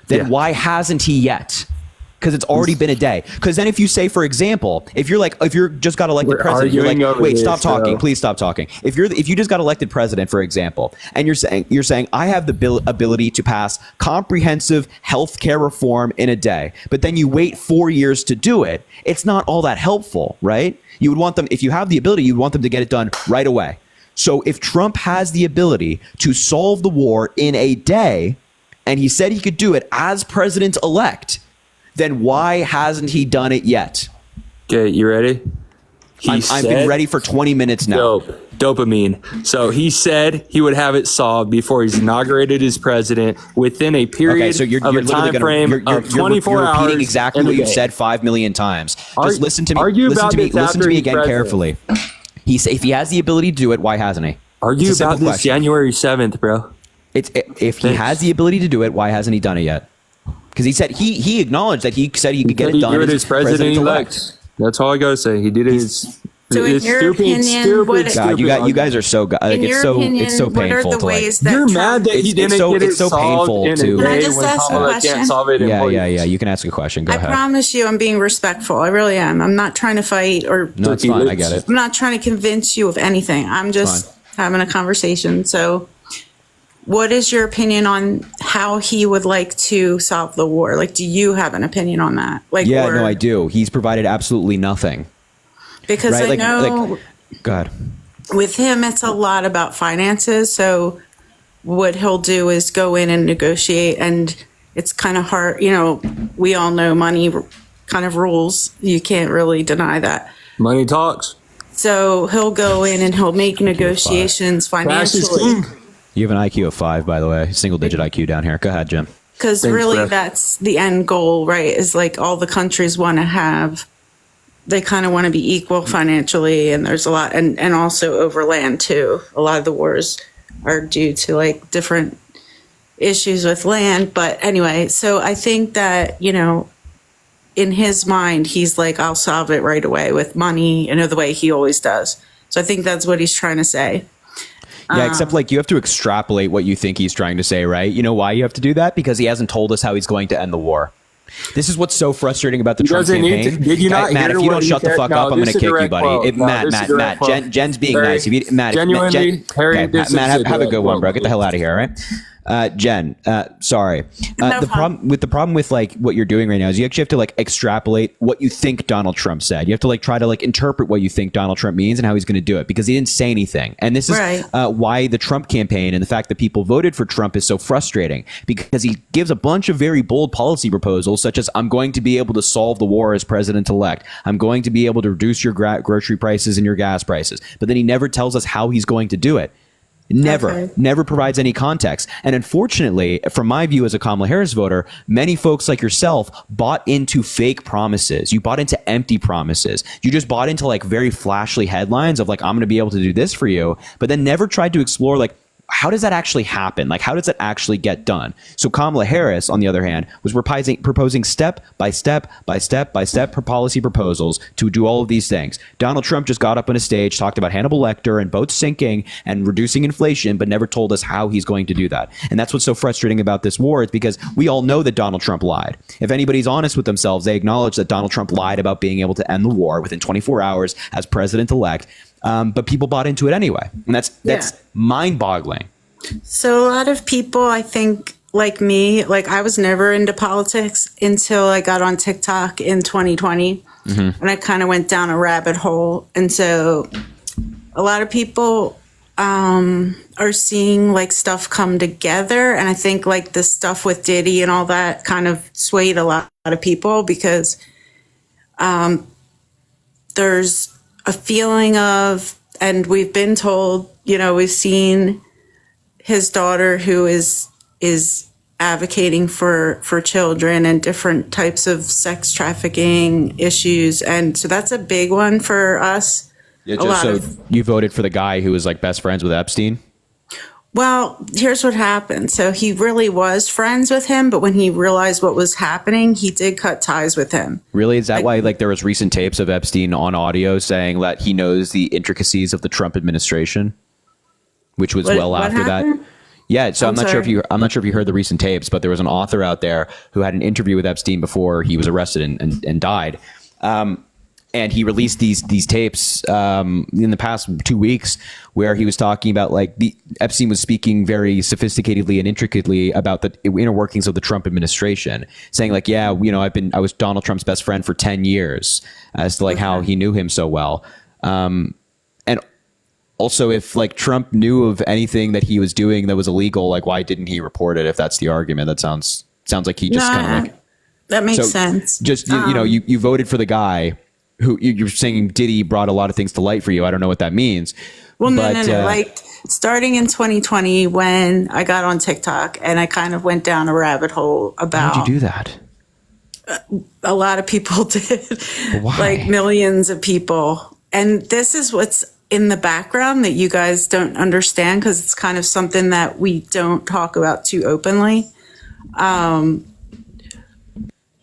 Then Yeah. why hasn't he yet? Because it's already been a day. Because then if you say, for example, if you're just got elected We're president, you're arguing like, over wait, this, stop talking, bro. please stop talking. If you just got elected president, for example, and you're saying I have the ability to pass comprehensive health care reform in a day, but then you wait 4 years to do it, it's not all that helpful, right? You would want them, if you have the ability, you'd want them to get it done right away. So if Trump has the ability to solve the war in a day, and he said he could do it as president-elect, then why hasn't he done it yet? Okay, you ready? I've been ready for 20 minutes now. Dope. dopamine. So he said he would have it solved before he's inaugurated as president within a period Okay, so you're of a literally time frame of 24 you're hours. repeating exactly what you've said 5 million times. Just listen to me. Argue Listen about to me. this Listen to after me he's again president. carefully. If he has the ability to do it, why hasn't he? Argue It's a about simple this question. January 7th, bro. If he has the ability to do it, why hasn't he done it yet? Because he said he acknowledged that he said he could get it done as president-elect. That's all I gotta say. He did it as So in it's your stupid, opinion, stupid, what- stupid you guys are so like In your opinion, it's so what are painful the to like. ways that You're Trump- mad that he It's didn't so- get it it's so solved painful in to- a Can I day just when ask a Kamala question? can't solve it in Yeah. weeks. You can ask a question. Go I ahead. promise you I'm being respectful. I really am. I'm not trying to fight or No, it's fine. I get it. I'm not trying to convince you of anything. I'm just having a conversation. So what is your opinion on how he would like to solve the war? Like, do you have an opinion on that? Like, Yeah, or- no, I do. He's provided absolutely nothing. Because Right? I know Go ahead. with him, it's a lot about finances. So what he'll do is go in and negotiate, and it's kind of hard. You know, we all know money kind of rules. You can't really deny that. Money talks. So he'll go in and he'll make negotiations Cash is financially. king. You have an IQ of 5, by the way. Single digit IQ down here. Go ahead, Jim. Because Thanks, really, Beth. that's the end goal, right? Is like all the countries want to have, they kind of want to be equal financially. And there's a lot, and also over land too. A lot of the wars are due to like different issues with land. But anyway, so I think that, you know, in his mind, he's like, I'll solve it right away with money, you know, the way he always does. So I think that's what he's trying to say. Yeah, except like you have to extrapolate what you think he's trying to say, right? You know why you have to do that? Because he hasn't told us how he's going to end the war. This is what's so frustrating about the Trump doesn't need campaign. to- did you not Matt, hear if you what don't he shut the said? fuck No, up, I'm going this to is a kick you, direct buddy. quote. No, this is a direct quote. Jen's being Harry, nice. If you, Matt, genuinely, Harry, okay, this Matt, is a have a direct good one, quote. bro. Get the hell out of here, all right? Jen, sorry. No The problem. problem with like what you're doing right now is you actually have to like extrapolate what you think Donald Trump said. You have to like try to like interpret what you think Donald Trump means and how he's going to do it because he didn't say anything. And this is Right. why the Trump campaign and the fact that people voted for Trump is so frustrating because he gives a bunch of very bold policy proposals such as I'm going to be able to solve the war as president-elect. I'm going to be able to reduce your grocery prices and your gas prices. But then he never tells us how he's going to do it. Never provides any context. And unfortunately, from my view as a Kamala Harris voter, many folks like yourself bought into fake promises. You bought into empty promises. You just bought into like very flashy headlines of like, I'm going to be able to do this for you, but then never tried to explore like, how does that actually happen? Like, how does that actually get done? So Kamala Harris, on the other hand, was proposing step by step policy proposals to do all of these things. Donald Trump just got up on a stage, talked about Hannibal Lecter and boats sinking and reducing inflation, but never told us how he's going to do that. And that's what's so frustrating about this war is because we all know that Donald Trump lied. If anybody's honest with themselves, they acknowledge that Donald Trump lied about being able to end the war within 24 hours as president-elect. But people bought into it anyway. And that's mind-boggling. So a lot of people, I think, like me, like I was never into politics until I got on TikTok in 2020. And I kind of went down a rabbit hole. And so a lot of people are seeing like stuff come together. And I think like the stuff with Diddy and all that kind of swayed a lot of people because there's a feeling of, and we've been told, you know, we've seen his daughter who is advocating for children and different types of sex trafficking issues. And so that's a big one for us. Yeah, so you voted for the guy who was like best friends with Epstein? Well, here's what happened. So he really was friends with him, but when he realized what was happening, he did cut ties with him. Really? Is that why like there was recent tapes of Epstein on audio saying that he knows the intricacies of the Trump administration, which was What after happened? that? Yeah, so I'm not sure if sorry. you heard the recent tapes, but there was an author out there who had an interview with Epstein before he was arrested and died. And he released these tapes in the past 2 weeks where he was talking about like Epstein was speaking very sophisticatedly and intricately about the inner workings of the Trump administration, saying like, yeah, you know, I was Donald Trump's best friend for 10 years as to like how he knew him so well. And also, if like Trump knew of anything that he was doing that was illegal, like why didn't he report it? If that's the argument, that sounds like he just kind of like that makes sense. Just you know, you voted for the guy who you're saying Diddy brought a lot of things to light for you. I don't know what that means, Well, no, But, no. Like starting in 2020 when I got on TikTok and I kind of went down a rabbit hole about. How'd you do that? A lot of people did. Why? Like millions of people. And this is what's in the background that you guys don't understand because it's kind of something that we don't talk about too openly.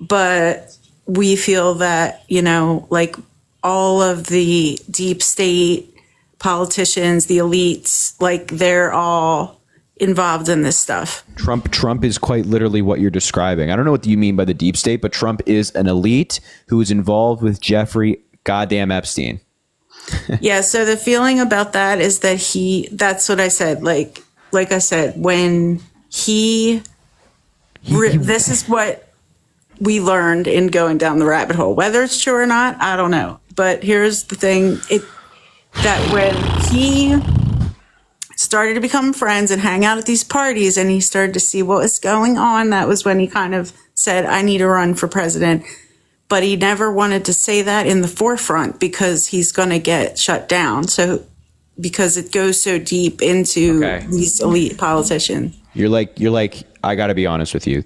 But we feel that, you know, like all of the deep state politicians, the elites, like they're all involved in this stuff. Trump is quite literally what you're describing. I don't know what you mean by the deep state, but Trump is an elite who is involved with Jeffrey goddamn Epstein. Yeah, so the feeling about that is that that's what I said. Like I said, when this is what we learned in going down the rabbit hole. Whether it's true or not, I don't know. But here's the thing, that when he started to become friends and hang out at these parties and he started to see what was going on, that was when he kind of said, I need to run for president. But he never wanted to say that in the forefront because he's going to get shut down. So because it goes so deep into these elite politicians. You're like, I got to be honest with you.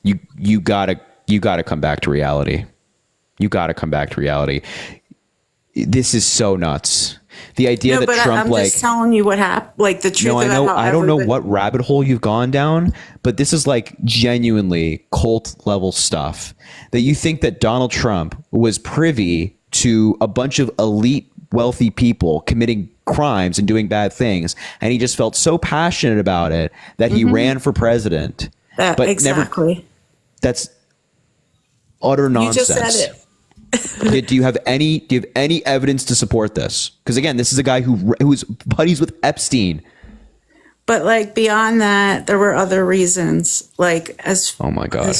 You gotta come back to reality. You gotta come back to reality. This is so nuts. The idea that Trump, I'm just telling you what happened, like the truth. No, I don't know what rabbit hole you've gone down, but this is like genuinely cult level stuff. That you think that Donald Trump was privy to a bunch of elite wealthy people committing crimes and doing bad things, and he just felt so passionate about it that he ran for president. But exactly. That's utter nonsense. You just said it. Do you have any evidence to support this? Because again, this is a guy who's buddies with Epstein. But like beyond that, there were other reasons. Like oh my god,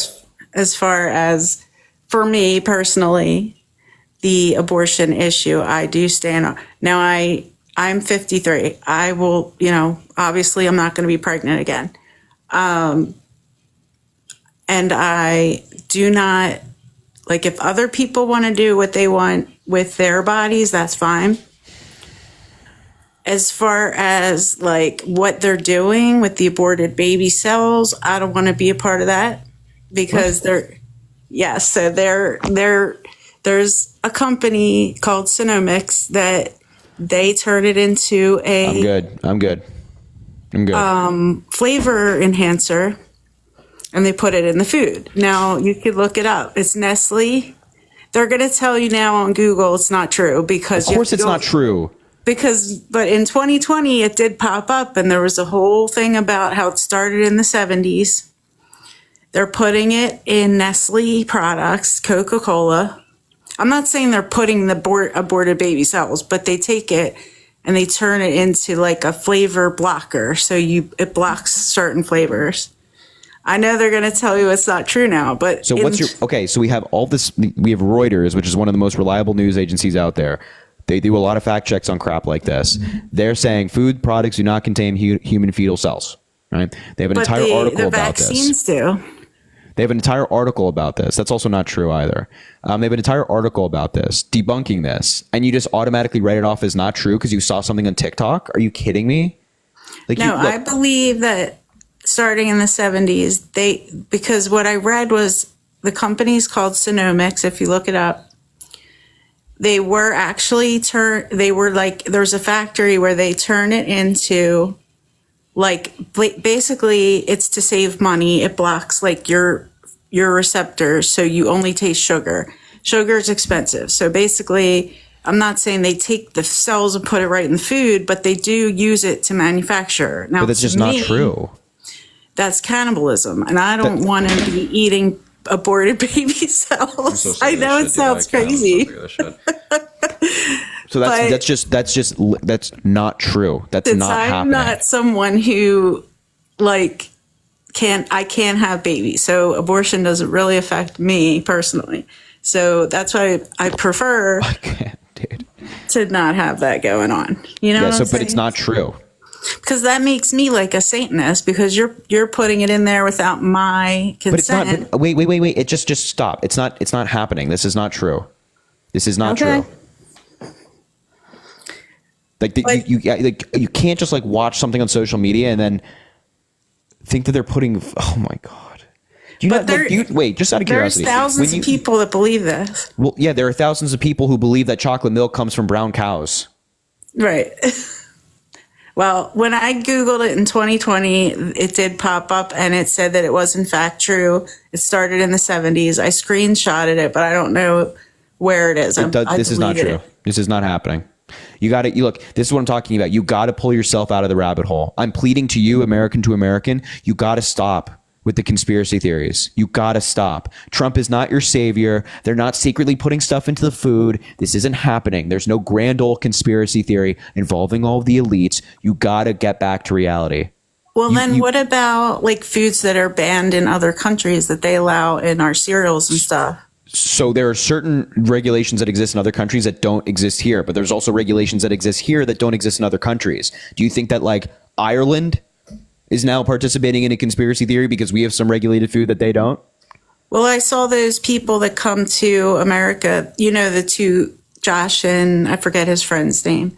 as far as for me personally, the abortion issue, I do stand on. Now I'm 53. I will, obviously I'm not going to be pregnant again. And I do not. Like if other people want to do what they want with their bodies, that's fine. As far as like what they're doing with the aborted baby cells, I don't want to be a part of that because there's a company called Genomics that they turn it into I'm good. Flavor enhancer. And they put it in the food. Now, you could look it up. It's Nestle. They're going to tell you now on Google it's not true because... Of course it's not true. But in 2020, it did pop up and there was a whole thing about how it started in the 70s. They're putting it in Nestle products, Coca-Cola. I'm not saying they're putting the aborted baby cells, but they take it and they turn it into like a flavor blocker. So it blocks certain flavors. I know they're going to tell you it's not true now, but... So so we have all this, we have Reuters, which is one of the most reliable news agencies out there. They do a lot of fact checks on crap like this. They're saying food products do not contain human fetal cells, right? They have an entire article about this. The vaccines do. They have an entire article about this. That's also not true either. They have an entire article about this, debunking this, and you just automatically write it off as not true because you saw something on TikTok? Are you kidding me? I believe that starting in the 70s, because what I read was the company's called Genomics, if you look it up. They were actually there's a factory where they turn it into basically it's to save money. It blocks like your receptors. So you only taste sugar. Sugar is expensive. So basically, I'm not saying they take the cells and put it right in the food, but they do use it to manufacture. Now, but that's just not true. That's cannibalism. And I don't want to be eating aborted baby cells. I know it sounds crazy. So that's not true. That's not happening. I'm not someone who can't have babies. So abortion doesn't really affect me personally. So that's why I prefer to not have that going on. You know what I'm saying? But it's not true. Because that makes me like a Satanist because you're putting it in there without my consent. But it's not. Wait. It just stop. It's not happening. This is not true. This is not true. Like, you can't just like watch something on social media and then think that they're putting. Oh my god! Wait, just out of curiosity, there's thousands of people that believe this. Well, yeah, there are thousands of people who believe that chocolate milk comes from brown cows. Right. Well, when I Googled it in 2020, it did pop up and it said that it was in fact true. It started in the 70s. I screenshotted it, but I don't know where it is. This is not true. This is not happening. You look, this is what I'm talking about. You got to pull yourself out of the rabbit hole. I'm pleading to you, American to American. You got to stop with the conspiracy theories. You got to stop. Trump is not your savior. They're not secretly putting stuff into the food. This isn't happening. There's no grand old conspiracy theory involving all of the elites. You got to get back to reality. Well, what about like foods that are banned in other countries that they allow in our cereals and stuff? So there are certain regulations that exist in other countries that don't exist here, but there's also regulations that exist here that don't exist in other countries. Do you think that like Ireland is now participating in a conspiracy theory because we have some regulated food that they don't? Well, I saw those people that come to America, the two, Josh and I forget his friend's name.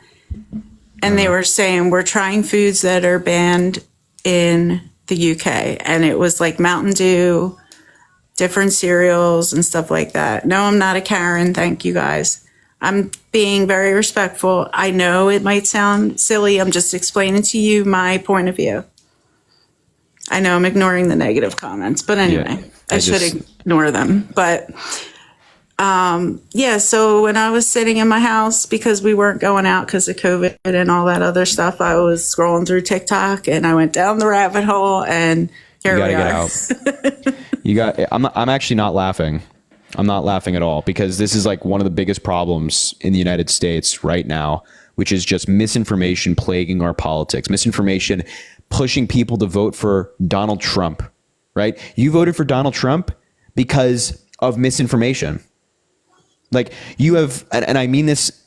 And they were saying, we're trying foods that are banned in the UK. And it was like Mountain Dew, different cereals and stuff like that. No, I'm not a Karen. Thank you guys. I'm being very respectful. I know it might sound silly. I'm just explaining to you my point of view. I know I'm ignoring the negative comments, but anyway, I should ignore them. But so when I was sitting in my house, because we weren't going out because of COVID and all that other stuff, I was scrolling through TikTok and I went down the rabbit hole and here we are. You got. I'm actually not laughing. I'm not laughing at all because this is like one of the biggest problems in the United States right now, which is just misinformation plaguing our politics. Misinformation pushing people to vote for Donald Trump, right? You voted for Donald Trump because of misinformation. Like you have, and I mean this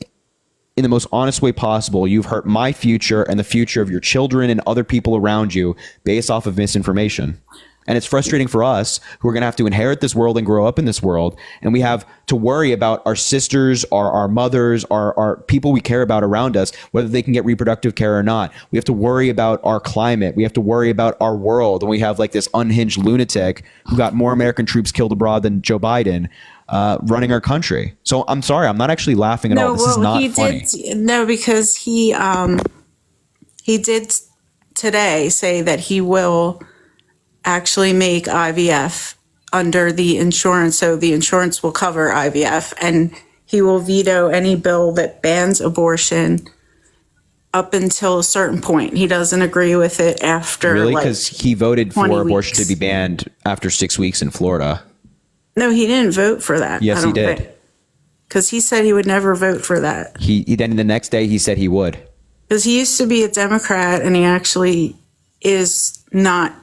in the most honest way possible, you've hurt my future and the future of your children and other people around you based off of misinformation. And it's frustrating for us who are going to have to inherit this world and grow up in this world. And we have to worry about our sisters, our mothers, our people we care about around us, whether they can get reproductive care or not. We have to worry about our climate. We have to worry about our world. And we have like this unhinged lunatic who got more American troops killed abroad than Joe Biden running our country. So I'm sorry, I'm not actually laughing at all. This is not funny. Because he did today say that he will actually make IVF under the insurance, so the insurance will cover IVF, and he will veto any bill that bans abortion up until a certain point. He doesn't agree with it after really, because he voted for abortion to be banned after 6 weeks in Florida. No, he didn't vote for that. Yes, he did. Because he said he would never vote for that. He then the next day he said he would. Because he used to be a Democrat, and he actually is not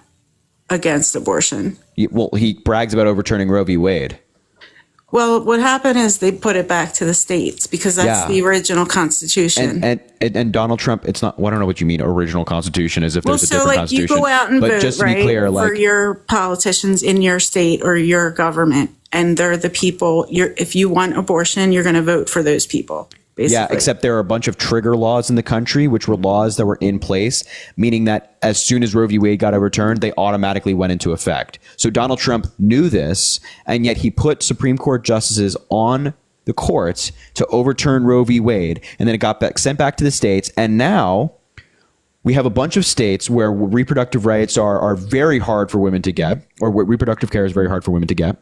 against abortion. Well, he brags about overturning Roe v. Wade. Well, what happened is they put it back to the states because that's the original constitution. And Donald Trump, it's not. Well, I don't know what you mean. Original constitution is if there's a different constitution. You go out and vote, just to be clear, for your politicians in your state or your government, and they're the people. If you want abortion, you're going to vote for those people. Basically. Yeah, except there are a bunch of trigger laws in the country, which were laws that were in place, meaning that as soon as Roe v. Wade got overturned, they automatically went into effect. So Donald Trump knew this, and yet he put Supreme Court justices on the courts to overturn Roe v. Wade, and then it got sent back to the states, and now we have a bunch of states where reproductive rights are very hard for women to get, or where reproductive care is very hard for women to get.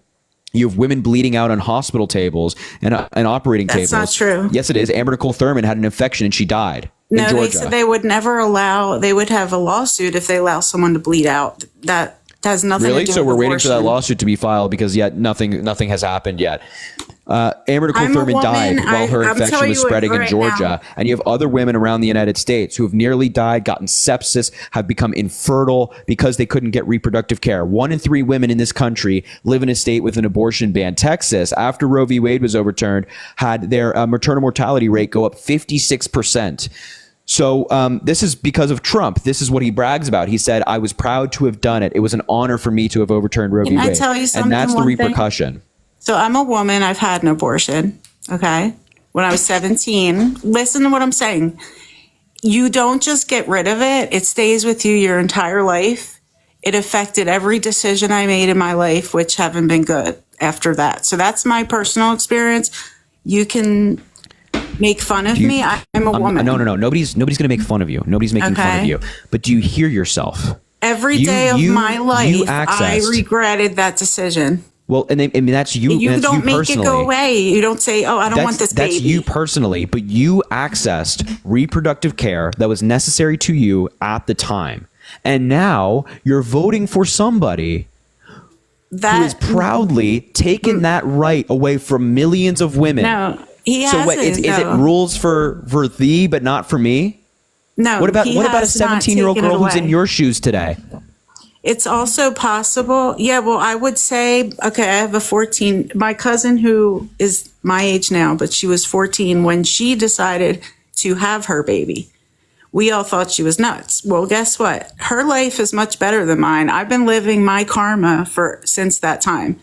You have women bleeding out on hospital tables and operating tables. That's not true. Yes, it is. Amber Nicole Thurman had an infection and she died in Georgia. They said they would never allow, they would have a lawsuit if they allow someone to bleed out. That has nothing to do with Really? So we're waiting for that abortion. lawsuit to be filed because yet nothing has happened yet. Amber Nicole Thurman died while her infection was spreading in Georgia. And you have other women around the United States who have nearly died, gotten sepsis, have become infertile because they couldn't get reproductive care. 1 in 3 women in this country live in a state with an abortion ban. Texas, after Roe v. Wade was overturned, had their maternal mortality rate go up 56%. So this is because of Trump. This is what he brags about. He said, I was proud to have done it. It was an honor for me to have overturned Roe v. Wade. Can I tell you something? And that's the repercussion. So I'm a woman. I've had an abortion. Okay. When I was 17, listen to what I'm saying. you don't just get rid of it. It stays with you your entire life. It affected every decision I made in my life, which haven't been good after that. So that's my personal experience. You can make fun of me. I'm a woman. No. Nobody's going to make fun of you. Nobody's making fun of you. But do you hear yourself? Every day of my life, I regretted that decision. Well, and that's you. You that's don't you make personally. it go away. You don't say, "Oh, I don't want this baby." That's you personally, but you accessed reproductive care that was necessary to you at the time, and now you're voting for somebody who has proudly taken that right away from millions of women. No, he so hasn't. Is it rules for thee, but not for me? No. What about a 17-year-old girl who's in your shoes today? It's also possible. Yeah, well, I would say, okay, I have my cousin who is my age now, but she was 14 when she decided to have her baby. We all thought she was nuts. Well, guess what? Her life is much better than mine. I've been living my karma since that time.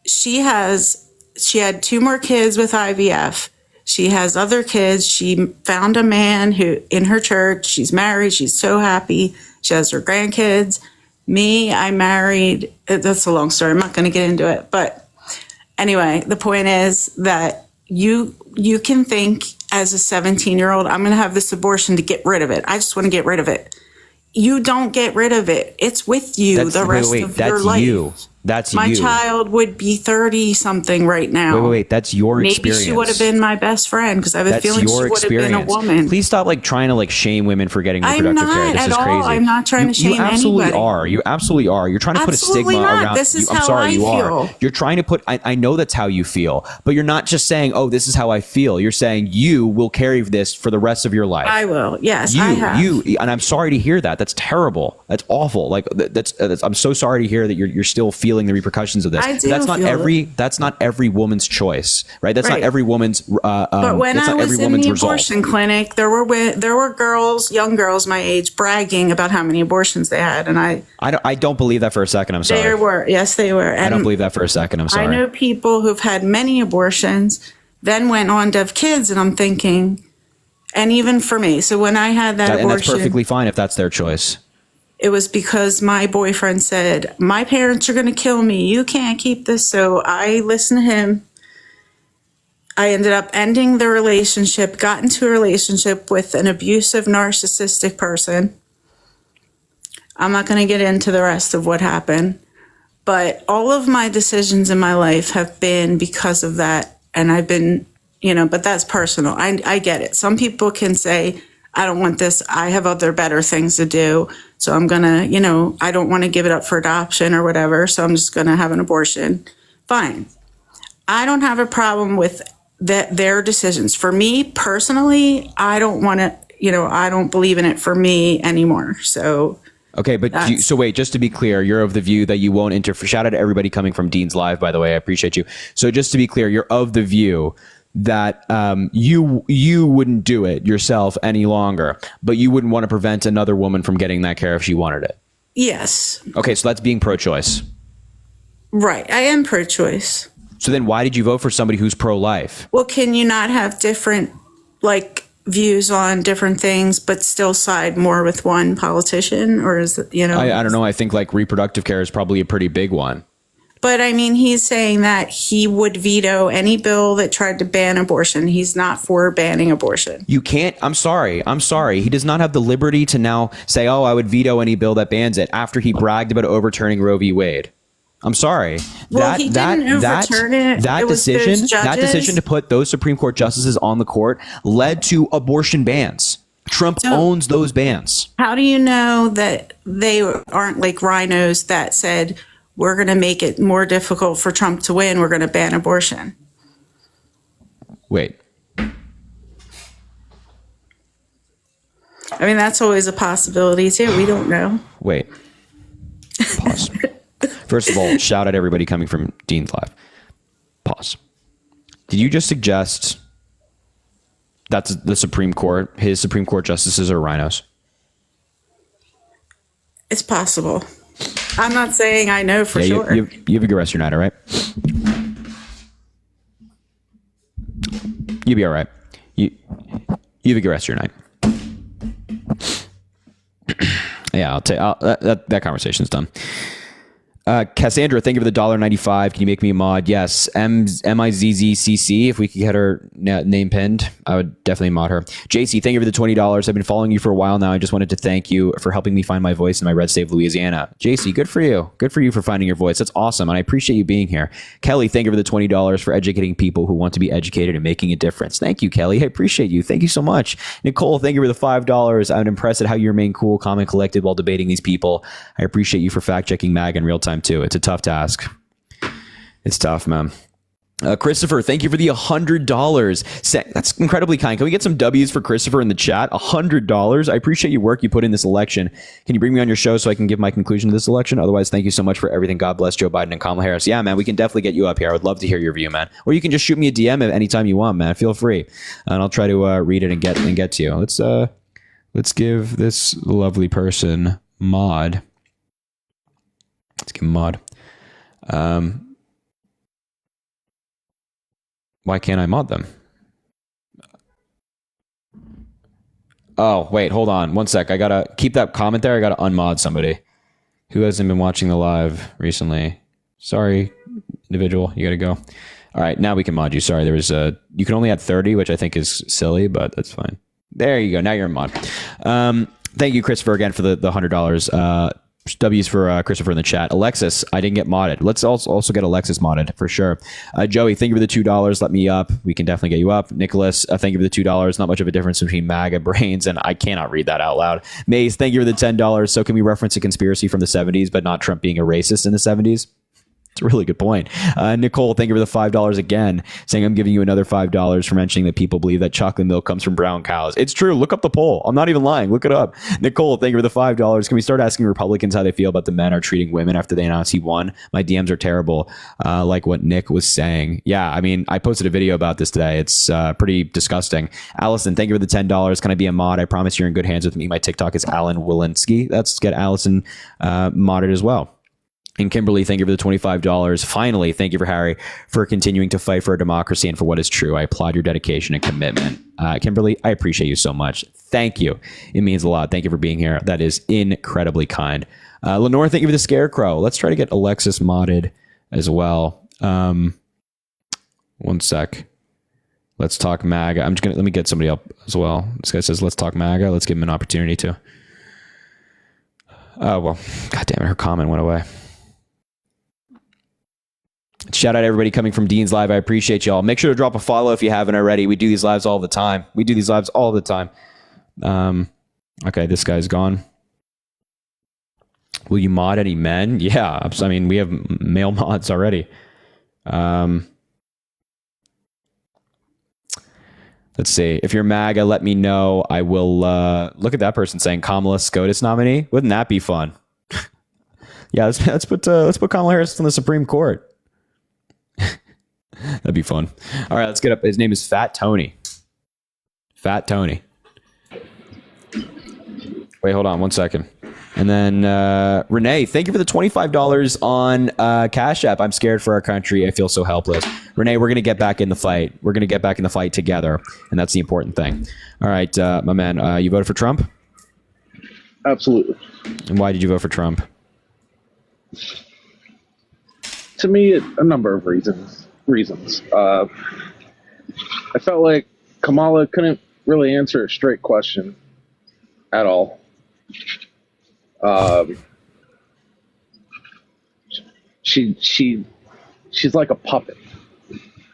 She had 2 more kids with IVF. She has other kids. She found a man who in her church. She's married. She's so happy. She has her grandkids. Me, I married. That's a long story. I'm not going to get into it. But anyway, the point is that you can think as a 17-year-old, I'm going to have this abortion to get rid of it. I just want to get rid of it. You don't get rid of it. It's with you the rest of your life. That's my child would be 30-something right now. Wait. That's your experience. Maybe she would have been my best friend because I have a feeling she would have been a woman. Please stop trying to shame women for getting reproductive care. This is crazy. I'm not trying to shame anybody. You absolutely are. You're trying to put a stigma around. This is how I feel. You're trying to put. I know that's how you feel, but you're not just saying, "Oh, this is how I feel." You're saying you will carry this for the rest of your life. I will. Yes, I have. And I'm sorry to hear that. That's terrible. That's awful. That's I'm so sorry to hear that you're still feeling the repercussions of this. That's not every woman's choice, right? That's not every woman's. But when I was in the abortion clinic, there were girls, young girls my age, bragging about how many abortions they had, and I don't believe that for a second. I'm sorry. They were. Yes, they were. And I don't believe that for a second. I'm sorry. I know people who've had many abortions, then went on to have kids, and I'm thinking, and even for me. So when I had that abortion, and that's perfectly fine if that's their choice. It was because my boyfriend said, my parents are going to kill me. You can't keep this. So I listened to him. I ended up ending the relationship, got into a relationship with an abusive, narcissistic person. I'm not going to get into the rest of what happened. But all of my decisions in my life have been because of that. And I've been, but that's personal. I get it. Some people can say, I don't want this. I have other better things to do. So I'm going to, I don't want to give it up for adoption or whatever. So I'm just going to have an abortion. Fine. I don't have a problem with their decisions. For me personally, I don't want to, I don't believe in it for me anymore. So. Okay, but so wait, just to be clear, you're of the view that you won't interfere. Shout out to everybody coming from Dean's Live, by the way. I appreciate you. So just to be clear, you're of the view that you wouldn't do it yourself any longer, but you wouldn't want to prevent another woman from getting that care if she wanted it. Yes. Okay, so that's being pro-choice. Right, I am pro-choice. So then why did you vote for somebody who's pro-life? Well, can you not have different, views on different things, but still side more with one politician? Or is it, I don't know. I think reproductive care is probably a pretty big one. But I mean, he's saying that he would veto any bill that tried to ban abortion. He's not for banning abortion. You can't. I'm sorry. He does not have the liberty to now say, oh, I would veto any bill that bans it after he bragged about overturning Roe v. Wade. I'm sorry. Well, he didn't overturn it. That decision to put those Supreme Court justices on the court led to abortion bans. Trump owns those bans. How do you know that they aren't like rhinos that said, we're going to make it more difficult for Trump to win, we're going to ban abortion? Wait. I mean, that's always a possibility, too. We don't know. Wait. Pause. First of all, shout out everybody coming from Dean's Live. Pause. Did you just suggest that's the Supreme Court, his Supreme Court justices are rhinos? It's possible. I'm not saying I know for sure. You have a good rest of your night, all right? You'll be all right. You have a good rest of your night. Yeah, I'll take that conversation's done. Cassandra, thank you for the $1.95. Can you make me a mod? Yes. MIZZCC. If we could get her name pinned, I would definitely mod her. JC, thank you for the $20. I've been following you for a while now. I just wanted to thank you for helping me find my voice in my red state of Louisiana. JC, good for you. Good for you for finding your voice. That's awesome. And I appreciate you being here. Kelly, thank you for the $20 for educating people who want to be educated and making a difference. Thank you, Kelly. I appreciate you. Thank you so much. Nicole, thank you for the $5. I'm impressed at how you remain cool, calm, and collected while debating these people. I appreciate you for fact checking MAGA in real time too. It's a tough task. It's tough, man. Christopher, thank you for the $100. That's incredibly kind. Can we get some W's for Christopher in the chat? $100. I appreciate your work you put in this election. Can you bring me on your show so I can give my conclusion to this election? Otherwise, thank you so much for everything. God bless Joe Biden and Kamala Harris. Yeah, man, we can definitely get you up here. I would love to hear your view, man. Or you can just shoot me a DM at any time you want, man. Feel free, and I'll try to read it and get to you. Let's give this lovely person mod. Let's give him mod. Why can't I mod them? Oh, wait, hold on. One sec. I gotta keep that comment there. I gotta unmod somebody who hasn't been watching the live recently. Sorry, individual. You gotta go. All right, now we can mod you. Sorry, there was you can only add 30, which I think is silly, but that's fine. There you go. Now you're a mod. Thank you, Christopher, again for the $100. W's for Christopher in the chat. Alexis, I didn't get modded. Let's also get Alexis modded for sure. Joey, thank you for the $2. Let me up. We can definitely get you up. Nicholas, thank you for the $2. Not much of a difference between MAGA brains, and I cannot read that out loud. Maze, thank you for the $10. So can we reference a conspiracy from the 70s, but not Trump being a racist in the 70s? It's a really good point. Nicole, thank you for the $5 again, saying I'm giving you another $5 for mentioning that people believe that chocolate milk comes from brown cows. It's true. Look up the poll. I'm not even lying. Look it up. Nicole, thank you for the $5. Can we start asking Republicans how they feel about the men are treating women after they announce he won? My DMs are terrible, like what Nick was saying. Yeah, I mean, I posted a video about this today. It's pretty disgusting. Allison, thank you for the $10. Can I be a mod? I promise you're in good hands with me. My TikTok is Alan Walensky. Let's get Allison modded as well. And Kimberly, thank you for the $25. Finally, thank you for Harry for continuing to fight for our democracy and for what is true. I applaud your dedication and commitment. Kimberly, I appreciate you so much. Thank you. It means a lot. Thank you for being here. That is incredibly kind. Lenore, thank you for the scarecrow. Let's try to get Alexis modded as well. One sec. Let's talk MAGA. Let me get somebody up as well. This guy says, let's talk MAGA. Let's give him an opportunity to. Oh, well, God damn it. Her comment went away. Shout out everybody coming from Dean's Live. I appreciate y'all. Make sure to drop a follow if you haven't already. We do these lives all the time. Okay, this guy's gone. Will you mod any men? Yeah, I mean, we have male mods already. Let's see. If you're MAGA, let me know. I will look at that person saying Kamala SCOTUS nominee. Wouldn't that be fun? Yeah, let's put Kamala Harris on the Supreme Court. That'd be fun. All right, let's get up. His name is Fat Tony. Fat Tony. Wait, hold on 1 second. And then Renee, thank you for the $25 on Cash App. I'm scared for our country. I feel so helpless. Renee, we're going to get back in the fight. We're going to get back in the fight together. And that's the important thing. All right, my man, you voted for Trump? Absolutely. And why did you vote for Trump? To me, a number of reasons. I felt like Kamala couldn't really answer a straight question at all. She's like a puppet.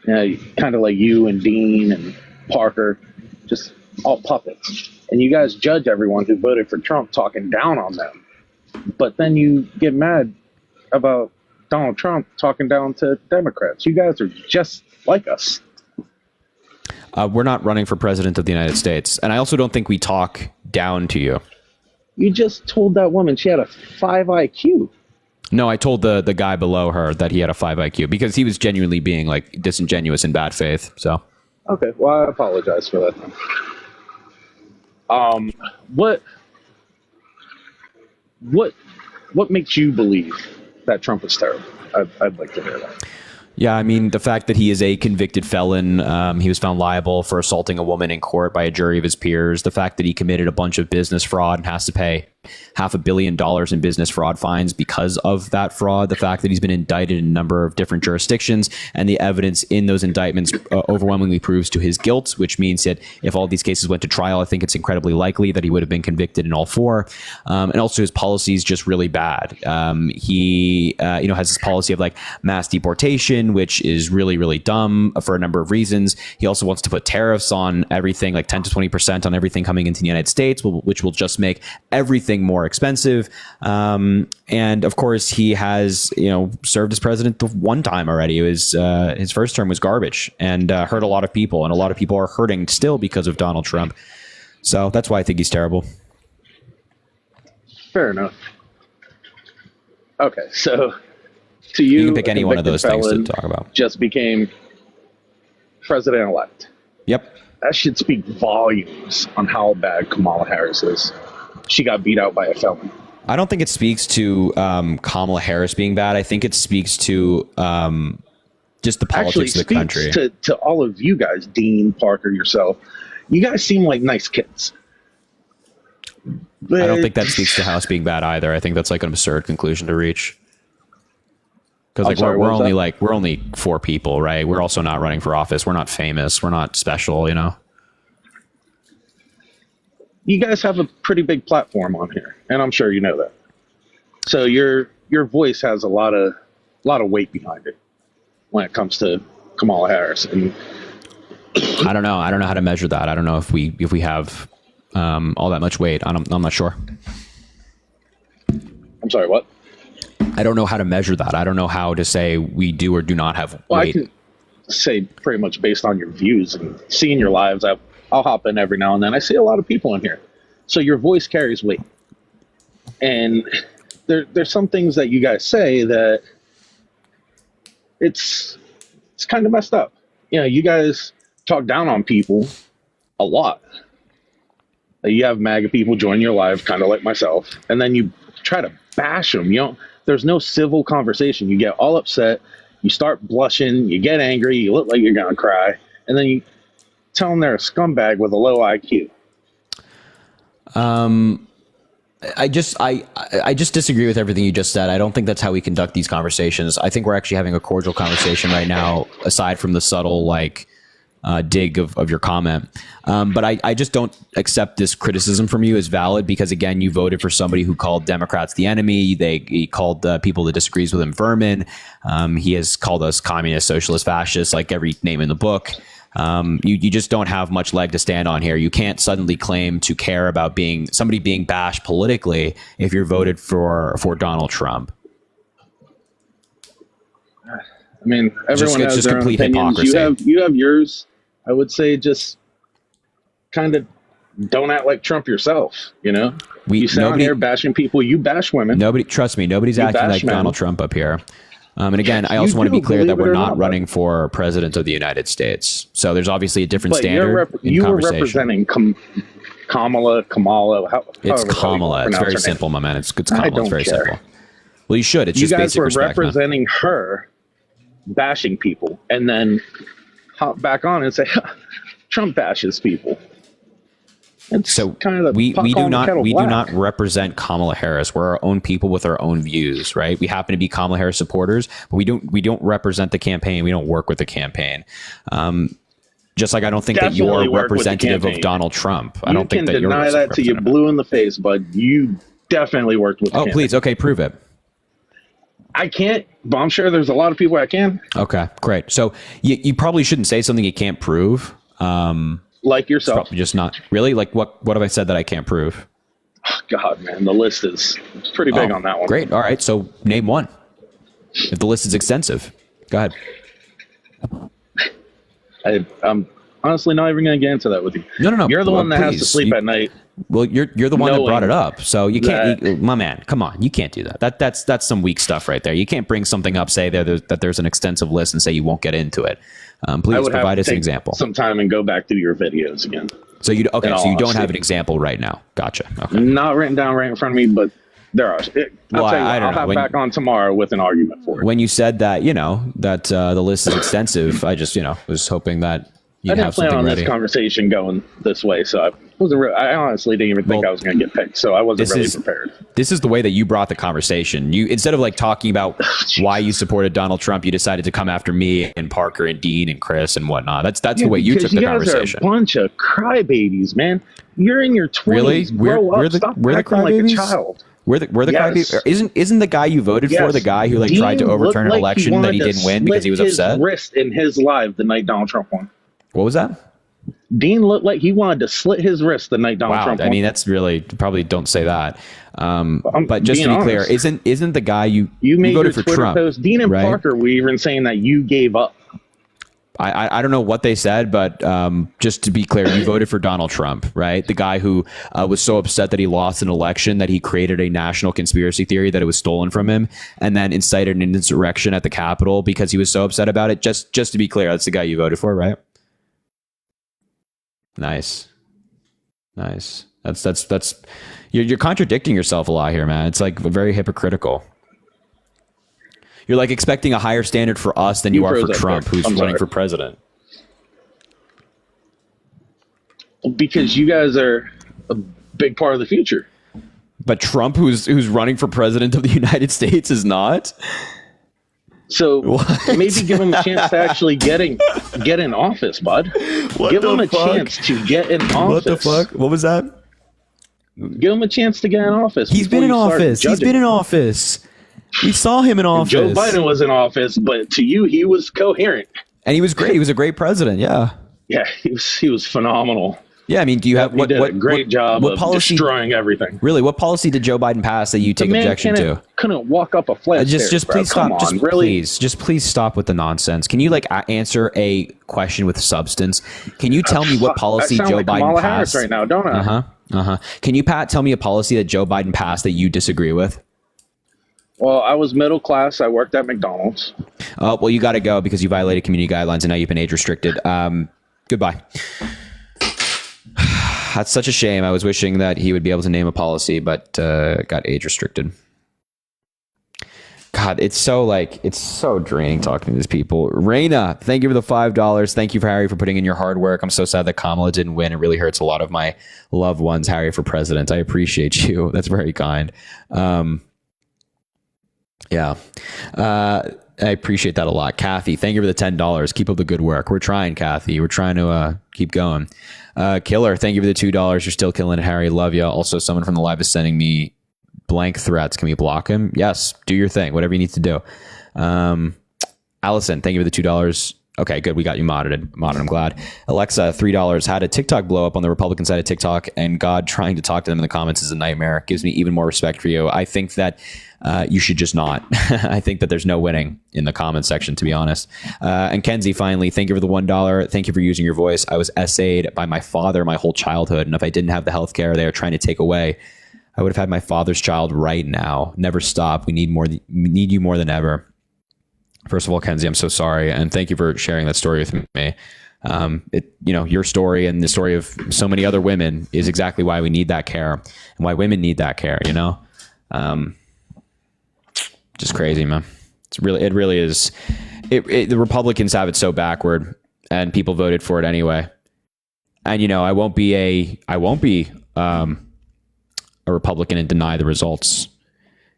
Kind of like you and Dean and Parker, just all puppets. And you guys judge everyone who voted for Trump talking down on them. But then you get mad about Donald Trump talking down to Democrats. You guys are just like us. We're not running for president of the United States. And I also don't think we talk down to you. You just told that woman she had a 5 IQ. No, I told the guy below her that he had a 5 IQ because he was genuinely being like disingenuous in bad faith. So. Okay, well, I apologize for that. What makes you believe that Trump is terrible? I'd like to hear that. Yeah, I mean, the fact that he is a convicted felon, he was found liable for assaulting a woman in court by a jury of his peers, the fact that he committed a bunch of business fraud and has to pay $500 million in business fraud fines because of that fraud. The fact that he's been indicted in a number of different jurisdictions, and the evidence in those indictments overwhelmingly proves to his guilt, which means that if all these cases went to trial, I think it's incredibly likely that he would have been convicted in all four. And also his policy is just really bad. He has this policy of like mass deportation, which is really, really dumb for a number of reasons. He also wants to put tariffs on everything, like 10 to 20% on everything coming into the United States, which will just make everything more expensive. And of course, he has, served as president one time already. It was his first term was garbage and hurt a lot of people. And a lot of people are hurting still because of Donald Trump. So that's why I think he's terrible. Fair enough. Okay, so to you can pick any one of those things to talk about. Just became president-elect. Yep. That should speak volumes on how bad Kamala Harris is. She got beat out by a felon. I don't think it speaks to Kamala Harris being bad. I think it speaks to just the politics of the country. To all of you guys, Dean, Parker, yourself, you guys seem like nice kids. But I don't think that speaks to House being bad either. I think that's like an absurd conclusion to reach. Because we're only 4 people, right? We're also not running for office. We're not famous. We're not special, You guys have a pretty big platform on here, and I'm sure you know that. So your voice has a lot of weight behind it when it comes to Kamala Harris. And I don't know how to measure that. I don't know if we have all that much weight. I'm not sure. I'm sorry, what? I don't know how to measure that. I don't know how to say we do or do not have weight. I can say pretty much based on your views and seeing your lives. I'll hop in every now and then. I see a lot of people in here. So your voice carries weight. And there's some things that you guys say that it's kind of messed up. You guys talk down on people a lot. You have MAGA people join your live, kind of like myself, and then you try to bash them. There's no civil conversation. You get all upset. You start blushing. You get angry. You look like you're going to cry. And then you tell them they're a scumbag with a low IQ. I just disagree with everything you just said. I don't think that's how we conduct these conversations. I think we're actually having a cordial conversation right now, aside from the subtle dig of your comment. But I just don't accept this criticism from you as valid because, again, you voted for somebody who called Democrats the enemy. He called people that disagrees with him vermin. He has called us communist, socialist, fascist, like every name in the book. You just don't have much leg to stand on here. You can't suddenly claim to care about somebody being bashed politically if you're voted for Donald Trump. I mean, everyone has just their own complete opinions. hypocrisy. You have yours. I would say just kind of don't act like Trump yourself. You sit on here bashing people. You bash women. Trust me, nobody's acting like Donald Trump up here. And again, I also want to be clear that we're not running for president of the United States. So there's obviously a different standard in conversation. You were representing Kamala. It's Kamala. It's very simple, my man. It's Kamala. It's very simple. Well, you should. It's just basic respect. You guys were representing her, bashing people, and then hop back on and say, Trump bashes people. So we do not represent Kamala Harris. We're our own people with our own views, right? We happen to be Kamala Harris supporters, but we don't represent the campaign. We don't work with the campaign. Just like I don't think that you're representative of Donald Trump. I don't think that you're. You can deny that till you blue in the face, but you definitely worked with the campaign. Please. Okay, prove it. I can't, but I'm sure there's a lot of people I can. Okay, great. So you probably shouldn't say something you can't prove. Like yourself. Probably just not really. Like what have I said that I can't prove? Oh, God, man, the list is pretty big on that one. Great. All right. So name one. If the list is extensive, go ahead. I'm honestly not even going to get into that with you. No. You're the one that has to sleep at night. Well, you're the one that brought it up, so you can't. My man, come on, you can't do that. That's some weak stuff right there. You can't bring something up, say that there's an extensive list, and say you won't get into it. Please provide us an example. Some time and go back through your videos again. So you don't have an example right now. Gotcha. Okay. Not written down right in front of me, but there are. I'll have back on tomorrow with an argument for it. When you said that, that the list is extensive, I just was hoping that you'd have something ready. I didn't plan on this conversation going this way, so I honestly didn't even think I was going to get picked, so I wasn't really prepared. This is the way that you brought the conversation. You, instead of like talking about why you supported Donald Trump, you decided to come after me and Parker and Dean and Chris and whatnot. That's the way you took the conversation. You guys are a bunch of crybabies, man. You're in your 20s. Really? Stop acting like a child. We're the crybabies. Isn't the guy you voted for the guy who like tried to overturn an election that he didn't win because he was upset? His wrist in his live the night Donald Trump won. What was that? Dean looked like he wanted to slit his wrist the night Donald Trump won. I mean, that's really, probably don't say that. But just to be clear, isn't the guy you made voted your for Twitter Trump? Post, Dean and Parker were even saying that you gave up. I don't know what they said, but just to be clear, you voted for Donald Trump, right? The guy who was so upset that he lost an election that he created a national conspiracy theory that it was stolen from him, and then incited an insurrection at the Capitol because he was so upset about it. Just to be clear, that's the guy you voted for, right? Nice. That's you're contradicting yourself a lot here, man. It's like very hypocritical. You're like expecting a higher standard for us than you are for Trump, who's running for president. Because you guys are a big part of the future. But Trump, who's running for president of the United States, is not. So maybe give him a chance to actually get in office, bud. Give him a chance to get in office. What the fuck? What was that? Give him a chance to get in office. He's been in office. We saw him in office. Joe Biden was in office, but to you, he was coherent. And he was great. He was a great president. Yeah. Yeah, he was phenomenal. Yeah, I mean, do you have what a great job of destroying everything? Really, what policy did Joe Biden pass that you take objection to? Couldn't walk up a flat stairs, just please stop. Please stop with the nonsense. Can you like answer a question with substance? Can you tell me what policy Joe Biden Kamala passed Harris right now, don't I? Can you, Pat, tell me a policy that Joe Biden passed that you disagree with? Well, I was middle class. I worked at McDonald's. Oh, well, you got to go because you violated community guidelines and now you've been age restricted. Goodbye. That's such a shame. I was wishing that he would be able to name a policy, but got age restricted. God, it's so draining talking to these people. Raina, thank you for the $5. Thank you for Harry for putting in your hard work. I'm so sad that Kamala didn't win. It really hurts a lot of my loved ones, Harry, for president. I appreciate you. That's very kind. Yeah. I appreciate that a lot. Kathy, thank you for the $10. Keep up the good work. We're trying, Kathy. We're trying to keep going. Killer, thank you for the $2. You're still killing it, Harry. Love you. Also, someone from the live is sending me blank threats. Can we block him? Yes. Do your thing. Whatever you need to do. Allison, thank you for the $2. Okay, good. We got you modded. I'm glad. Alexa, $3. Had a TikTok blow up on the Republican side of TikTok, and God trying to talk to them in the comments is a nightmare. Gives me even more respect for you. I think that you should just not. I think that there's no winning in the comment section, to be honest. And Kenzie, finally, thank you for the $1. Thank you for using your voice. I was essayed by my father my whole childhood, and if I didn't have the health care they are trying to take away, I would have had my father's child right now. Never stop. We need you more than ever. First of all, Kenzie, I'm so sorry, and thank you for sharing that story with me. Your story and the story of so many other women is exactly why we need that care and why women need that care. Just crazy, man. It really is. The Republicans have it so backward, and people voted for it anyway. And I won't be a Republican and deny the results,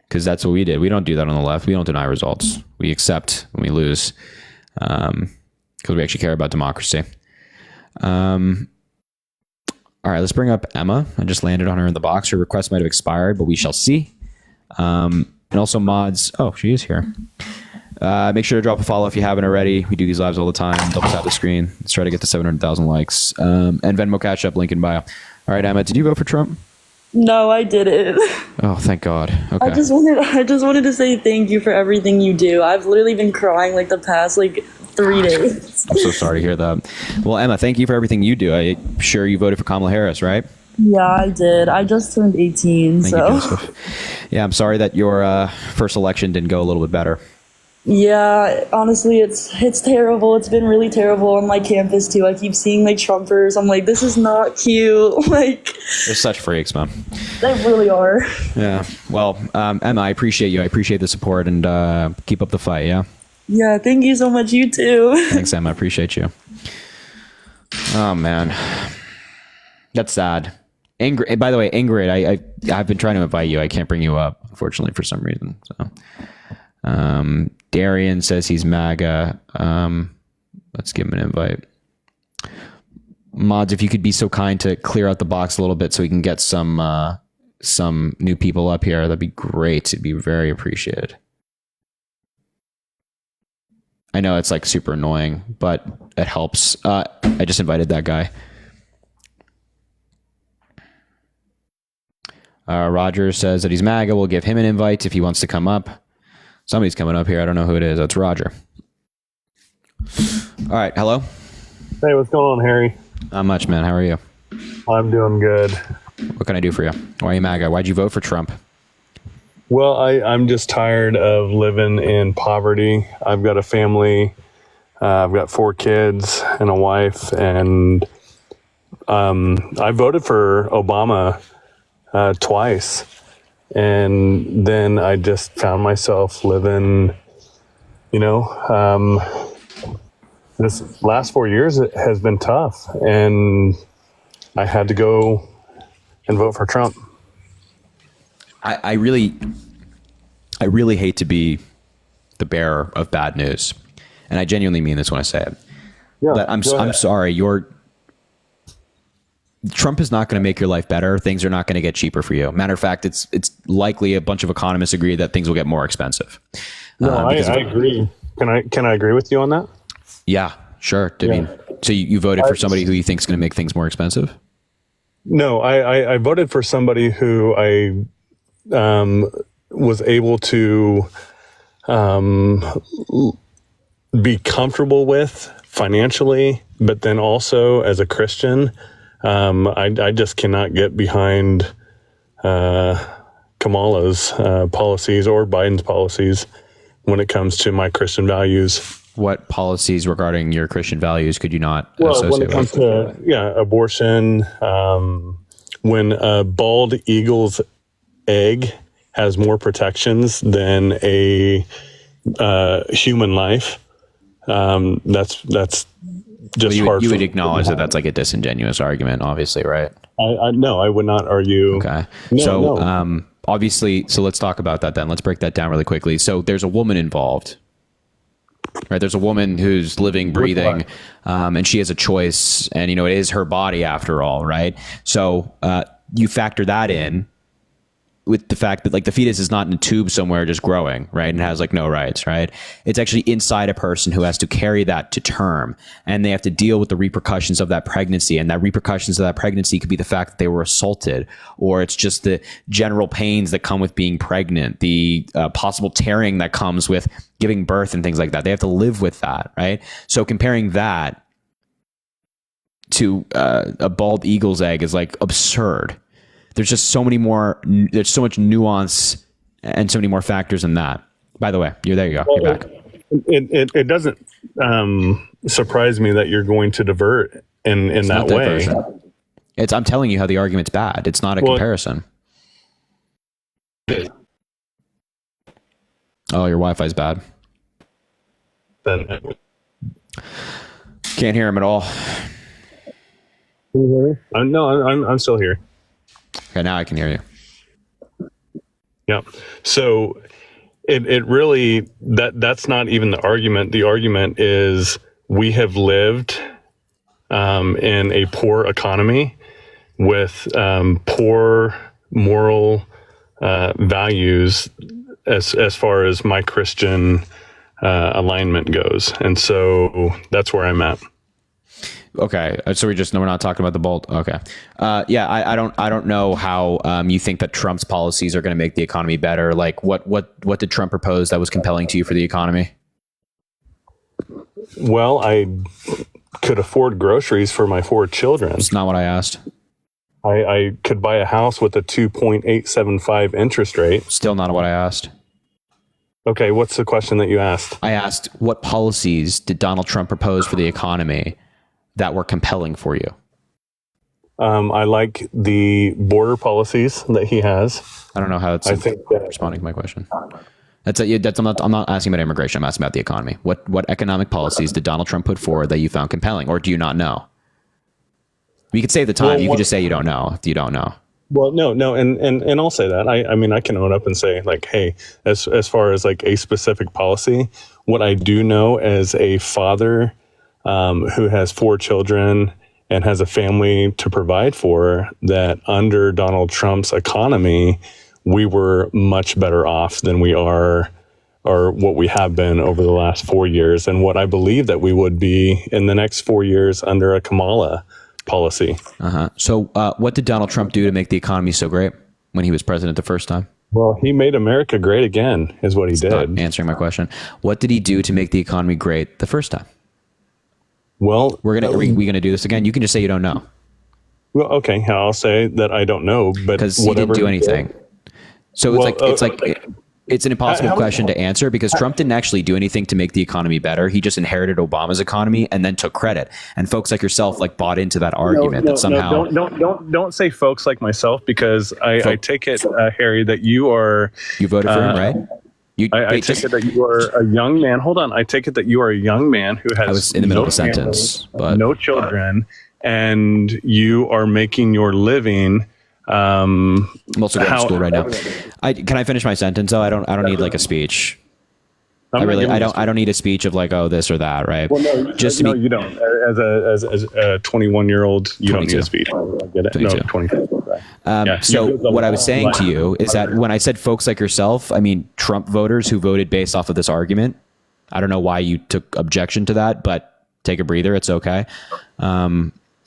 because that's what we did. We don't do that on the left. We don't deny results. We accept when we lose, because we actually care about democracy. All right, let's bring up Emma. I just landed on her in the box. Her request might have expired, but we shall see. And also mods. Oh, she is here. Make sure to drop a follow if you haven't already. We do these lives all the time. Double tap the screen. Let's try to get to 700,000 likes. And Venmo Cash App, link in bio. All right, Emma, did you vote for Trump? No, I didn't. Oh, thank God. Okay. I just wanted to say thank you for everything you do. I've literally been crying like the past 3 days. I'm so sorry to hear that. Well, Emma, thank you for everything you do. I'm sure you voted for Kamala Harris, right? Yeah, I did. I just turned 18, Thank you, Joseph. Yeah, I'm sorry that your first election didn't go a little bit better. Yeah, honestly, it's terrible. It's been really terrible on my campus too. I keep seeing Trumpers. I'm like, this is not cute. They're such freaks, man. They really are. Yeah. Well, Emma, I appreciate you. I appreciate the support, and keep up the fight. Yeah. Yeah. Thank you so much. You too. Thanks, Emma. I appreciate you. Oh man. That's sad. By the way, Ingrid, I've been trying to invite you. I can't bring you up, unfortunately, for some reason. So, Darian says he's MAGA. Let's give him an invite. Mods, if you could be so kind to clear out the box a little bit so we can get some new people up here, that'd be great. It'd be very appreciated. I know it's like super annoying, but it helps. I just invited that guy. Roger says that he's MAGA. We'll give him an invite if he wants to come up. Somebody's coming up here. I don't know who it is. That's Roger. All right. Hello. Hey, what's going on, Harry? Not much, man. How are you? I'm doing good. What can I do for you? Why are you MAGA? Why'd you vote for Trump? Well, I'm just tired of living in poverty. I've got a family. I've got 4 kids and a wife, and I voted for Obama twice, and then I just found myself living, this last 4 years it has been tough, and I had to go and vote for Trump. I really hate to be the bearer of bad news, and I genuinely mean this when I say it. Yeah, but I'm sorry. Trump is not going to make your life better. Things are not going to get cheaper for you. Matter of fact, it's likely a bunch of economists agree that things will get more expensive. No, I agree. Can I agree with you on that? Yeah, sure. I mean, so you voted for somebody who you think is going to make things more expensive? No, I voted for somebody who I was able to be comfortable with financially, but then also as a Christian, I just cannot get behind Kamala's policies or Biden's policies when it comes to my Christian values. What policies regarding your Christian values could you not associate when it comes to abortion, when a bald eagle's egg has more protections than a human life, that's just hard. You would acknowledge that that's like a disingenuous argument, obviously, right? No, I would not argue. Okay. No. Obviously, so let's talk about that then. Let's break that down really quickly. So there's a woman involved, right? There's a woman who's living, breathing, and she has a choice, and it is her body after all, right? So you factor that in with the fact that like the fetus is not in a tube somewhere just growing, right? And has like no rights, right? It's actually inside a person who has to carry that to term, and they have to deal with the repercussions of that pregnancy. And that repercussions of that pregnancy could be the fact that they were assaulted, or it's just the general pains that come with being pregnant, the possible tearing that comes with giving birth and things like that. They have to live with that, right? So comparing that to a bald eagle's egg is like absurd. There's just there's so much nuance and so many more factors in that. By the way, there you go. You're back. It doesn't surprise me that you're going to divert in that way. I'm telling you how the argument's bad. It's not a comparison. Oh, your Wi-Fi's bad. Then can't hear him at all. Can you hear me? No, I'm still here. Okay, now I can hear you. Yeah. So it really, that's not even the argument. The argument is we have lived in a poor economy with poor moral values as far as my Christian alignment goes. And so that's where I'm at. Okay, so we're not talking about the bolt. Okay, I don't know how you think that Trump's policies are going to make the economy better. Like, what did Trump propose that was compelling to you for the economy? Well, I could afford groceries for my 4 children. That's not what I asked. I could buy a house with a 2.875 interest rate. Still not what I asked. Okay, what's the question that you asked? I asked, what policies did Donald Trump propose for the economy that were compelling for you? I like the border policies that he has. I don't know how it's responding to my question. I'm not asking about immigration. I'm asking about the economy. What economic policies did Donald Trump put forward that you found compelling, or do you not know? We could save the time. You can just say you don't know if you don't know. Well, no, and I'll say that. I mean, I can own up and say, like, hey, as far as like a specific policy, what I do know as a father who has 4 children and has a family to provide for, that under Donald Trump's economy, we were much better off than we are, or what we have been over the last 4 years, and what I believe that we would be in the next 4 years under a Kamala policy. So what did Donald Trump do to make the economy so great when he was president the first time? Well, he made America great again, is what he did. Not answering my question. What did he do to make the economy great the first time? Well, are we gonna do this again? You can just say you don't know. Well, okay, I'll say that I don't know, but because he didn't do anything. So it's an impossible question to answer, because Trump didn't actually do anything to make the economy better. He just inherited Obama's economy and then took credit. And folks like yourself bought into that argument that somehow. Don't say folks like myself, because I take it, Harry, that you voted for him, right? I take it that you are a young man. Hold on. I take it that you are a young man who has. I was in the middle of a sentence, but no children, and you are making your living. I'm also going to school right now. Can I finish my sentence though? I don't need like a speech. I don't need a speech of like, oh, this or that, right? Well, no, you don't. As a 21-year-old, you 22. Don't need a speech. I get it. 22. No, 22. So what I was saying to you is that when I said folks like yourself, I mean Trump voters who voted based off of this argument. I don't know why you took objection to that, but take a breather. It's okay.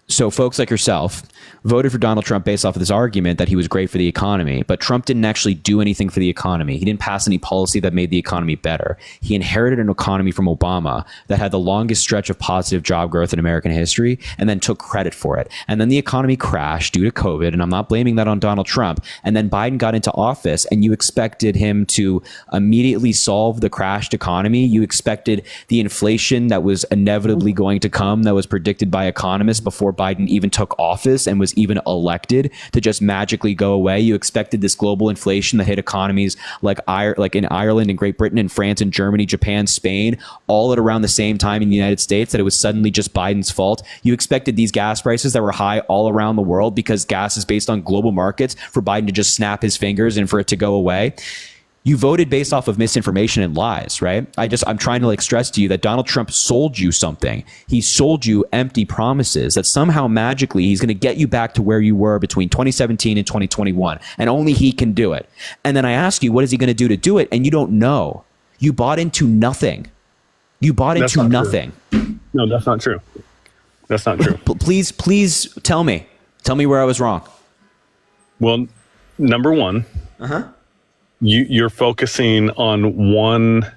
So folks like yourself voted for Donald Trump based off of this argument that he was great for the economy, but Trump didn't actually do anything for the economy. He didn't pass any policy that made the economy better. He inherited an economy from Obama that had the longest stretch of positive job growth in American history, and then took credit for it. And then the economy crashed due to COVID, and I'm not blaming that on Donald Trump. And then Biden got into office, and you expected him to immediately solve the crashed economy. You expected the inflation that was inevitably going to come, that was predicted by economists before Biden even took office and was even elected, to just magically go away. You expected this global inflation that hit economies like in Ireland and Great Britain and France and Germany, Japan, Spain, all at around the same time in the United States, that it was suddenly just Biden's fault. You expected these gas prices that were high all around the world because gas is based on global markets, for Biden to just snap his fingers and for it to go away. You voted based off of misinformation and lies, right? I'm trying to stress to you that Donald Trump sold you something. He sold you empty promises that somehow magically he's going to get you back to where you were between 2017 and 2021. And only he can do it. And then I ask you, what is he going to do it? And you don't know. You bought into nothing. You bought into nothing. No, that's not true. That's not true. Please tell me. Tell me where I was wrong. Well, number one. You're focusing on one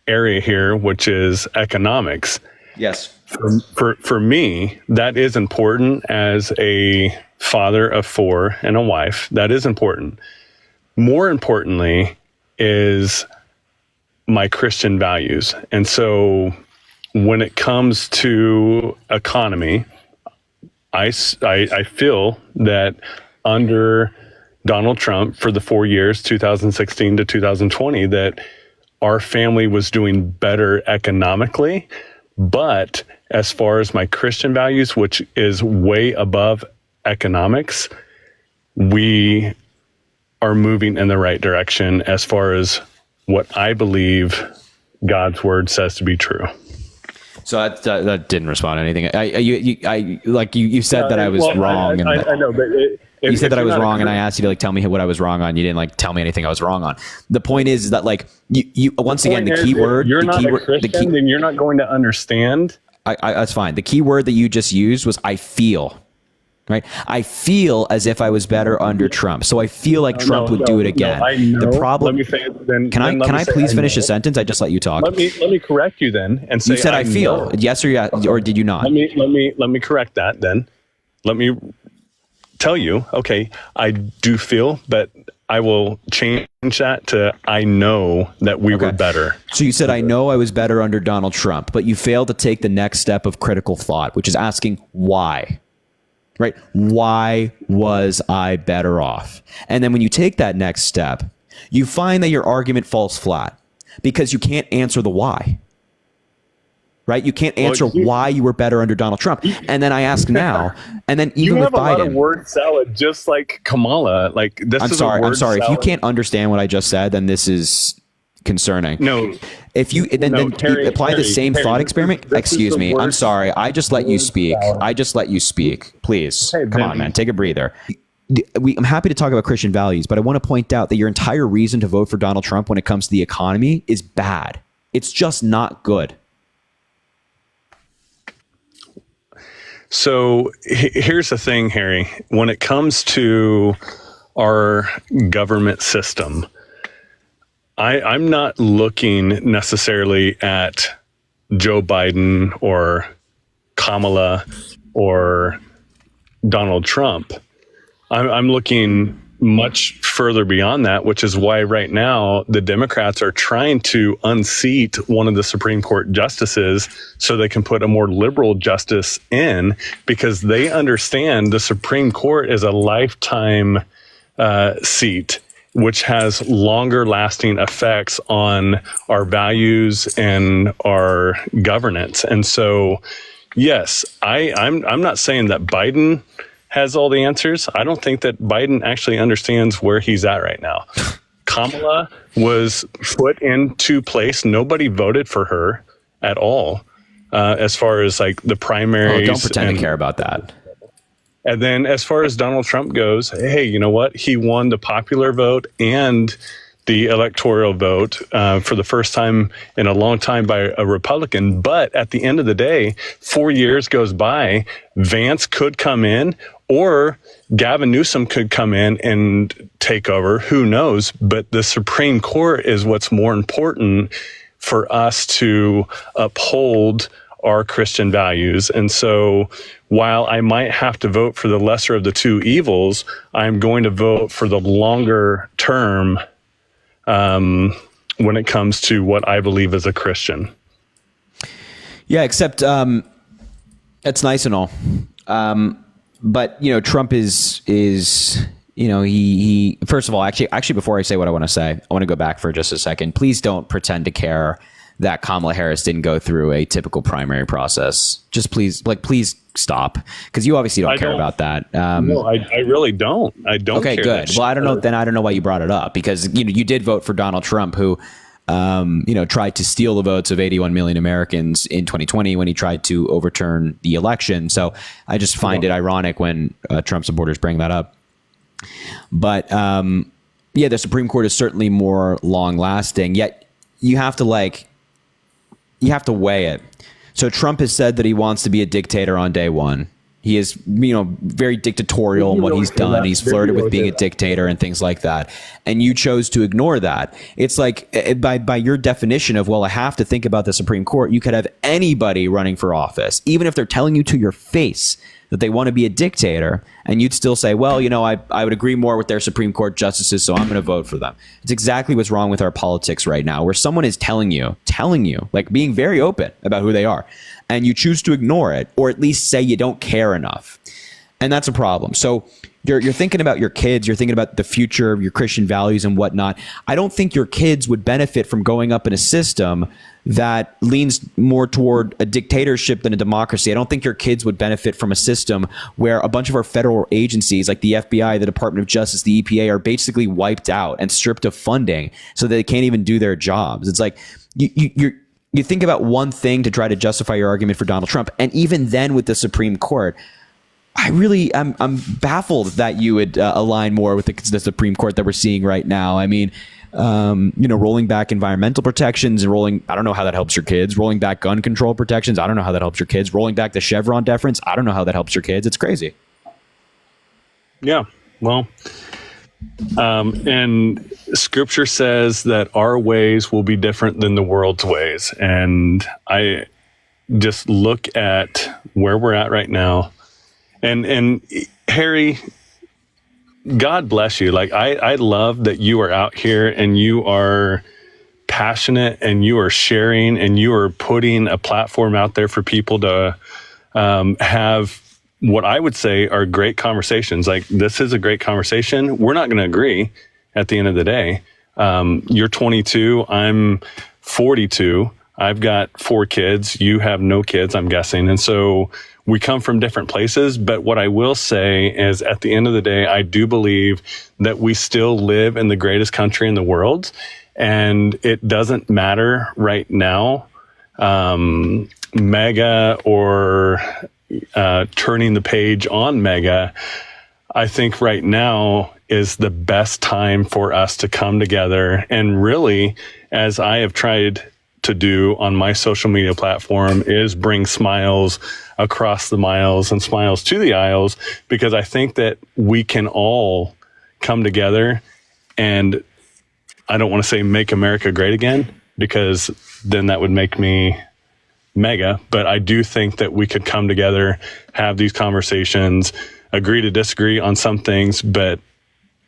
area here, which is economics. Yes. For me, that is important as a father of 4 and a wife. That is important. More importantly is my Christian values. And so when it comes to economy, I feel that under Donald Trump for the 4 years, 2016 to 2020, that our family was doing better economically. But as far as my Christian values, which is way above economics, we are moving in the right direction as far as what I believe God's word says to be true. So that didn't respond to anything. You said that I was wrong. I know, but you said that I was wrong, and I asked you to tell me what I was wrong on. You didn't tell me anything I was wrong on. The point is that you once again, the key word. You're not a Christian, then you're not going to understand. That's fine. The key word that you just used was "I feel." Right? I feel as if I was better under Trump. So I feel like Trump would do it again. The problem. Let me say, then, can I please finish a sentence? I just let you talk. Let me correct you then and say you said I feel. Yes or yes, or did you not? Let me correct that then. Let me tell you. Okay, I do feel, but I will change that to I know that we were better. So you said I know I was better under Donald Trump, but you failed to take the next step of critical thought, which is asking why. Right? Why was I better off? And then when you take that next step, you find that your argument falls flat because you can't answer the why. right? You can't answer why you were better under Donald Trump. And then I ask now, and then even with Biden, you have a lot of word salad, just like Kamala. Like this I'm sorry. If you can't understand what I just said, then this is concerning. No. If you then apply the same thought experiment. Excuse me. I'm sorry. I just let you speak. Please, come on, man. Take a breather. I'm happy to talk about Christian values, but I want to point out that your entire reason to vote for Donald Trump when it comes to the economy is bad. It's just not good. So here's the thing, Harry. When it comes to our government system, I'm not looking necessarily at Joe Biden or Kamala or Donald Trump. I'm looking much further beyond that, which is why right now the Democrats are trying to unseat one of the Supreme Court justices so they can put a more liberal justice in, because they understand the Supreme Court is a lifetime seat, which has longer lasting effects on our values and our governance. And so, yes, I'm not saying that Biden has all the answers. I don't think that Biden actually understands where he's at right now. Kamala was put into place. Nobody voted for her at all, as far as like the primaries. Don't pretend to care about that. And then as far as Donald Trump goes, hey, you know what? He won the popular vote and the electoral vote for the first time in a long time by a Republican. But at the end of the day, 4 years goes by, Vance could come in or Gavin Newsom could come in and take over. Who knows? But the Supreme Court is what's more important for us to uphold our Christian values. And so while I might have to vote for the lesser of the two evils, I'm going to vote for the longer term when it comes to what I believe as a Christian. Yeah, except that's nice and all. But, you know, Trump is you know, he first of all, actually, before I say what I want to say, I want to go back for just a second. Please don't pretend to care that Kamala Harris didn't go through a typical primary process. Just please stop, because you obviously don't care about that. No, I really don't. I don't. Okay, care good. Well, I don't know. Then I don't know why you brought it up, because you know you did vote for Donald Trump, who you know tried to steal the votes of 81 million Americans in 2020 when he tried to overturn the election. So I just find it ironic when Trump supporters bring that up. But yeah, the Supreme Court is certainly more long lasting. Yet you have to weigh it. So Trump has said that he wants to be a dictator on day one. He is, you know, very dictatorial in what he's done. He's flirted with being a dictator and things like that. And you chose to ignore that. It's like, by your definition of, well, I have to think about the Supreme Court, you could have anybody running for office, even if they're telling you to your face that they want to be a dictator, and you'd still say, well, you know, I would agree more with their Supreme Court justices, so I'm going to vote for them. It's exactly what's wrong with our politics right now, where someone is telling you, like being very open about who they are, and you choose to ignore it, or at least say you don't care enough. And that's a problem. So you're thinking about your kids, you're thinking about the future of your Christian values and whatnot. I don't think your kids would benefit from growing up in a system that leans more toward a dictatorship than a democracy. I don't think your kids would benefit from a system where a bunch of our federal agencies like the FBI, the Department of Justice, the EPA are basically wiped out and stripped of funding so that they can't even do their jobs. It's like you think about one thing to try to justify your argument for Donald Trump. And even then with the Supreme Court, I'm baffled that you would align more with the Supreme Court that we're seeing right now. I mean, you know, rolling back environmental protections and I don't know how that helps your kids. Rolling back gun control protections, I don't know how that helps your kids. Rolling back the Chevron deference, I don't know how that helps your kids. It's crazy. Yeah, well, and Scripture says that our ways will be different than the world's ways. And I just look at where we're at right now. And Harry, God bless you. Like, I love that you are out here and you are passionate and you are sharing and you are putting a platform out there for people to have what I would say are great conversations. Like, this is a great conversation. We're not going to agree at the end of the day. You're 22. I'm 42. I've got 4 kids. You have no kids, I'm guessing. And so we come from different places. But what I will say is at the end of the day, I do believe that we still live in the greatest country in the world. And it doesn't matter right now, MAGA or turning the page on MAGA. I think right now is the best time for us to come together and really, as I have tried to do on my social media platform, is bring smiles across the miles and smiles to the aisles, because I think that we can all come together and, I don't want to say make America great again, because then that would make me MAGA, but I do think that we could come together, have these conversations, agree to disagree on some things, but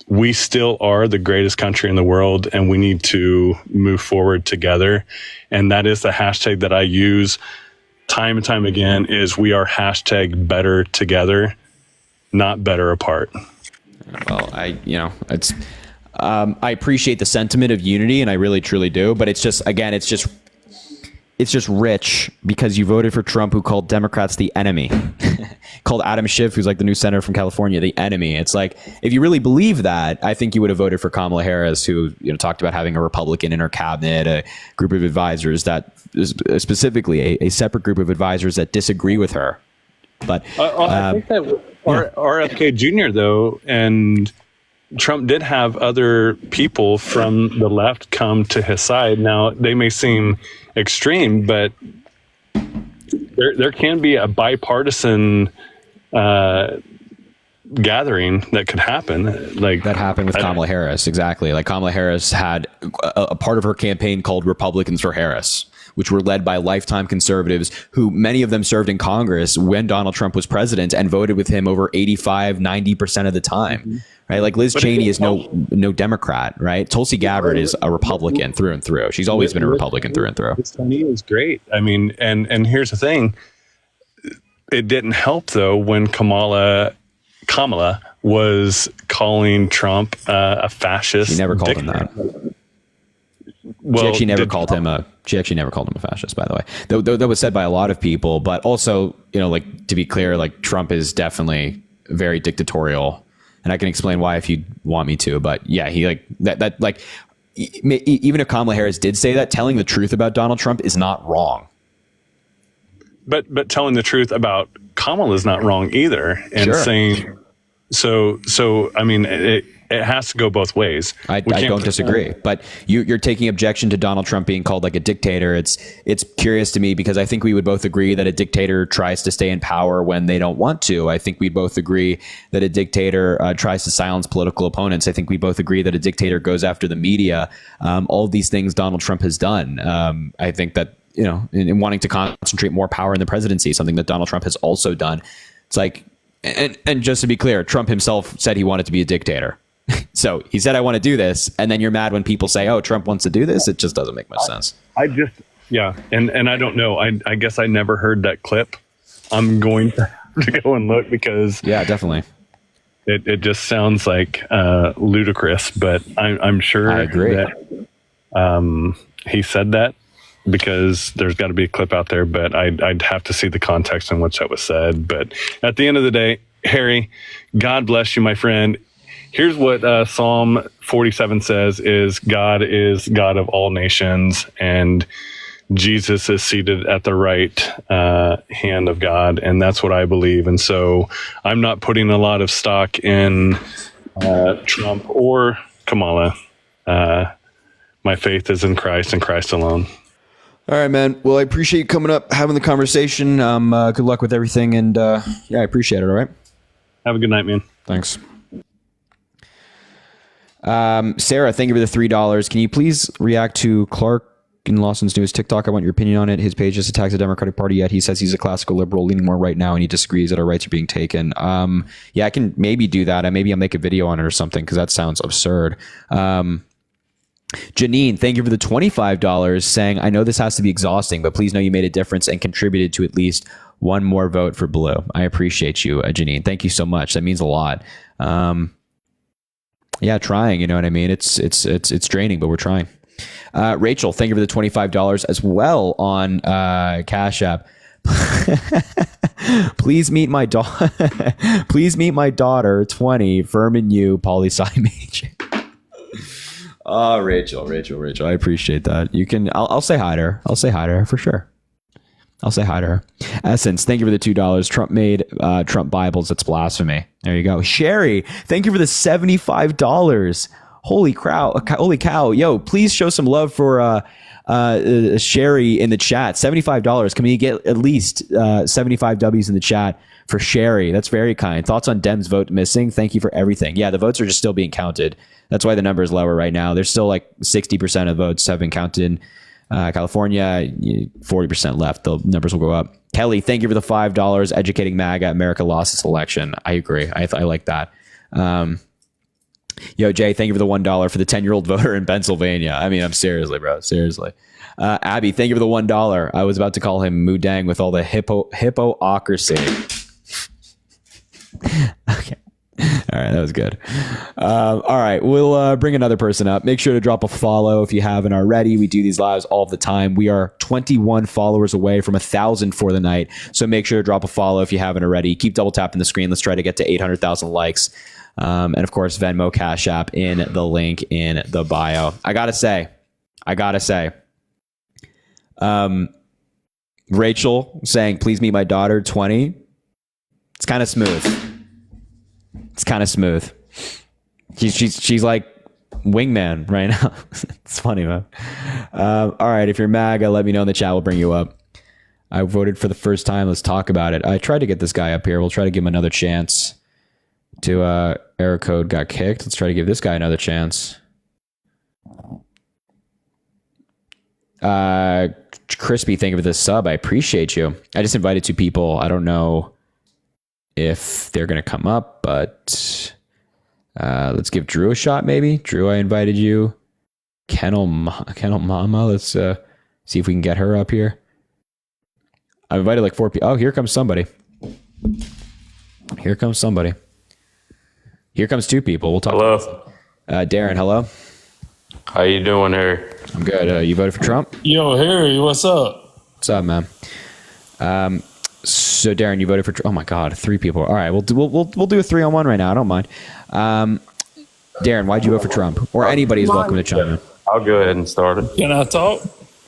we still are the greatest country in the world, and we need to move forward together. And that is the hashtag that I use time and time again, is we are hashtag better together, not better apart. Well, it's, I appreciate the sentiment of unity, and I really truly do, but it's just, again, it's just rich because you voted for Trump, who called Democrats the enemy, called Adam Schiff, who's like the new senator from California, the enemy. It's like, if you really believe that, I think you would have voted for Kamala Harris, who, talked about having a Republican in her cabinet, a group of advisors that is specifically a separate group of advisors that disagree with her. But I think that RFK Jr. though, and Trump did have other people from the left come to his side. Now, they may seem extreme, but there can be a bipartisan gathering that could happen. Like that happened with Kamala Harris. Exactly. Like Kamala Harris had a part of her campaign called Republicans for Harris, which were led by lifetime conservatives who many of them served in Congress when Donald Trump was president and voted with him over 85-90% of the time. Mm-hmm. Right. Like Liz Cheney is no Democrat. Right. Tulsi Gabbard is a Republican through and through. She's always been a Republican through and through. Liz Cheney is great. I mean, and here's the thing. It didn't help, though, when Kamala was calling Trump a fascist. She never called him that. Well, she actually never called him a fascist, by the way. Though that was said by a lot of people, but also, like, to be clear, like, Trump is definitely very dictatorial. And I can explain why if you want me to, but yeah, he like that like, even if Kamala Harris did say that, telling the truth about Donald Trump is not wrong. But telling the truth about Kamala is not wrong either. And sure. Saying, so I mean, it has to go both ways. I don't disagree, but you're taking objection to Donald Trump being called like a dictator. It's curious to me because I think we would both agree that a dictator tries to stay in power when they don't want to. I think we both agree that a dictator tries to silence political opponents. I think we both agree that a dictator goes after the media. All of these things Donald Trump has done. I think that, in wanting to concentrate more power in the presidency, something that Donald Trump has also done. It's like, and just to be clear, Trump himself said he wanted to be a dictator. So he said, I want to do this. And then you're mad when people say, oh, Trump wants to do this. It just doesn't make much sense. Yeah. And I don't know. I guess I never heard that clip. I'm going to have to go and look because yeah, definitely. It just sounds like ludicrous, but I'm sure I agree that he said that because there's got to be a clip out there, but I'd have to see the context in which that was said. But at the end of the day, Harry, God bless you, my friend. Here's what Psalm 47 says is God of all nations, and Jesus is seated at the right hand of God, and that's what I believe. And so I'm not putting a lot of stock in Trump or Kamala. My faith is in Christ and Christ alone. All right, man. Well, I appreciate you coming up, having the conversation. Good luck with everything, and yeah, I appreciate it. All right. Have a good night, man. Thanks. Sarah, thank you for the $3. Can you please react to Clark in Lawson's newest TikTok? I want your opinion on it. His page just attacks the Democratic Party, yet he says he's a classical liberal, leaning more right now, and he disagrees that our rights are being taken. Yeah, I can maybe do that. Maybe I'll make a video on it or something because that sounds absurd. Janine, thank you for the $25, saying, I know this has to be exhausting, but please know you made a difference and contributed to at least one more vote for blue. I appreciate you, Janine. Thank you so much. That means a lot. Yeah, trying, you know what I mean? It's draining, but we're trying. Rachel, thank you for the $25 as well on Cash App. Please meet my daughter. Please meet my daughter, 20, Furman U, poli-sci major. Oh, Rachel. I appreciate that. You can. I'll say hi to her. I'll say hi to her for sure. I'll say hi to her. Essence, thank you for the $2. Trump made Trump Bibles. That's blasphemy. There you go. Sherry, thank you for the $75. Holy cow. Yo, please show some love for Sherry in the chat. $75. Can we get at least 75 W's in the chat for Sherry? That's very kind. Thoughts on Dems vote missing? Thank you for everything. Yeah, the votes are just still being counted. That's why the number is lower right now. There's still like 60% of votes have been counted in California, 40% left. The numbers will go up. Kelly, thank you for the $5. Educating MAGA. America lost this election. I agree. I like that. Yo, Jay, thank you for the $1 for the 10-year-old voter in Pennsylvania. I mean, I'm seriously, bro. Seriously. Abby, thank you for the $1. I was about to call him Mudang with all the hypocrisy. Okay. All right, that was good. All right, we'll bring another person up. Make sure to drop a follow if you haven't already. We do these lives all the time. We are 21 followers away from 1,000 for the night. So make sure to drop a follow if you haven't already. Keep double tapping the screen. Let's try to get to 800,000 likes. And of course, Venmo, Cash App in the link in the bio. I gotta say, Rachel saying, please meet my daughter, 20. It's kind of smooth. She's like wingman right now. It's funny, man. All right, if you're MAGA, let me know in the chat. We'll bring you up. I voted for the first time. Let's talk about it. I tried to get this guy up here. We'll try to give him another chance. Error code got kicked. Let's try to give this guy another chance. Crispy, thank you for the sub. I appreciate you. I just invited 2 people. I don't know if they're going to come up, but let's give Drew a shot, maybe. Drew, I invited you. Kennel Mama, let's see if we can get her up here. I invited like 4 people. Oh, here comes somebody. Here comes 2 people. We'll talk. Hello. Darren, hello. How you doing, Harry? I'm good. You voted for Trump? Yo, Harry, what's up? What's up, man? So Darren, you voted for? Oh my God, 3 people. All right, we'll do a 3-on-1 right now. I don't mind. Darren, why'd you vote for Trump? Or anybody is welcome to chime in. I'll go ahead and start it. Can I talk?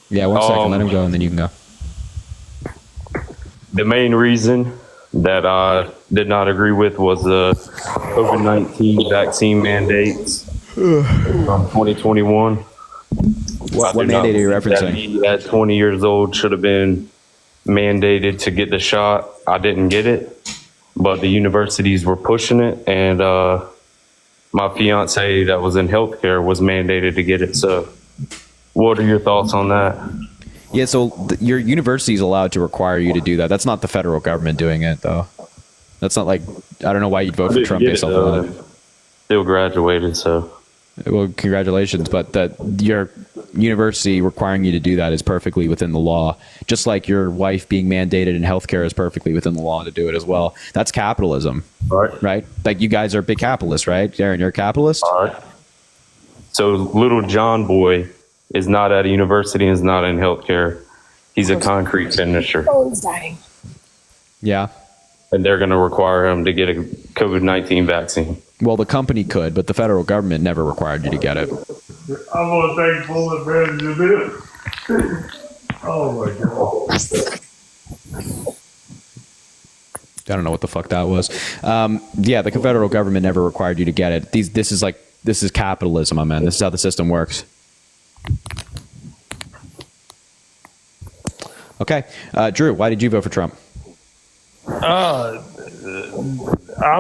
Yeah, 1 second. Let him go, and then you can go. The main reason that I did not agree with was the COVID-19 vaccine mandates from 2021. What mandate are you referencing? He, at 20 years old, should have been mandated to get the shot. I didn't get it, but the universities were pushing it, and my fiance that was in healthcare was mandated to get it. So what are your thoughts on that? Yeah, so your university is allowed to require you to do that. That's not the federal government doing it, though. That's not like, I don't know why you'd vote for Trump based off of that. Still graduated, so. Well, congratulations, but that your university requiring you to do that is perfectly within the law. Just like your wife being mandated in healthcare is perfectly within the law to do it as well. That's capitalism, right? Like you guys are big capitalists, right? Darren, you're a capitalist? All right. So little John boy is not at a university and is not in healthcare. He's a concrete finisher. Oh, he's dying. Yeah. And they're going to require him to get a COVID-19 vaccine. Well, the company could, but the federal government never required you to get it. I'm going to thank Bullet Man in a minute. Oh, my God. I don't know what the fuck that was. Yeah, the federal government never required you to get it. This is capitalism, my man. This is how the system works. Okay. Drew, why did you vote for Trump? I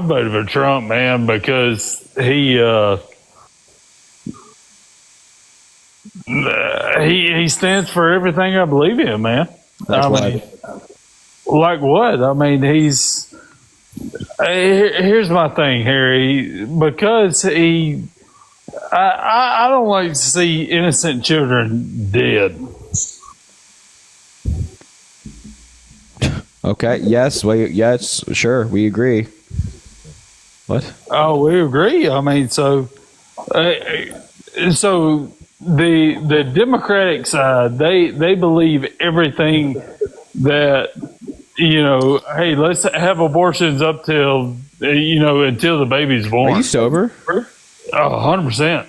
voted for Trump, man, because he stands for everything I believe in, man. Like what? I mean, here's my thing, Harry, because I don't like to see innocent children dead. Okay. Yes. Well, yes. Sure. We agree. What? Oh, we agree. I mean, so the Democratic side, they believe everything that, hey, let's have abortions up till, until the baby's born. Are you sober? 100%.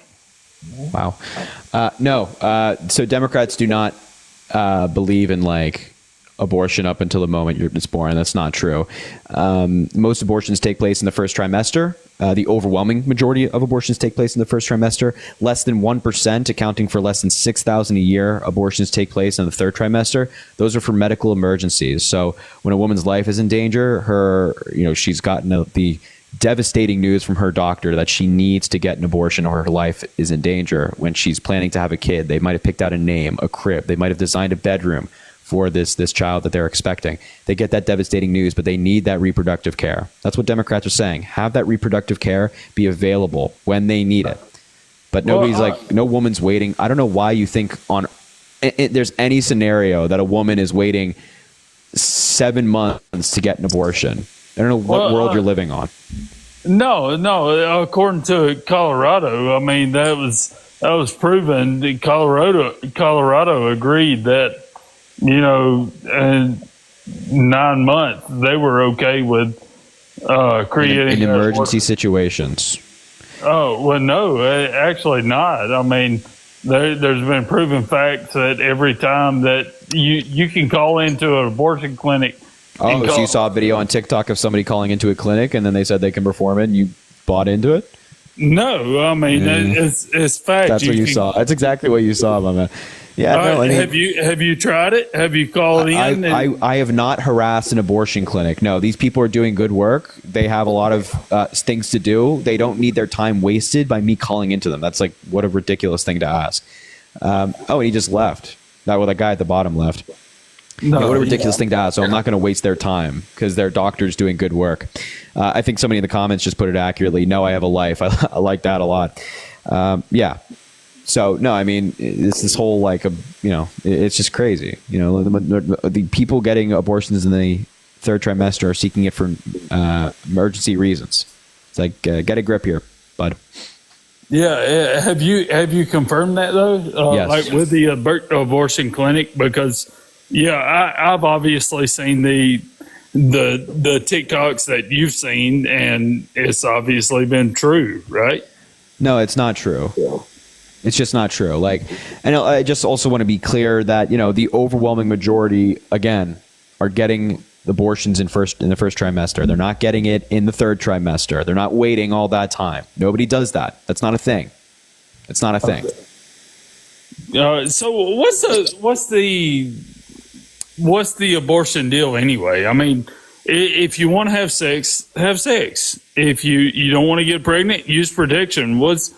Wow. No. So Democrats do not believe in abortion up until the moment it's born. That's not true. Most abortions take place in the first trimester. The overwhelming majority of abortions take place in the first trimester. Less than 1%, accounting for less than 6,000 a year, abortions take place in the third trimester. Those are for medical emergencies. So when a woman's life is in danger, she's gotten the devastating news from her doctor that she needs to get an abortion or her life is in danger. When she's planning to have a kid, they might have picked out a name, a crib. They might have designed a bedroom for this child that they're expecting. They get that devastating news, but they need that reproductive care. That's what Democrats are saying. Have that reproductive care be available when they need it. But nobody's no woman's waiting. I don't know why you think there's any scenario that a woman is waiting 7 months to get an abortion. I don't know what world you're living on. No. According to Colorado, I mean, that was proven. Colorado agreed that, in 9 months, they were okay with creating in emergency situations. Oh, well, no, actually not. I mean, there's been proven facts that every time that you can call into an abortion clinic. Oh, so you saw a video on TikTok of somebody calling into a clinic and then they said they can perform it and you bought into it? No, I mean, it's fact. That's what you saw. That's exactly what you saw, my man. Yeah, no, I mean, have you tried it? Have you called in? I have not harassed an abortion clinic. No, these people are doing good work. They have a lot of things to do. They don't need their time wasted by me calling into them. That's what a ridiculous thing to ask. And he just left. That guy at the bottom left. No, what a ridiculous thing to ask. So I'm not going to waste their time because their doctor's doing good work. I think somebody in the comments just put it accurately. No, I have a life. I like that a lot. Yeah. So, no, I mean, it's this whole it's just crazy. The people getting abortions in the third trimester are seeking it for emergency reasons. It's get a grip here, bud. Yeah. Have you confirmed that, though? Yes. With the abortion clinic? Because, I've obviously seen the TikToks that you've seen, and it's obviously been true, right? No, it's not true. It's just not true. And I just also want to be clear that, the overwhelming majority, again, are getting abortions in the first trimester. They're not getting it in the third trimester. They're not waiting all that time. Nobody does that. That's not a thing. It's not a thing. So what's the abortion deal anyway? I mean, if you want to have sex, have sex. If you don't want to get pregnant, use protection. What's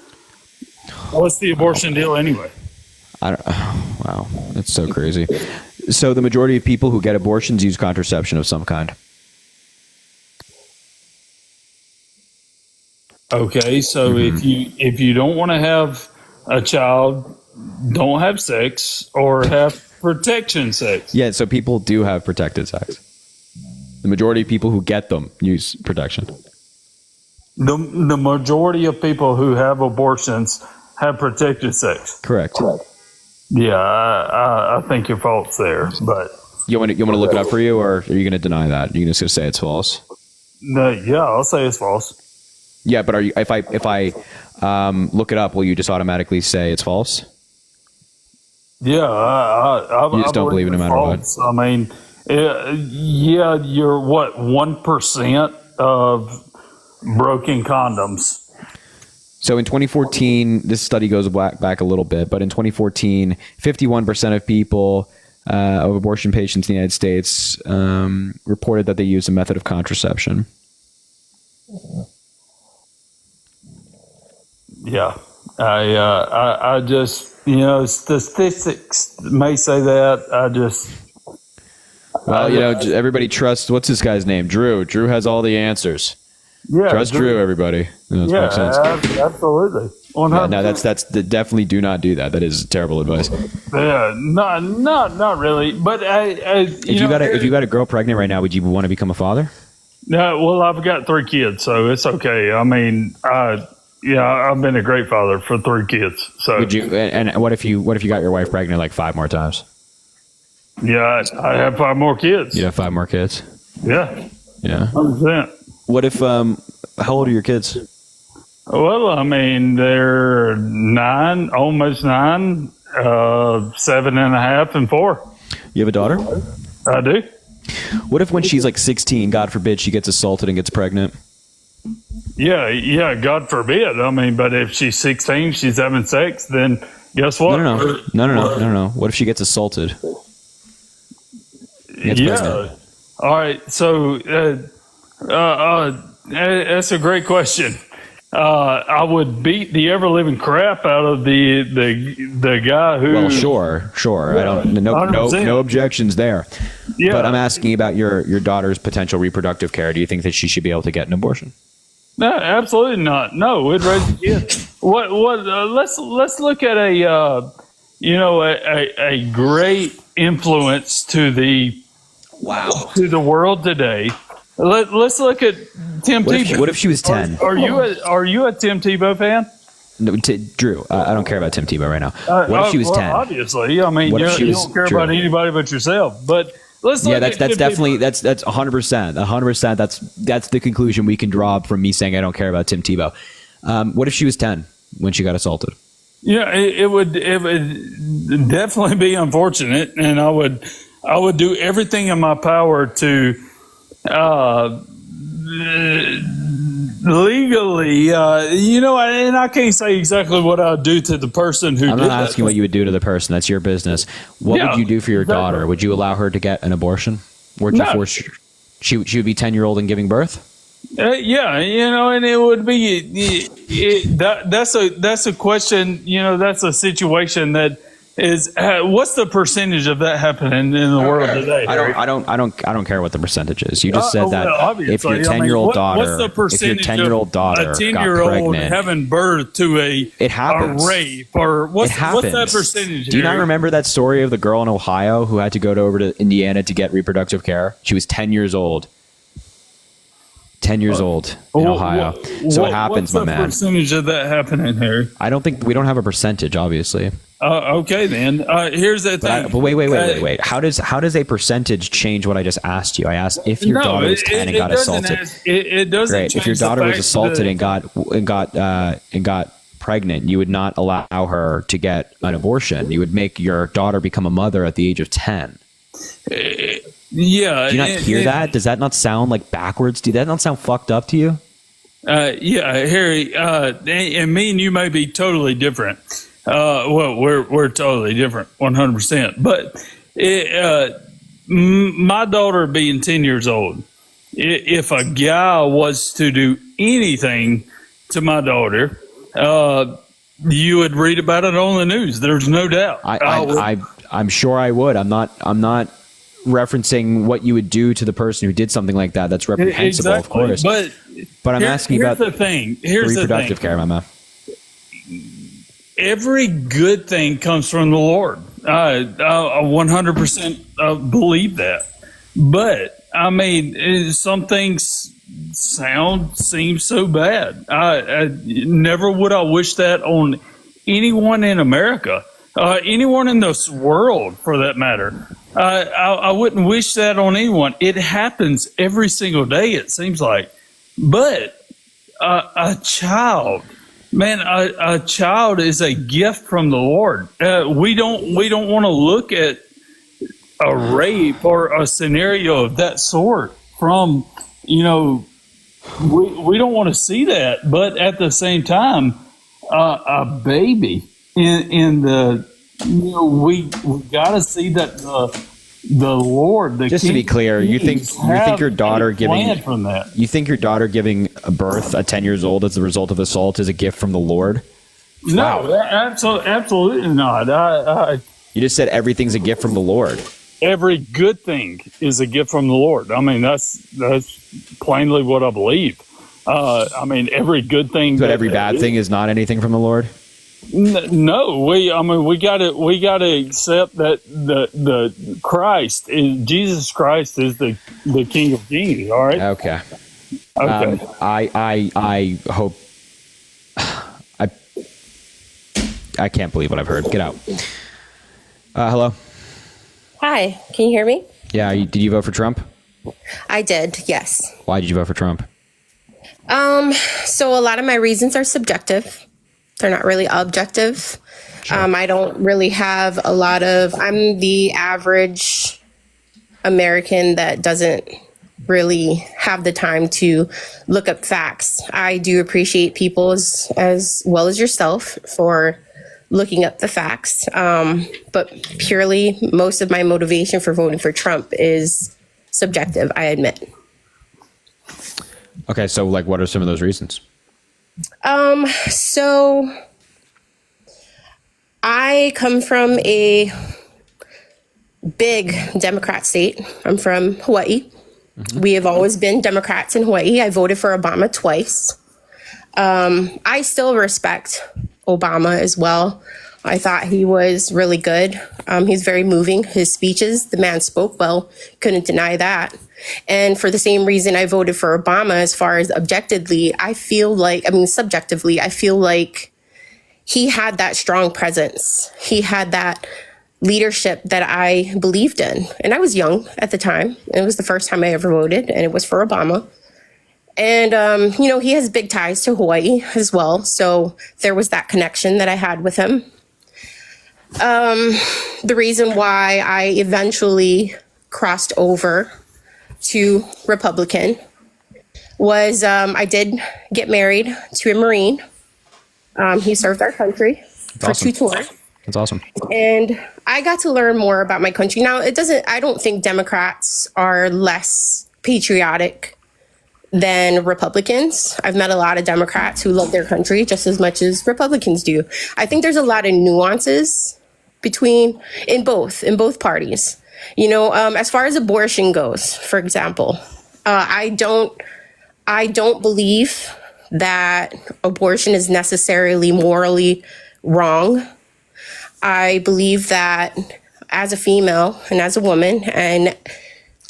the abortion deal anyway? Wow, that's so crazy. So the majority of people who get abortions use contraception of some kind. Okay, so if you don't want to have a child, don't have sex or have protection sex. Yeah, so people do have protected sex. The majority of people who get them use protection. The majority of people who have abortions have protected sex. Correct. Yeah, I think you're false there, but you want to look it up for you, or are you going to deny that? Are you just going to say it's false? No, yeah, I'll say it's false. Yeah, but if I look it up, will you just automatically say it's false? Yeah, I you just don't believe it no matter false. What. I mean, yeah, you're 1% of broken condoms. So in 2014, this study goes back a little bit, but in 2014, 51% of people of abortion patients in the United States reported that they used a method of contraception. Yeah, I just, statistics may say that. Everybody trusts, what's this guy's name? Drew. Drew has all the answers. Yeah, trust Drew, everybody. That makes sense. Absolutely. Yeah, no, that's definitely do not do that. That is terrible advice. Yeah, not really. But if you got a girl pregnant right now, would you want to become a father? No, well, I've got 3 kids, so it's okay. I mean, I've been a great father for 3 kids. So Would you? And what if you got your wife pregnant like 5 more times? Yeah, I have 5 more kids. You have 5 more kids. Yeah. Yeah. 100%. What if? How old are your kids? Well, I mean, they're 9, almost 9, 7.5, and 4. You have a daughter? I do. What if when she's like 16, God forbid, she gets assaulted and gets pregnant? Yeah, God forbid. I mean, but if she's 16, she's having sex, then guess what? No. What if she gets assaulted? Gets pregnant? All right. So that's a great question. I would beat the ever living crap out of the guy who. Well, sure. I don't. No objections there. Yeah. But I'm asking about your daughter's potential reproductive care. Do you think that she should be able to get an abortion? No, absolutely not. No, we'd raise a kid. What? Let's look at a great influence to the world today. Let's look at Tim Tebow. What if she was 10? Are you a Tim Tebow fan? No, Drew, I don't care about Tim Tebow right now. What if she was 10? Obviously, I mean, you don't care about anybody but yourself. But let's look that's definitely 100%. 100%. That's the conclusion we can draw from me saying I don't care about Tim Tebow. What if she was 10 when she got assaulted? Yeah, it would definitely be unfortunate, and I would do everything in my power to legally, and I can't say exactly what I'd do to the person who. I'm not asking what you would do to the person. That's your business. What would you do for your daughter? Would you allow her to get an abortion? Would you force? She would be 10-year-old and giving birth. And it would be that's a question. That's a situation that is. What's the percentage of that happening in the world today? I don't care what the percentage is. You just said that if your 10-year-old daughter, what's the percentage of a 10-year-old having birth to a rape or what's that percentage? Do you not remember that story of the girl in Ohio who had to go over to Indiana to get reproductive care? She was 10 years old. 10 years old in Ohio. So it happens, my man. What's the percentage of that happening, Harry? I don't think we don't have a percentage, obviously. Okay, then. Here's the thing. But wait. How does a percentage change what I just asked you? I asked if your daughter was 10 and got assaulted. It doesn't. Great. If your daughter was assaulted and got pregnant, you would not allow her to get an abortion. You would make your daughter become a mother at the age of 10. Yeah. Do you not hear that? Does that not sound like backwards? Does that not sound fucked up to you? Harry, and me and you may be totally different. Well, we're totally different, 100%. But my daughter being 10 years old, if a guy was to do anything to my daughter, you would read about it on the news. There's no doubt. I'm sure I would. I'm not referencing what you would do to the person who did something like that. That's reprehensible, of course. But I'm asking about the thing. Here's reproductive care, Mama. Every good thing comes from the Lord. I 100% believe that. But I mean, some things seem so bad. I never would I wish that on anyone in America, anyone in this world, for that matter. I wouldn't wish that on anyone. It happens every single day, it seems like. But a child, man, a child is a gift from the Lord. We don't want to look at a rape or a scenario of that sort from, we don't want to see that. But at the same time, a baby in the, we got to see that the Lord, the just to be clear, you think your daughter giving a birth at 10 years old as a result of assault is a gift from the Lord? No, absolutely not. You just said everything's a gift from the Lord. Every good thing is a gift from the Lord. I mean, that's plainly what I believe. I mean, every good thing. But every bad thing is not anything from the Lord? No, we gotta accept that the Christ is Jesus Christ is the King of Kings. All right. Okay. I hope I can't believe what I've heard. Get out. Hello. Hi, can you hear me? Yeah. Did you vote for Trump? I did, yes. Why did you vote for Trump? So a lot of my reasons are subjective. They're not really objective. Sure. I don't really have I'm the average American that doesn't really have the time to look up facts. I do appreciate people as well as yourself for looking up the facts. But purely, most of my motivation for voting for Trump is subjective, I admit. Okay, so like, what are some of those reasons? So I come from a big Democrat state. I'm from Hawaii. Mm-hmm. We have always been Democrats in Hawaii. I voted for Obama twice. I still respect Obama as well. I thought he was really good. He's very moving. His speeches, the man spoke well, couldn't deny that. And for the same reason I voted for Obama, as far as subjectively, I feel like he had that strong presence. He had that leadership that I believed in. And I was young at the time. It was the first time I ever voted, and it was for Obama. And, he has big ties to Hawaii as well. So there was that connection that I had with him. The reason why I eventually crossed over to Republican was I did get married to a Marine. He served our country for 2 tours. That's awesome. And I got to learn more about my country. Now, I don't think Democrats are less patriotic than Republicans. I've met a lot of Democrats who love their country just as much as Republicans do. I think there's a lot of nuances in both parties. As far as abortion goes, for example, I don't believe that abortion is necessarily morally wrong. I believe that as a female and as a woman, and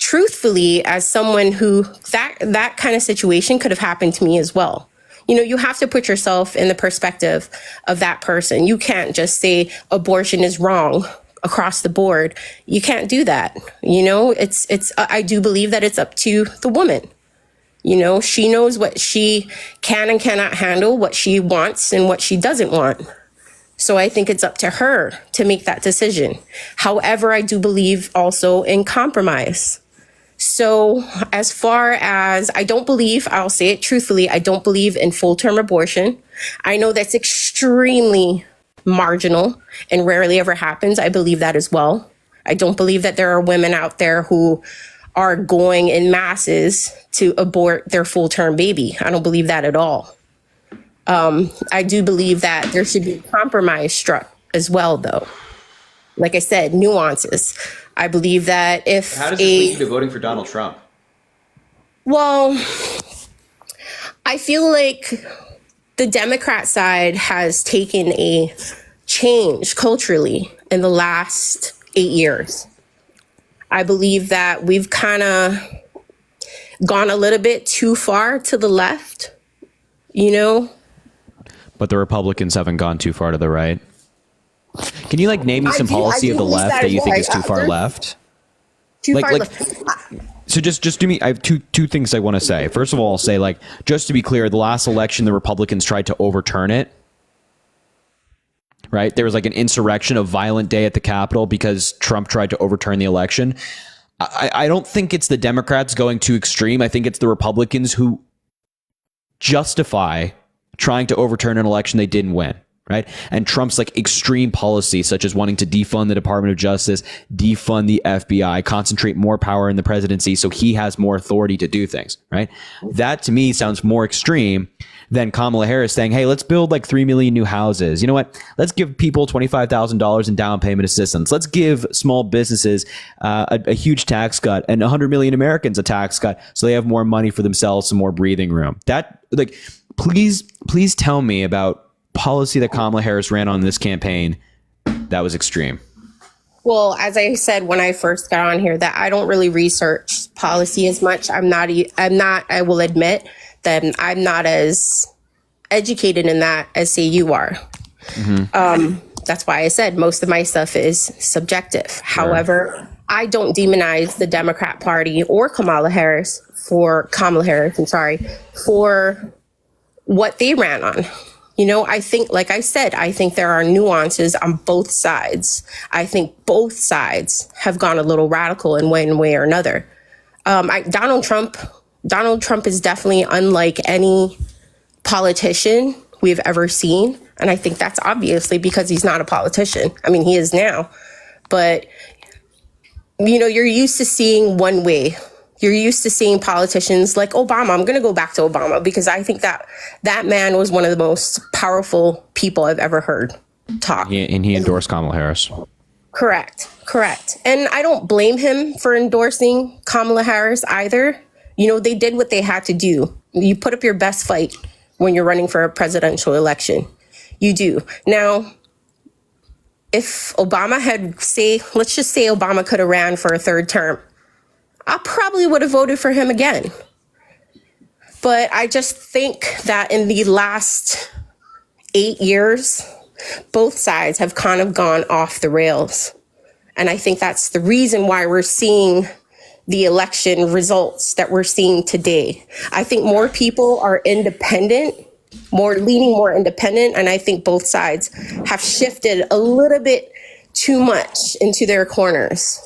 truthfully, as someone who that kind of situation could have happened to me as well. You have to put yourself in the perspective of that person. You can't just say abortion is wrong across the board. You can't do that. I do believe that it's up to the woman. She knows what she can and cannot handle, what she wants and what she doesn't want. So I think it's up to her to make that decision. However, I do believe also in compromise. So as far as I'll say it truthfully, I don't believe in full-term abortion. I know that's extremely marginal and rarely ever happens. I believe that as well. I don't believe that there are women out there who are going in masses to abort their full-term baby. I don't believe that at all. I do believe that there should be compromise struck as well, though. Like I said, nuances. I believe that if how does this lead you to voting for Donald Trump? Well, I feel like the Democrat side has taken a change culturally in the last 8 years. I believe that we've kind of gone a little bit too far to the left, But the Republicans haven't gone too far to the right. Can you name me some policy of the left that you think is too far left? Too far left. So just do me. I have two things I want to say. First of all, I'll say just to be clear, the last election, the Republicans tried to overturn it. Right? There was an insurrection, a violent day at the Capitol because Trump tried to overturn the election. I don't think it's the Democrats going too extreme. I think it's the Republicans who justify trying to overturn an election they didn't win. Right. And Trump's extreme policies, such as wanting to defund the Department of Justice, defund the FBI, concentrate more power in the presidency so he has more authority to do things. Right. That to me sounds more extreme than Kamala Harris saying, hey, let's build 3 million new houses. You know what? Let's give people $25,000 in down payment assistance. Let's give small businesses a huge tax cut and 100 million Americans a tax cut so they have more money for themselves, some more breathing room. Please tell me about policy that Kamala Harris ran on this campaign that was extreme. Well, as I said when I first got on here, that I don't really research policy as much. I will admit that I'm not as educated in that as say you are. That's why I said most of my stuff is subjective. However, I don't demonize the Democrat Party or Kamala Harris, for what they ran on. You know, I think, like I said, I think there are nuances on both sides. I think both sides have gone a little radical in one way or another. Donald Trump is definitely unlike any politician we've ever seen. And I think that's obviously because he's not a politician. I mean, he is now. But, you know, you're used to seeing one way. You're used to seeing politicians like Obama. I'm going to go back to Obama because I think that man was one of the most powerful people I've ever heard talk. And he endorsed Kamala Harris. Correct. And I don't blame him for endorsing Kamala Harris either. You know, they did what they had to do. You put up your best fight when you're running for a presidential election. You do. Now, if Obama let's just say Obama could have ran for a third term, I probably would have voted for him again. But I just think that in the last 8 years, both sides have kind of gone off the rails. And I think that's the reason why we're seeing the election results that we're seeing today. I think more people are leaning more independent. And I think both sides have shifted a little bit too much into their corners.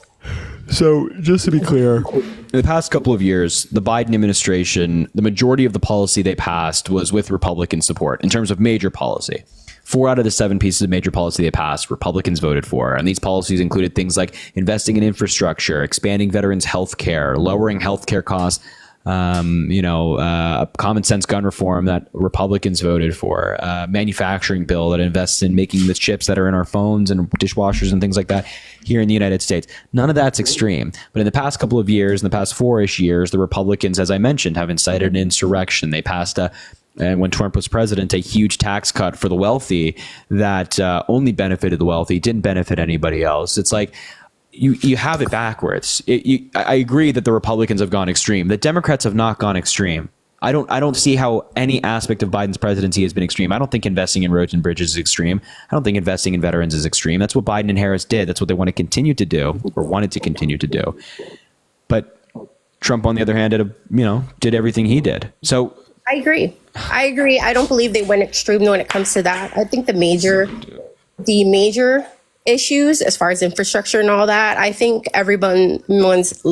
So just to be clear, in the past couple of years, the Biden administration, the majority of the policy they passed was with Republican support in terms of major policy. 4 out of the 7 pieces of major policy they passed, Republicans voted for. And these policies included things like investing in infrastructure, expanding veterans' health care, lowering health care costs, common sense gun reform that Republicans voted for, manufacturing bill that invests in making the chips that are in our phones and dishwashers and things like that here in the United States. None of that's extreme. But in the past couple of years, in the past 4-ish years, the Republicans, as I mentioned, have incited an insurrection. They passed and when Trump was president, a huge tax cut for the wealthy that only benefited the wealthy, didn't benefit anybody else. It's like, you have it backwards. I agree that the Republicans have gone extreme. The Democrats have not gone extreme. I don't see how any aspect of Biden's presidency has been extreme. I don't think investing in roads and bridges is extreme. I don't think investing in veterans is extreme. That's what Biden and Harris did. That's what they want to continue to do, or wanted to continue to do. But Trump, on the other hand, did everything he did. So I agree. I don't believe they went extreme when it comes to that. I think the major issues as far as infrastructure and all that, I think everyone's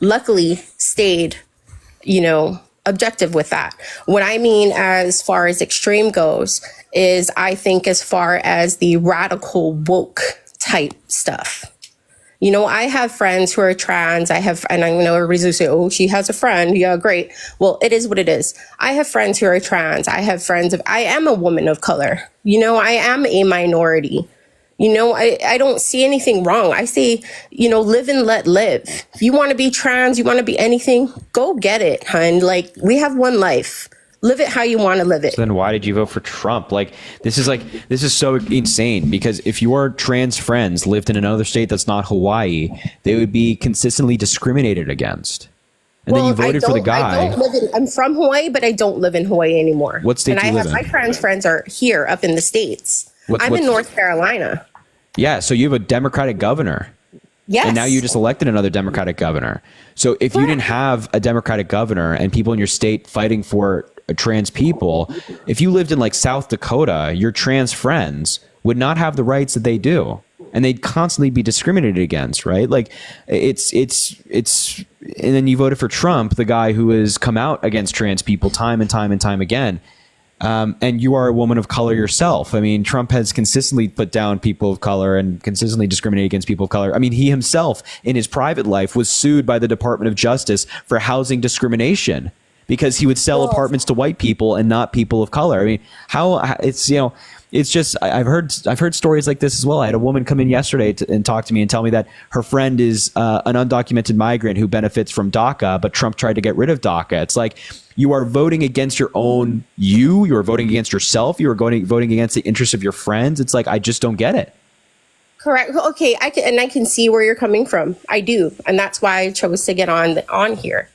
luckily stayed, objective with that. What I mean as far as extreme goes is I think as far as the radical woke type stuff. I have friends who are trans. and I know everybody's going to say, oh, she has a friend. Yeah, great. Well, it is what it is. I have friends who are trans. I am a woman of color. I am a minority. I don't see anything wrong. I say, live and let live. If you want to be trans, you want to be anything, go get it, hun. Like, we have one life. Live it how you want to live it. So then why did you vote for Trump? This is so insane, because if your trans friends lived in another state that's not Hawaii, they would be consistently discriminated against. And then you voted for the guy. I'm from Hawaii, but I don't live in Hawaii anymore. What state do you live in? My trans friends are here up in the States. I'm in North Carolina. Yeah, so you have a Democratic governor. Yes. And now you just elected another Democratic governor. So if you didn't have a Democratic governor and people in your state fighting for trans people, if you lived in South Dakota, your trans friends would not have the rights that they do, and they'd constantly be discriminated against, right? It's and then you voted for Trump, the guy who has come out against trans people time and time and time again. And you are a woman of color yourself. I mean, Trump has consistently put down people of color and consistently discriminated against people of color. I mean, he himself in his private life was sued by the Department of Justice for housing discrimination, because he would sell apartments to white people and not people of color. I mean, it's just, I've heard stories like this as well. I had a woman come in yesterday and talk to me and tell me that her friend is an undocumented migrant who benefits from DACA, but Trump tried to get rid of DACA. It's like, you are voting against your own you are voting against yourself, you are voting against the interests of your friends. It's like, I just don't get it. Correct. Okay, I can see where you're coming from. I do, and that's why I chose to get on here.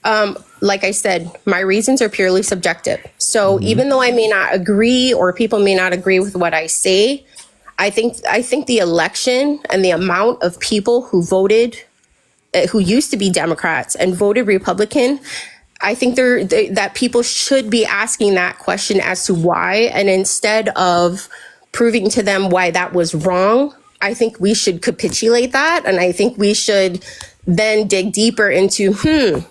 Like I said, my reasons are purely subjective. So even though I may not agree or people may not agree with what I say, I think the election and the amount of people who voted, who used to be Democrats and voted Republican, I think that people should be asking that question as to why. And instead of proving to them why that was wrong, I think we should capitulate that. And I think we should then dig deeper into,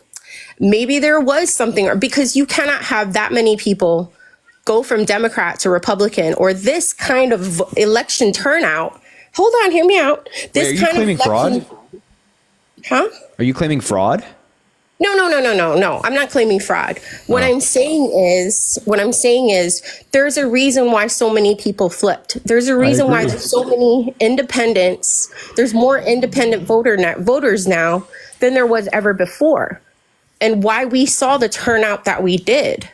maybe there was something, or because you cannot have that many people go from Democrat to Republican or this kind of election turnout. Hold on, hear me out. This Wait, are you claiming fraud? Huh? Are you claiming fraud? No. I'm not claiming fraud. What I'm saying is there's a reason why so many people flipped. There's a reason why there's so many independents. There's more independent voters now than there was ever before. And why we saw the turnout that we did.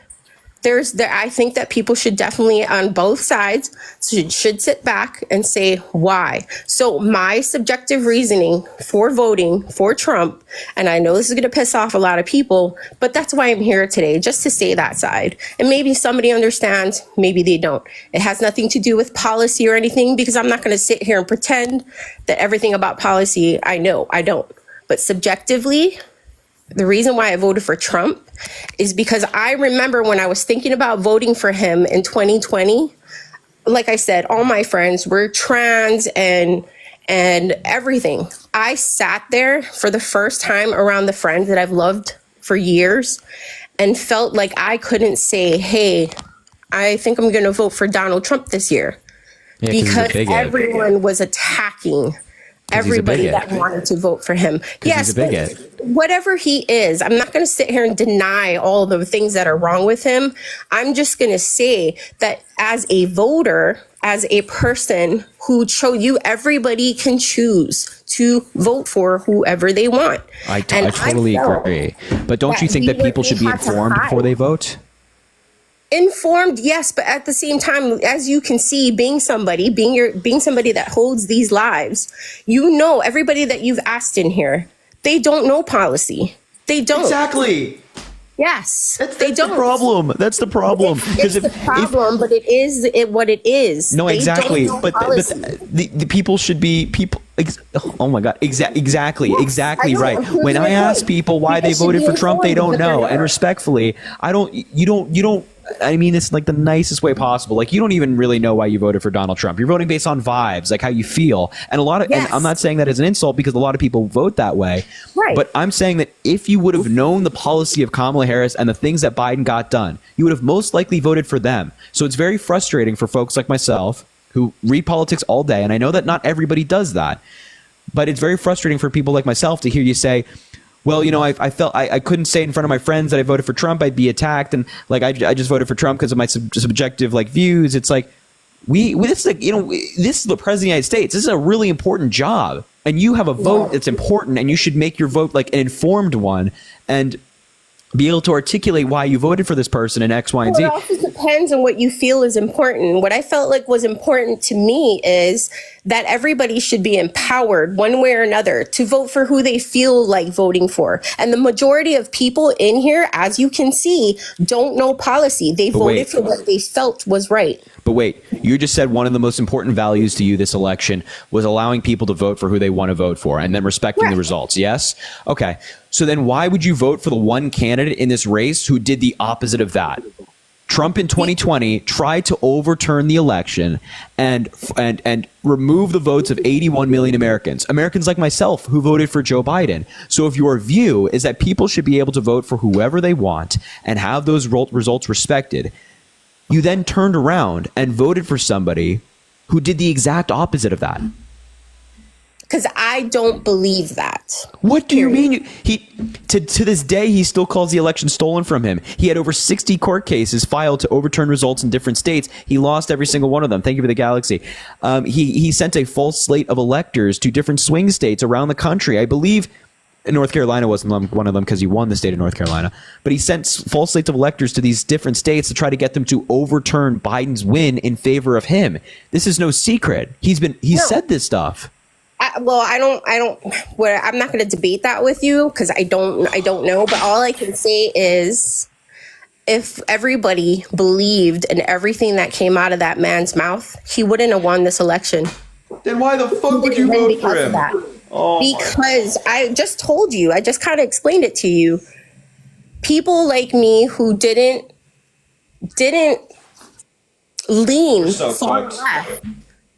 I think that people should definitely, on both sides, should sit back and say why. So my subjective reasoning for voting for Trump, and I know this is going to piss off a lot of people, but that's why I'm here today, just to say that side. And maybe somebody understands, maybe they don't. It has nothing to do with policy or anything, because I'm not going to sit here and pretend that everything about policy I know. I don't. But subjectively, the reason why I voted for Trump is because I remember when I was thinking about voting for him in 2020, like I said, all my friends were trans and everything. I sat there for the first time around the friends that I've loved for years and felt like I couldn't say, hey, I think I'm going to vote for Donald Trump this year, because everyone was attacking everybody that wanted to vote for him. Yes, whatever he is, I'm not going to sit here and deny all the things that are wrong with him. I'm just going to say that as a voter, as a person who everybody can choose to vote for whoever they want. I totally agree. But don't you think that people should be informed before they vote? Informed, yes, but at the same time, as you can see, being somebody that holds these lives, everybody that you've asked in here, they don't know policy. They don't. Exactly. Yes, that's the problem. That's the problem. It's the problem, but it is what it is. No, exactly. But the people should be people. Oh my God! Exactly right. When I ask people why they voted for Trump, they don't know. And respectfully, you don't. I mean, it's like the nicest way possible. Like, you don't even really know why you voted for Donald Trump. You're voting based on vibes, like how you feel. And and I'm not saying that as an insult, because a lot of people vote that way. Right. But I'm saying that if you would have known the policy of Kamala Harris and the things that Biden got done, you would have most likely voted for them. So it's very frustrating for folks like myself who read politics all day. And I know that not everybody does that. But it's very frustrating for people like myself to hear you say, well, I felt I couldn't say in front of my friends that I voted for Trump. I'd be attacked. And like, I just voted for Trump because of my subjective views. It's like, this is the president of the United States. This is a really important job. And you have a vote that's important, and you should make your vote like an informed one and be able to articulate why you voted for this person in X, Y, and Z. It also depends on what you feel is important. What I felt like was important to me is that everybody should be empowered one way or another to vote for who they feel like voting for. And the majority of people in here, as you can see, don't know policy. They voted for what they felt was right. But wait, you just said one of the most important values to you this election was allowing people to vote for who they want to vote for and then respecting the results. Yes? Okay. So then why would you vote for the one candidate in this race who did the opposite of that? Trump in 2020 tried to overturn the election and remove the votes of 81 million Americans like myself who voted for Joe Biden. So if your view is that people should be able to vote for whoever they want and have those results respected, you then turned around and voted for somebody who did the exact opposite of that. Because I don't believe that. What do you mean? To this day, he still calls the election stolen from him. He had over 60 court cases filed to overturn results in different states. He lost every single one of them. Thank you for the galaxy. He sent a false slate of electors to different swing states around the country. I believe North Carolina wasn't one of them because he won the state of North Carolina. But he sent false slates of electors to these different states to try to get them to overturn Biden's win in favor of him. This is no secret. He's said this stuff. I don't. I'm not going to debate that with you because I don't know. But all I can say is, if everybody believed in everything that came out of that man's mouth, he wouldn't have won this election. Then why the fuck would you vote for him? Because I just told you. I just kind of explained it to you. People like me who didn't lean far left.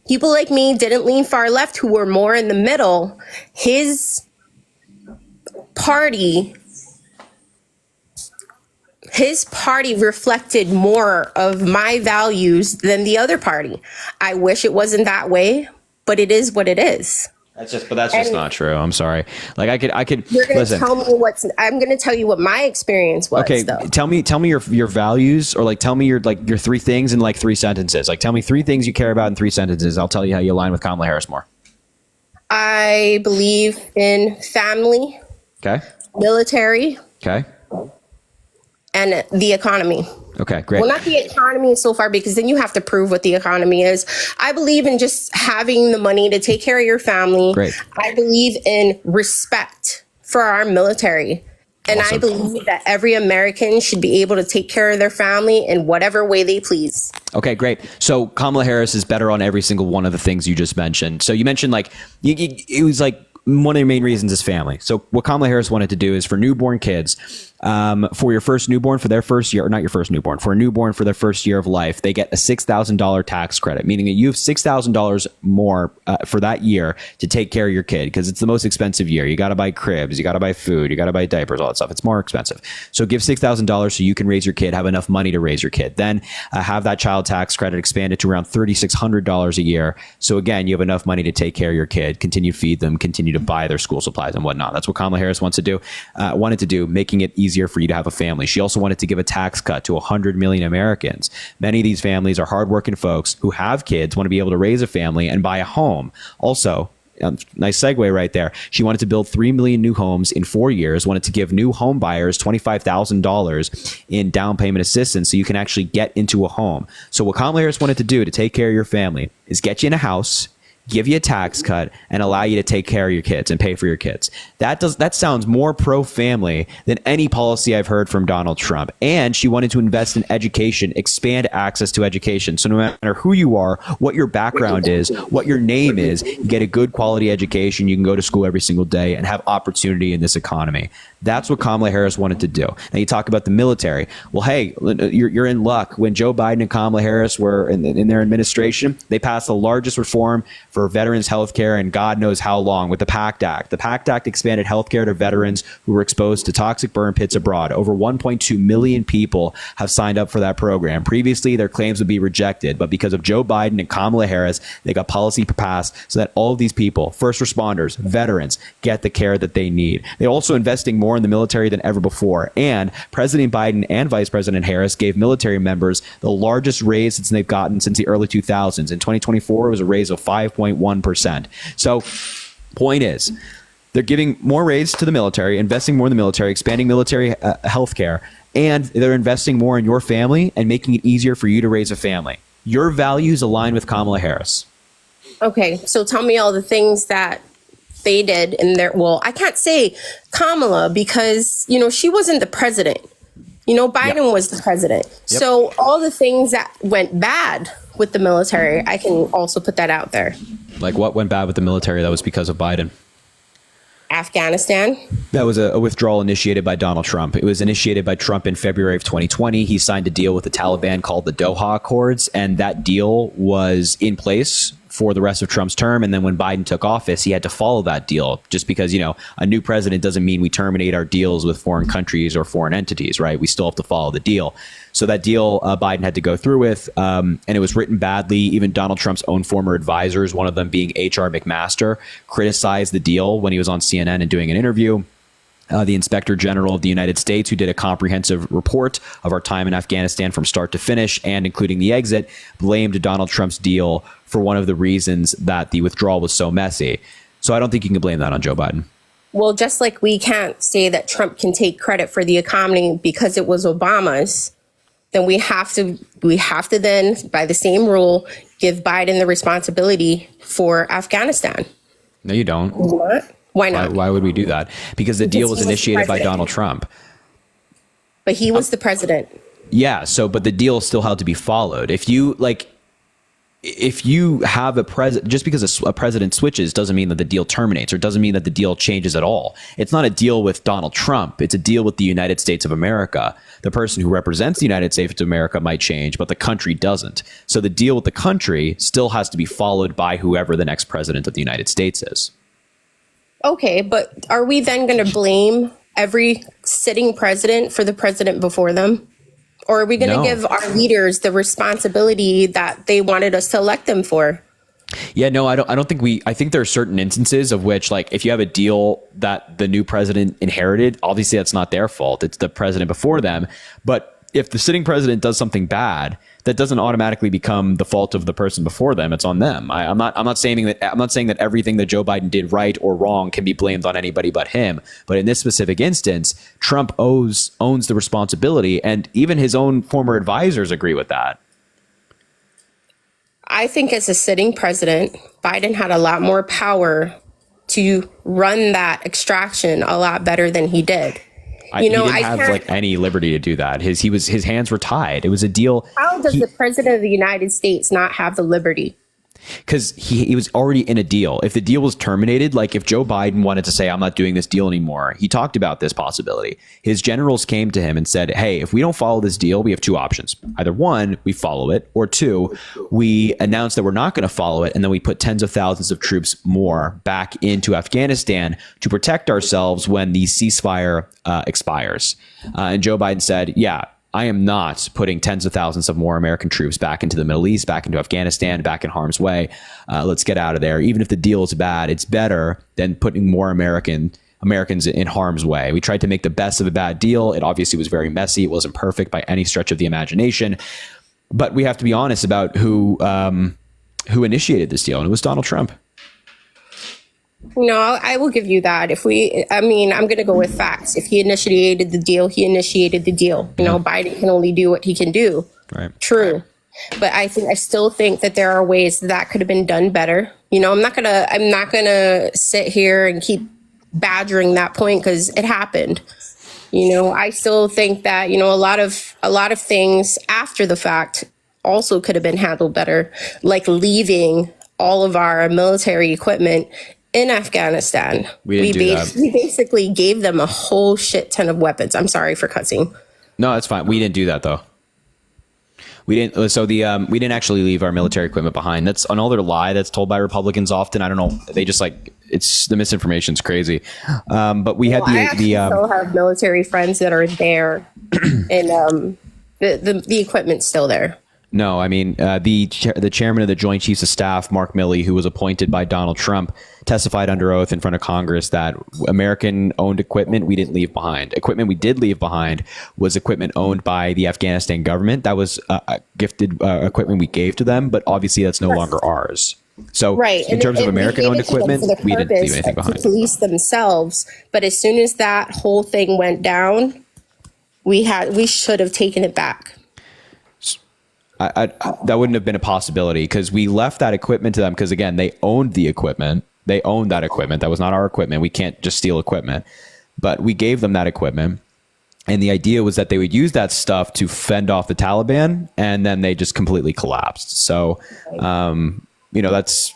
People like me didn't lean far left, who were more in the middle. His party reflected more of my values than the other party. I wish it wasn't that way, but it is what it is. That's just not true. I'm sorry. Like I could. You're going to listen. tell me I'm going to tell you what my experience was. Okay, though. tell me your values, or like tell me your three things in like 3 sentences. Like tell me 3 things you care about in 3 sentences. I'll tell you how you align with Kamala Harris more. I believe in family. Okay. Military. Okay. And the economy. Okay, great. Well, not the economy so far, because then you have to prove what the economy is. I believe in just having the money to take care of your family. Great. I believe in respect for our military. And Awesome. I believe that every American should be able to take care of their family in whatever way they please. Okay, great. So Kamala Harris is better on every single one of the things you just mentioned. So you mentioned like it was like one of the main reasons is family. So what Kamala Harris wanted to do is for newborn kids, for your first newborn, for their first year, or not your first newborn, for a newborn for their first year of life, they get a $6,000 tax credit, meaning that you have $6,000 more for that year to take care of your kid, because it's the most expensive year. You got to buy cribs, you got to buy food, you got to buy diapers, all that stuff. It's more expensive. So give $6,000 so you can raise your kid, have enough money to raise your kid. Then have that child tax credit expanded to around $3,600 a year. So again, you have enough money to take care of your kid, continue to feed them, continue to buy their school supplies and whatnot. That's what Kamala Harris wanted to do, making it easier for you to have a family. She also wanted to give a tax cut to 100 million Americans. Many of these families are hardworking folks who have kids, want to be able to raise a family and buy a home. Also, nice segue right there. She wanted to build 3 million new homes in 4 years, wanted to give new home buyers $25,000 in down payment assistance so you can actually get into a home. So what Kamala Harris wanted to do to take care of your family is get you in a house, give you a tax cut, and allow you to take care of your kids and pay for your kids. That sounds more pro-family than any policy I've heard from Donald Trump. And she wanted to invest in education, expand access to education. So no matter who you are, what your background is, what your name is, you get a good quality education. You can go to school every single day and have opportunity in this economy. That's what Kamala Harris wanted to do. Now you talk about the military. Well, hey, you're in luck. When Joe Biden and Kamala Harris were in their administration, they passed the largest reform for veterans health care in God knows how long with the PACT Act. The PACT Act expanded health care to veterans who were exposed to toxic burn pits abroad. Over 1.2 million people have signed up for that program. Previously, their claims would be rejected, but because of Joe Biden and Kamala Harris, they got policy passed so that all of these people, first responders, veterans, get the care that they need. They're also investing more in the military than ever before. And President Biden and Vice President Harris gave military members the largest raise since they've gotten since the early 2000s. In 2024, it was a raise of 5.1%. So point is, they're giving more raise to the military, investing more in the military, expanding military health care, and they're investing more in your family and making it easier for you to raise a family. Your values align with Kamala Harris. Okay, so tell me all the things that they did in their, well, I can't say Kamala because, she wasn't the president. Biden was the president. Yep. So all the things that went bad with the military, I can also put that out there. Like what went bad with the military that was because of Biden? Afghanistan. That was a withdrawal initiated by Donald Trump. It was initiated by Trump in February of 2020. He signed a deal with the Taliban called the Doha Accords, and that deal was in place for the rest of Trump's term. And then when Biden took office, he had to follow that deal just because, a new president doesn't mean we terminate our deals with foreign countries or foreign entities, right? We still have to follow the deal. So that deal Biden had to go through with, and it was written badly. Even Donald Trump's own former advisors, one of them being H.R. McMaster, criticized the deal when he was on CNN and doing an interview. The Inspector General of the United States, who did a comprehensive report of our time in Afghanistan from start to finish, and including the exit, blamed Donald Trump's deal for one of the reasons that the withdrawal was so messy. So I don't think you can blame that on Joe Biden. Well, just like we can't say that Trump can take credit for the economy because it was Obama's, then we have to then, by the same rule, give Biden the responsibility for Afghanistan. No, you don't. What? Why not? Why would we do that? Because the deal was initiated by Donald Trump. But he was the president. Yeah. So, but the deal still had to be followed. If you have a president, just because a president switches doesn't mean that the deal terminates, or doesn't mean that the deal changes at all. It's not a deal with Donald Trump. It's a deal with the United States of America. The person who represents the United States of America might change, but the country doesn't. So the deal with the country still has to be followed by whoever the next president of the United States is. Okay, but are we then going to blame every sitting president for the president before them? Or are we going to give our leaders the responsibility that they wanted us to elect them for? Yeah, no, I don't think I think there are certain instances of which, like, if you have a deal that the new president inherited, obviously that's not their fault. It's the president before them. But if the sitting president does something bad, that doesn't automatically become the fault of the person before them. It's on them. I'm not saying that everything that Joe Biden did right or wrong can be blamed on anybody but him. But in this specific instance, Trump owns the responsibility, and even his own former advisors agree with that. I think as a sitting president, Biden had a lot more power to run that extraction a lot better than he did. He didn't have any liberty to do that. His hands were tied. It was a deal. How does the president of the United States not have the liberty? Because he was already in a deal. If the deal was terminated, like if Joe Biden wanted to say, I'm not doing this deal anymore, he talked about this possibility. His generals came to him and said, hey, if we don't follow this deal, we have two options. Either one, we follow it, or two, we announce that we're not going to follow it, and then we put tens of thousands of troops more back into Afghanistan to protect ourselves when the ceasefire expires. And Joe Biden said, yeah, I am not putting tens of thousands of more American troops back into the Middle East, back into Afghanistan, back in harm's way. Let's get out of there. Even if the deal is bad, it's better than putting more Americans in harm's way. We tried to make the best of a bad deal. It obviously was very messy. It wasn't perfect by any stretch of the imagination. But we have to be honest about who initiated this deal, and it was Donald Trump. No, I will give you that. I'm going to go with facts. If he initiated the deal, he initiated the deal. You know, Biden can only do what he can do. Right. True. But I still think that there are ways that could have been done better. You know, I'm not gonna sit here and keep badgering that point because it happened. You know, I still think that, you know, a lot of things after the fact also could have been handled better, like leaving all of our military equipment in Afghanistan. We basically gave them a whole shit ton of weapons. I'm sorry for cussing. No, that's fine. We didn't do that though. We didn't. So we didn't actually leave our military equipment behind. That's another lie that's told by Republicans often. I don't know. They just it's the misinformation's crazy. But we had I still have military friends that are there, and the equipment's still there. No, I mean, the chairman of the Joint Chiefs of Staff, Mark Milley, who was appointed by Donald Trump, testified under oath in front of Congress that American-owned equipment we didn't leave behind. Equipment we did leave behind was equipment owned by the Afghanistan government. That was gifted equipment we gave to them, but obviously that's no longer ours. So in terms of American-owned equipment, we didn't leave anything behind. To police themselves, but as soon as that whole thing went down, we should have taken it back. That wouldn't have been a possibility because we left that equipment to them because, again, they owned the equipment. They owned that equipment. That was not our equipment. We can't just steal equipment. But we gave them that equipment. And the idea was that they would use that stuff to fend off the Taliban, and then they just completely collapsed. So, you know, that's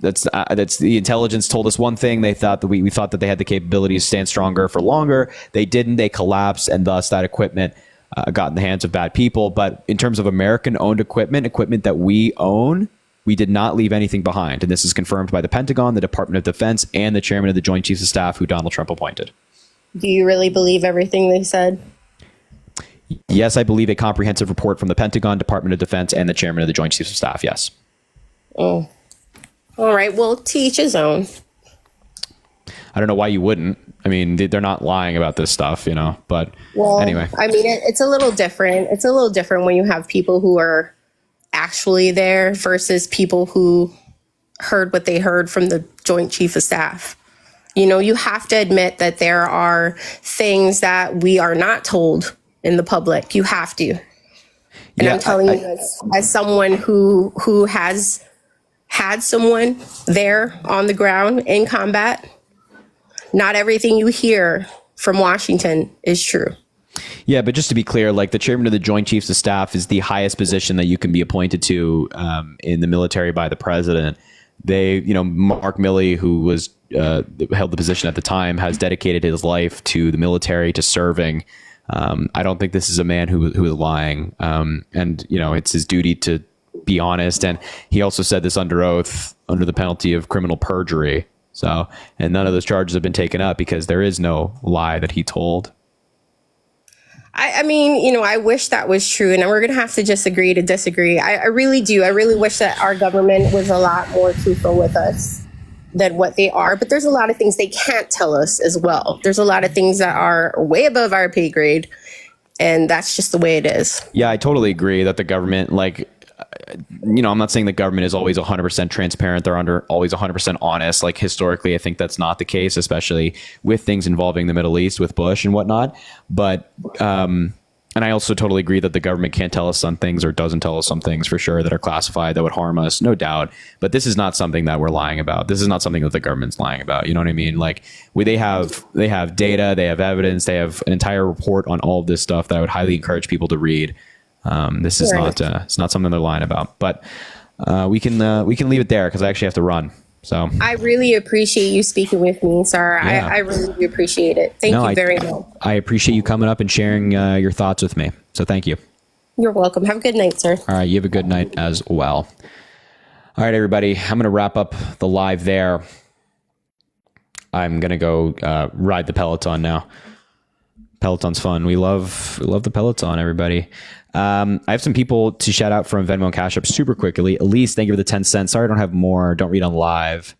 the intelligence told us one thing. They thought that we thought that they had the capability to stand stronger for longer. They didn't. They collapsed, and thus that equipment got in the hands of bad people. But in terms of American-owned equipment that we own, we did not leave anything behind. And this is confirmed by the Pentagon, the Department of Defense, and the chairman of the Joint Chiefs of Staff, who Donald Trump appointed. Do you really believe everything they said? Yes, I believe a comprehensive report from the Pentagon, Department of Defense, and the chairman of the Joint Chiefs of Staff, yes. Oh. All right, well, to each his own. I don't know why you wouldn't. I mean, they're not lying about this stuff, you know, but anyway. I mean, it's a little different. It's a little different when you have people who are actually there versus people who heard what they heard from the Joint Chief of Staff. You know, you have to admit that there are things that we are not told in the public. You have to. And I'm telling you as someone who has had someone there on the ground in combat, not everything you hear from Washington is true. Yeah, but just to be clear, like the chairman of the Joint Chiefs of Staff is the highest position that you can be appointed to in the military by the president. They, Mark Milley, who was held the position at the time, has dedicated his life to the military, to serving. I don't think this is a man who is lying, and it's his duty to be honest. And he also said this under oath, under the penalty of criminal perjury. So, and none of those charges have been taken up because there is no lie that he told. I mean, I wish that was true, and we're going to have to just agree to disagree. I really do. I really wish that our government was a lot more truthful with us than what they are. But there's a lot of things they can't tell us as well. There's a lot of things that are way above our pay grade, and that's just the way it is. Yeah, I totally agree that the government, I'm not saying the government is always 100% transparent. They're always 100% honest. Like historically, I think that's not the case, especially with things involving the Middle East with Bush and whatnot. But, and I also totally agree that the government can't tell us some things or doesn't tell us some things for sure that are classified that would harm us, no doubt. But this is not something that we're lying about. This is not something that the government's lying about. You know what I mean? Like they have data, they have evidence, they have an entire report on all of this stuff that I would highly encourage people to read. This is not it's not something they're lying about, but we can leave it there because I actually have to run. So I really appreciate you speaking with me, sir. Yeah. I really do appreciate it. Thank you very much. I appreciate you coming up and sharing your thoughts with me. So thank you. You're welcome. Have a good night, sir. All right, you have a good night as well. All right, everybody, I'm going to wrap up the live there. I'm going to go ride the Peloton now. Peloton's fun. We love the Peloton, everybody. I have some people to shout out from Venmo and Cash App super quickly. Elise, thank you for the 10 cents. Sorry I don't have more. Don't read on live.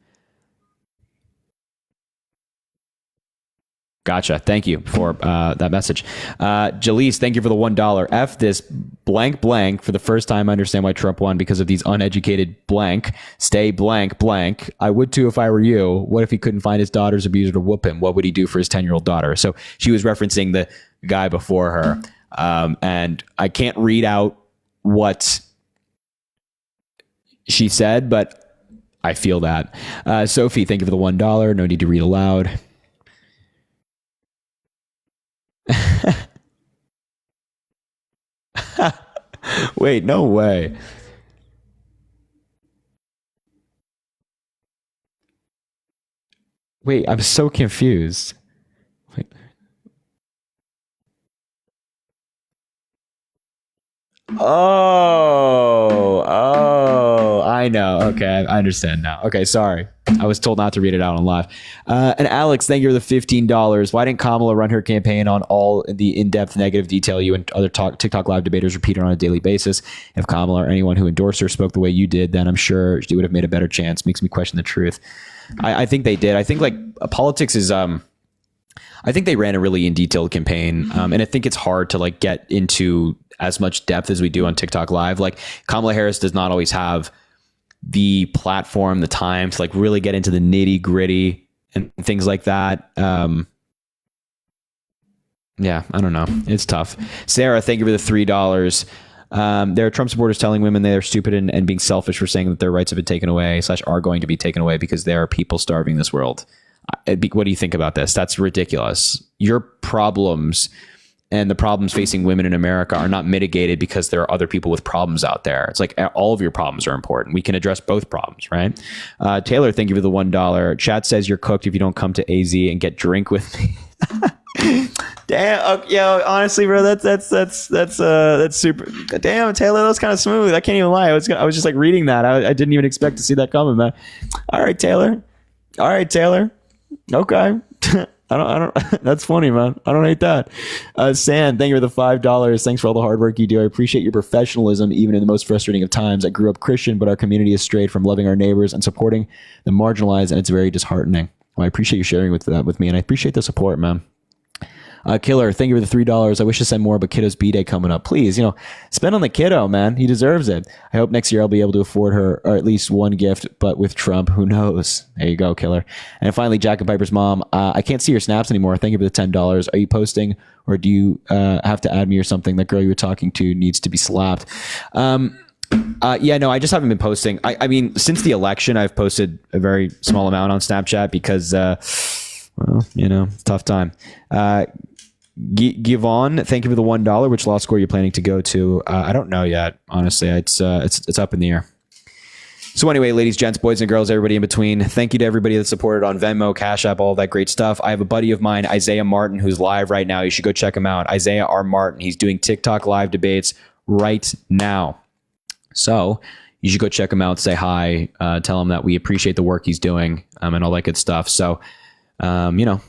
Gotcha. Thank you for that message. Jaleese, thank you for the $1. F this blank blank. For the first time, I understand why Trump won because of these uneducated blank. Stay blank blank. I would too if I were you. What if he couldn't find his daughter's abuser to whoop him? What would he do for his 10-year-old daughter? So she was referencing the guy before her. And I can't read out what she said, but I feel that. Sophie, thank you for the $1. No need to read aloud. Wait, no way. Wait, I'm so confused. Wait. Oh, I know. Okay, I understand now. Okay, sorry. I was told not to read it out on live. And Alex, thank you for the $15. Why didn't Kamala run her campaign on all the in-depth negative detail you and other TikTok live debaters repeat on a daily basis? If Kamala or anyone who endorsed her spoke the way you did, then I'm sure she would have made a better chance. Makes me question the truth. I think they did. I think politics is... I think they ran a really in detailed campaign. And I think it's hard to get into as much depth as we do on TikTok live. Kamala Harris does not always have the platform, the time to really get into the nitty gritty and things like that. Yeah, I don't know. It's tough. Sarah, thank you for the $3. There are Trump supporters telling women they are stupid and being selfish for saying that their rights have been taken away / are going to be taken away because there are people starving this world. What do you think about this? That's ridiculous. Your problems and the problems facing women in America are not mitigated because there are other people with problems out there. It's all of your problems are important. We can address both problems, right? Taylor, thank you for the $1. Chat says you're cooked if you don't come to AZ and get drink with me. Damn, honestly, bro, that's super. Damn, Taylor, that was kind of smooth. I can't even lie. I was just reading that. I didn't even expect to see that coming, man. All right, Taylor. Okay. I don't, that's funny, man. I don't hate that. San, thank you for the $5. Thanks for all the hard work you do. I appreciate your professionalism, even in the most frustrating of times. I grew up Christian, but our community has strayed from loving our neighbors and supporting the marginalized, and it's very disheartening. Well, I appreciate you sharing that with me, and I appreciate the support, man. Killer, thank you for the $3. I wish to send more, but kiddo's B-Day coming up. Please, spend on the kiddo, man. He deserves it. I hope next year I'll be able to afford her or at least one gift, but with Trump, who knows? There you go, Killer. And finally, Jack and Piper's mom. I can't see your snaps anymore. Thank you for the $10. Are you posting, or do you have to add me or something? That girl you were talking to needs to be slapped. Yeah, no, I just haven't been posting. I mean, since the election, I've posted a very small amount on Snapchat because, well, you know, tough time. Givon, thank you for the $1. Which law school are you planning to go to? I don't know yet. Honestly, it's up in the air. So anyway, ladies, gents, boys and girls, everybody in between, thank you to everybody that supported on Venmo, Cash App, all that great stuff. I have a buddy of mine, Isaiah Martin, who's live right now. You should go check him out. Isaiah R. Martin. He's doing TikTok live debates right now. So you should go check him out, say hi, tell him that we appreciate the work he's doing, and all that good stuff. So, you know,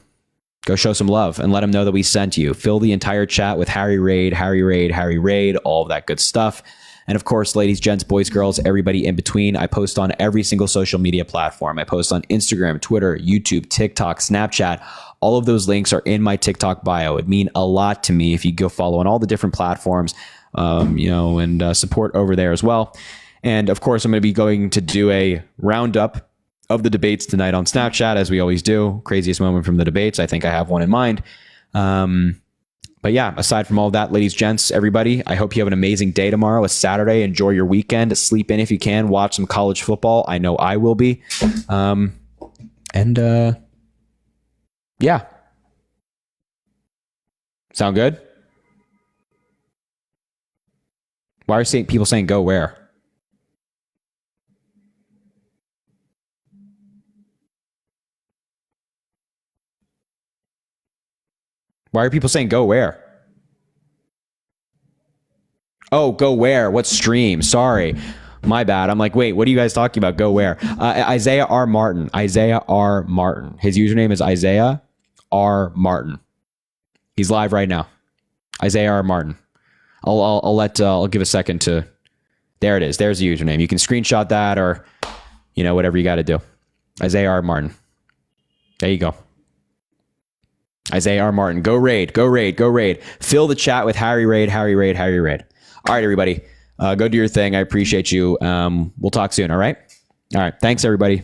go show some love and let him know that we sent you. Fill the entire chat with Harry Raid, Harry Raid, Harry Raid, all of that good stuff. And of course, ladies, gents, boys, girls, everybody in between, I post on every single social media platform. I post on Instagram, Twitter, YouTube, TikTok, Snapchat. All of those links are in my TikTok bio. It'd mean a lot to me if you go follow on all the different platforms, you know, and support over there as well. And of course, I'm going to be going to do a roundup of the debates tonight on Snapchat, as we always do. Craziest moment from the debates. I think I have one in mind. But yeah, aside from all that, ladies, gents, everybody, I hope you have an amazing day tomorrow. It's Saturday. Enjoy your weekend. Sleep in if you can. Watch some college football. I know I will be. Yeah. Sound good? Why are people saying go where? Why are people saying go where? Oh, go where? What stream? Sorry. My bad. I'm like, wait, what are you guys talking about? Go where? Isaiah R. Martin. Isaiah R. Martin. His username is Isaiah R. Martin. He's live right now. Isaiah R. Martin. I'll give a second to. There it is. There's the username. You can screenshot that or, you know, whatever you got to do. Isaiah R. Martin. There you go. Isaiah R. Martin. Go raid. Go raid. Go raid. Fill the chat with Harry Raid, Harry Raid, Harry Raid. All right, everybody. Go do your thing. I appreciate you. We'll talk soon. All right. All right. Thanks, everybody.